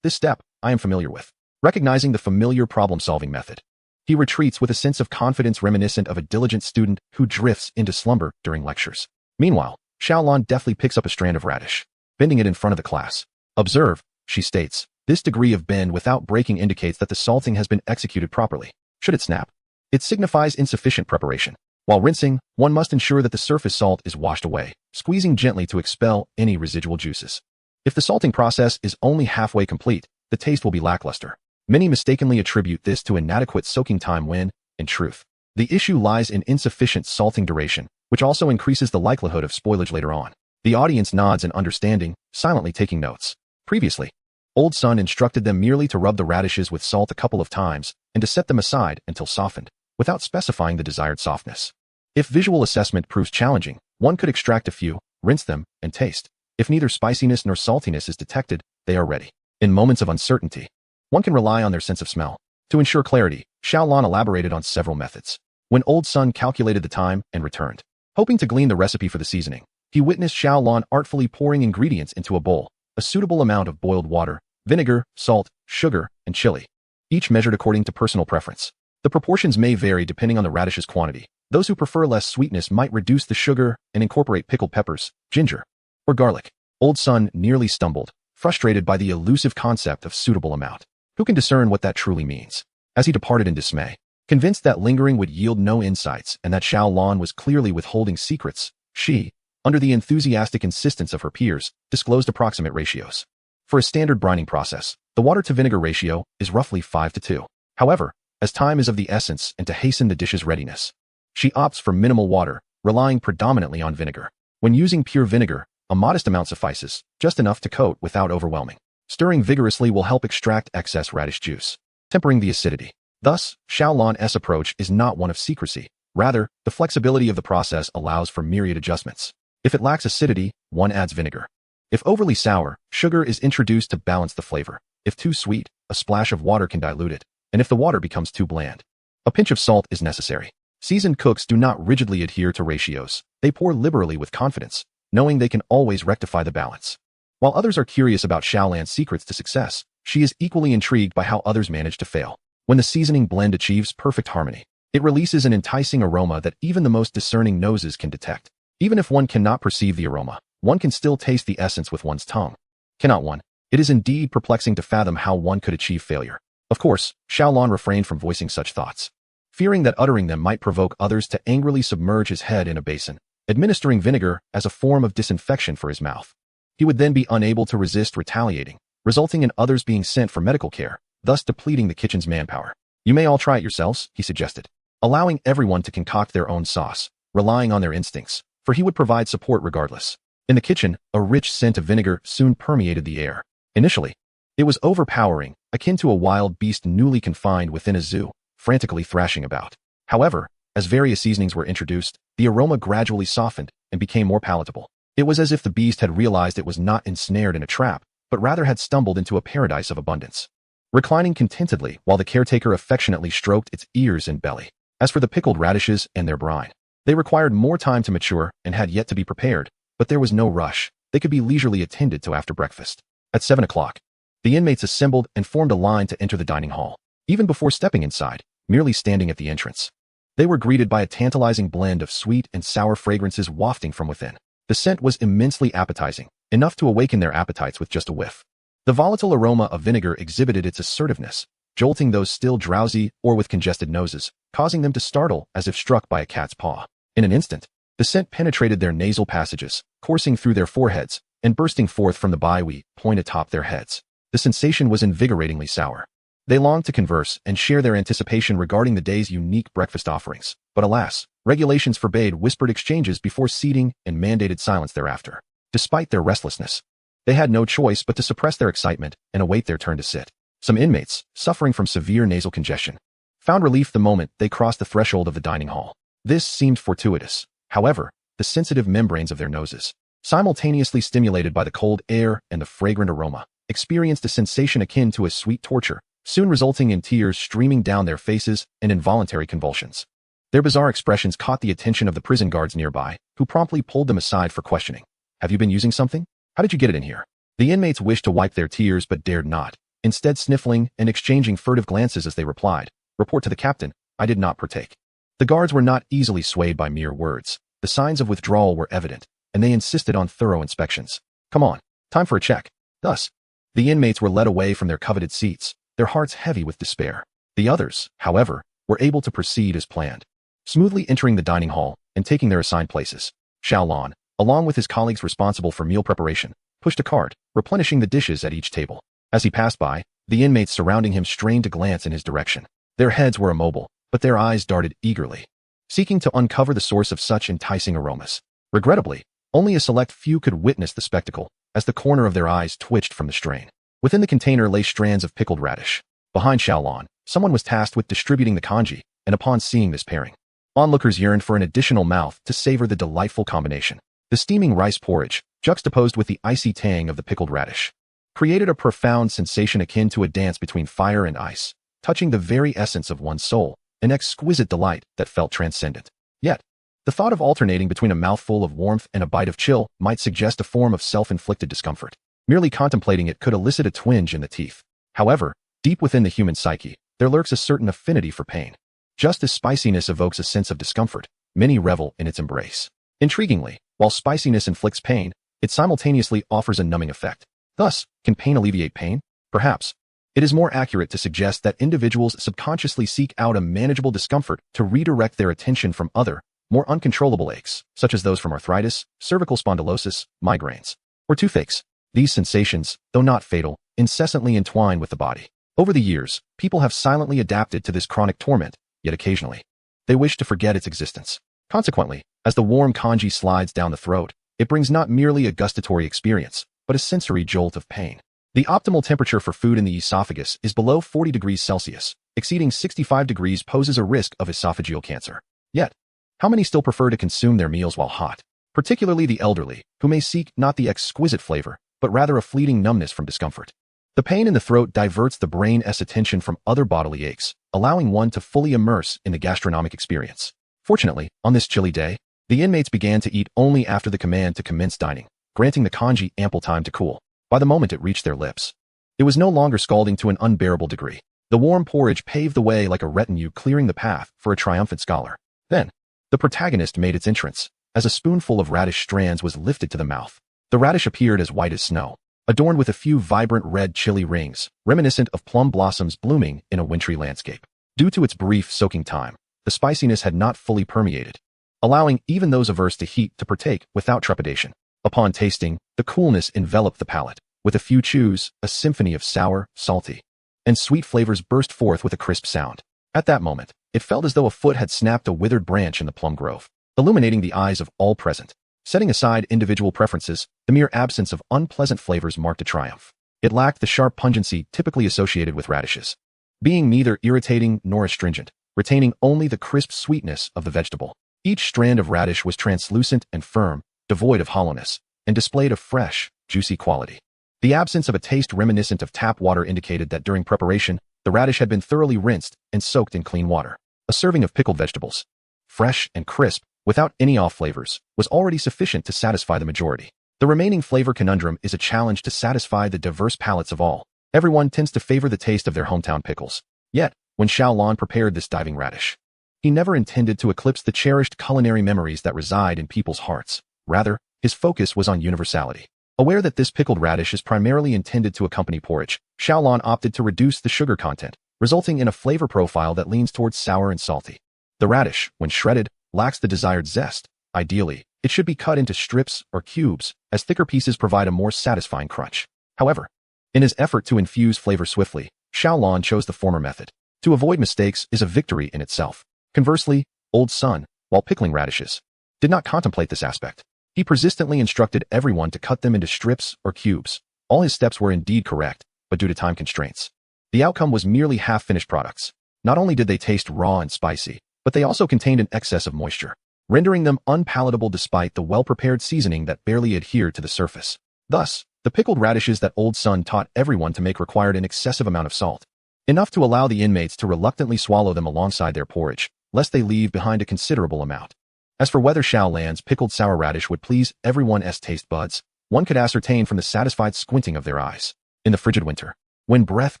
This step, I am familiar with. Recognizing the familiar problem-solving method, he retreats with a sense of confidence reminiscent of a diligent student who drifts into slumber during lectures. Meanwhile, Xiaolan deftly picks up a strand of radish, bending it in front of the class. Observe, she states. This degree of bend without breaking indicates that the salting has been executed properly. Should it snap, it signifies insufficient preparation. While rinsing, one must ensure that the surface salt is washed away, squeezing gently to expel any residual juices. If the salting process is only halfway complete, the taste will be lackluster. Many mistakenly attribute this to inadequate soaking time when, in truth, the issue lies in insufficient salting duration, which also increases the likelihood of spoilage later on. The audience nods in understanding, silently taking notes. Previously, Old Sun instructed them merely to rub the radishes with salt a couple of times and to set them aside until softened, without specifying the desired softness. If visual assessment proves challenging, one could extract a few, rinse them, and taste. If neither spiciness nor saltiness is detected, they are ready. In moments of uncertainty, one can rely on their sense of smell. To ensure clarity, Xiaolon elaborated on several methods. When Old Sun calculated the time and returned, hoping to glean the recipe for the seasoning, he witnessed Xiaolon artfully pouring ingredients into a bowl, a suitable amount of boiled water, vinegar, salt, sugar, and chili, each measured according to personal preference. The proportions may vary depending on the radish's quantity. Those who prefer less sweetness might reduce the sugar and incorporate pickled peppers, ginger, or garlic. Old Sun nearly stumbled, frustrated by the elusive concept of suitable amount. Who can discern what that truly means? As he departed in dismay, convinced that lingering would yield no insights and that Xiaolon was clearly withholding secrets, she, under the enthusiastic insistence of her peers, disclosed approximate ratios. For a standard brining process, the water-to-vinegar ratio is roughly 5:2. However, as time is of the essence and to hasten the dish's readiness, she opts for minimal water, relying predominantly on vinegar. When using pure vinegar, a modest amount suffices, just enough to coat without overwhelming. Stirring vigorously will help extract excess radish juice, tempering the acidity. Thus, Xiaolon's approach is not one of secrecy. Rather, the flexibility of the process allows for myriad adjustments. If it lacks acidity, one adds vinegar. If overly sour, sugar is introduced to balance the flavor. If too sweet, a splash of water can dilute it. And if the water becomes too bland, a pinch of salt is necessary. Seasoned cooks do not rigidly adhere to ratios. They pour liberally with confidence, knowing they can always rectify the balance. While others are curious about Xiaolon's secrets to success, she is equally intrigued by how others manage to fail. When the seasoning blend achieves perfect harmony, it releases an enticing aroma that even the most discerning noses can detect. Even if one cannot perceive the aroma, one can still taste the essence with one's tongue. Cannot one? It is indeed perplexing to fathom how one could achieve failure. Of course, Xiaolon refrained from voicing such thoughts, fearing that uttering them might provoke others to angrily submerge his head in a basin, administering vinegar as a form of disinfection for his mouth. He would then be unable to resist retaliating, resulting in others being sent for medical care, thus depleting the kitchen's manpower. You may all try it yourselves, he suggested, allowing everyone to concoct their own sauce, relying on their instincts, for he would provide support regardless. In the kitchen, a rich scent of vinegar soon permeated the air. Initially, it was overpowering, akin to a wild beast newly confined within a zoo, frantically thrashing about. However, as various seasonings were introduced, the aroma gradually softened and became more palatable. It was as if the beast had realized it was not ensnared in a trap, but rather had stumbled into a paradise of abundance. Reclining contentedly while the caretaker affectionately stroked its ears and belly. As for the pickled radishes and their brine, they required more time to mature and had yet to be prepared, but there was no rush. They could be leisurely attended to after breakfast. At 7 o'clock, the inmates assembled and formed a line to enter the dining hall. Even before stepping inside, merely standing at the entrance, they were greeted by a tantalizing blend of sweet and sour fragrances wafting from within. The scent was immensely appetizing, enough to awaken their appetites with just a whiff. The volatile aroma of vinegar exhibited its assertiveness, jolting those still drowsy or with congested noses, causing them to startle as if struck by a cat's paw. In an instant, the scent penetrated their nasal passages, coursing through their foreheads, and bursting forth from the bywee point atop their heads. The sensation was invigoratingly sour. They longed to converse and share their anticipation regarding the day's unique breakfast offerings, but alas, regulations forbade whispered exchanges before seating and mandated silence thereafter. Despite their restlessness, they had no choice but to suppress their excitement and await their turn to sit. Some inmates, suffering from severe nasal congestion, found relief the moment they crossed the threshold of the dining hall. This seemed fortuitous. However, the sensitive membranes of their noses, simultaneously stimulated by the cold air and the fragrant aroma, experienced a sensation akin to a sweet torture, soon resulting in tears streaming down their faces and involuntary convulsions. Their bizarre expressions caught the attention of the prison guards nearby, who promptly pulled them aside for questioning. Have you been using something? How did you get it in here? The inmates wished to wipe their tears but dared not, instead sniffling and exchanging furtive glances as they replied, "Report to the captain, I did not partake." The guards were not easily swayed by mere words. The signs of withdrawal were evident, and they insisted on thorough inspections. Come on, time for a check. Thus, the inmates were led away from their coveted seats, their hearts heavy with despair. The others, however, were able to proceed as planned, smoothly entering the dining hall and taking their assigned places. Xiaolon, along with his colleagues responsible for meal preparation, pushed a cart, replenishing the dishes at each table. As he passed by, the inmates surrounding him strained to glance in his direction. Their heads were immobile, but their eyes darted eagerly, seeking to uncover the source of such enticing aromas. Regrettably, Only a select few could witness the spectacle, as the corner of their eyes twitched from the strain. Within the container lay strands of pickled radish. Behind Xiaolon, someone was tasked with distributing the congee, and upon seeing this pairing, onlookers yearned for an additional mouth to savor the delightful combination. The steaming rice porridge, juxtaposed with the icy tang of the pickled radish, created a profound sensation akin to a dance between fire and ice, touching the very essence of one's soul, an exquisite delight that felt transcendent. Yet, the thought of alternating between a mouthful of warmth and a bite of chill might suggest a form of self-inflicted discomfort. Merely contemplating it could elicit a twinge in the teeth. However, deep within the human psyche, there lurks a certain affinity for pain. Just as spiciness evokes a sense of discomfort, many revel in its embrace. Intriguingly, while spiciness inflicts pain, it simultaneously offers a numbing effect. Thus, can pain alleviate pain? Perhaps. It is more accurate to suggest that individuals subconsciously seek out a manageable discomfort to redirect their attention from other, more uncontrollable aches, such as those from arthritis, cervical spondylosis, migraines, or toothaches. These sensations, though not fatal, incessantly entwine with the body. Over the years, people have silently adapted to this chronic torment, yet occasionally, they wish to forget its existence. Consequently, as the warm congee slides down the throat, it brings not merely a gustatory experience, but a sensory jolt of pain. The optimal temperature for food in the esophagus is below 40 degrees Celsius. Exceeding 65 degrees poses a risk of esophageal cancer. Yet, how many still prefer to consume their meals while hot? Particularly the elderly, who may seek not the exquisite flavor, but rather a fleeting numbness from discomfort. The pain in the throat diverts the brain's attention from other bodily aches, allowing one to fully immerse in the gastronomic experience. Fortunately, on this chilly day, the inmates began to eat only after the command to commence dining, granting the congee ample time to cool. By the moment it reached their lips, it was no longer scalding to an unbearable degree. The warm porridge paved the way like a retinue clearing the path for a triumphant scholar. Then, the protagonist made its entrance, as a spoonful of radish strands was lifted to the mouth. The radish appeared as white as snow, adorned with a few vibrant red chili rings, reminiscent of plum blossoms blooming in a wintry landscape. Due to its brief soaking time, the spiciness had not fully permeated, allowing even those averse to heat to partake without trepidation. Upon tasting, the coolness enveloped the palate. With a few chews, a symphony of sour, salty, and sweet flavors burst forth with a crisp sound. At that moment, it felt as though a foot had snapped a withered branch in the plum grove, illuminating the eyes of all present. Setting aside individual preferences, the mere absence of unpleasant flavors marked a triumph. It lacked the sharp pungency typically associated with radishes, being neither irritating nor astringent, retaining only the crisp sweetness of the vegetable. Each strand of radish was translucent and firm, devoid of hollowness, and displayed a fresh, juicy quality. The absence of a taste reminiscent of tap water indicated that during preparation, the radish had been thoroughly rinsed and soaked in clean water. A serving of pickled vegetables, fresh and crisp, without any off flavors, was already sufficient to satisfy the majority. The remaining flavor conundrum is a challenge to satisfy the diverse palates of all. Everyone tends to favor the taste of their hometown pickles. Yet, when Xiaolon prepared this diving radish, he never intended to eclipse the cherished culinary memories that reside in people's hearts. Rather, his focus was on universality. Aware that this pickled radish is primarily intended to accompany porridge, Xiaolon opted to reduce the sugar content, resulting in a flavor profile that leans towards sour and salty. The radish, when shredded, lacks the desired zest. Ideally, it should be cut into strips or cubes, as thicker pieces provide a more satisfying crunch. However, in his effort to infuse flavor swiftly, Xiaolon chose the former method. To avoid mistakes is a victory in itself. Conversely, Old Sun, while pickling radishes, did not contemplate this aspect. He persistently instructed everyone to cut them into strips or cubes. All his steps were indeed correct, but due to time constraints, the outcome was merely half-finished products. Not only did they taste raw and spicy, but they also contained an excess of moisture, rendering them unpalatable despite the well-prepared seasoning that barely adhered to the surface. Thus, the pickled radishes that Old Sun taught everyone to make required an excessive amount of salt, enough to allow the inmates to reluctantly swallow them alongside their porridge, lest they leave behind a considerable amount. As for whether Xiaolan's pickled sour radish would please everyone's taste buds, one could ascertain from the satisfied squinting of their eyes. In the frigid winter, when breath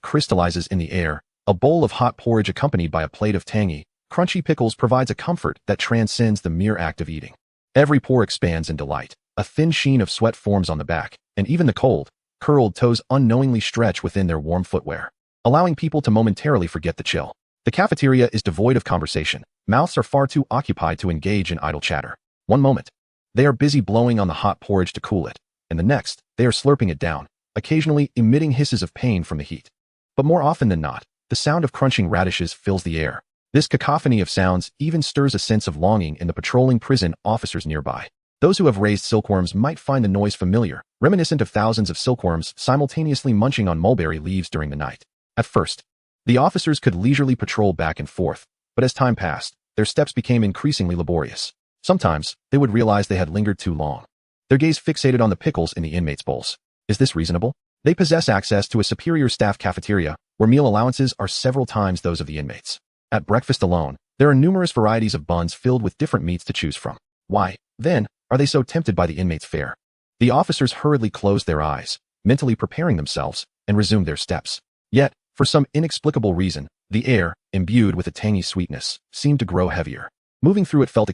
crystallizes in the air, a bowl of hot porridge accompanied by a plate of tangy, crunchy pickles provides a comfort that transcends the mere act of eating. Every pore expands in delight, a thin sheen of sweat forms on the back, and even the cold, curled toes unknowingly stretch within their warm footwear, allowing people to momentarily forget the chill. The cafeteria is devoid of conversation. Mouths are far too occupied to engage in idle chatter. One moment, they are busy blowing on the hot porridge to cool it, and the next, they are slurping it down, occasionally emitting hisses of pain from the heat. But more often than not, the sound of crunching radishes fills the air. This cacophony of sounds even stirs a sense of longing in the patrolling prison officers nearby. Those who have raised silkworms might find the noise familiar, reminiscent of thousands of silkworms simultaneously munching on mulberry leaves during the night. At first, the officers could leisurely patrol back and forth, but as time passed, their steps became increasingly laborious. Sometimes, they would realize they had lingered too long. Their gaze fixated on the pickles in the inmates' bowls. Is this reasonable? They possess access to a superior staff cafeteria, where meal allowances are several times those of the inmates. At breakfast alone, there are numerous varieties of buns filled with different meats to choose from. Why, then, are they so tempted by the inmates' fare? The officers hurriedly closed their eyes, mentally preparing themselves, and resumed their steps. Yet, for some inexplicable reason, the air, imbued with a tangy sweetness, seemed to grow heavier. Moving through it felt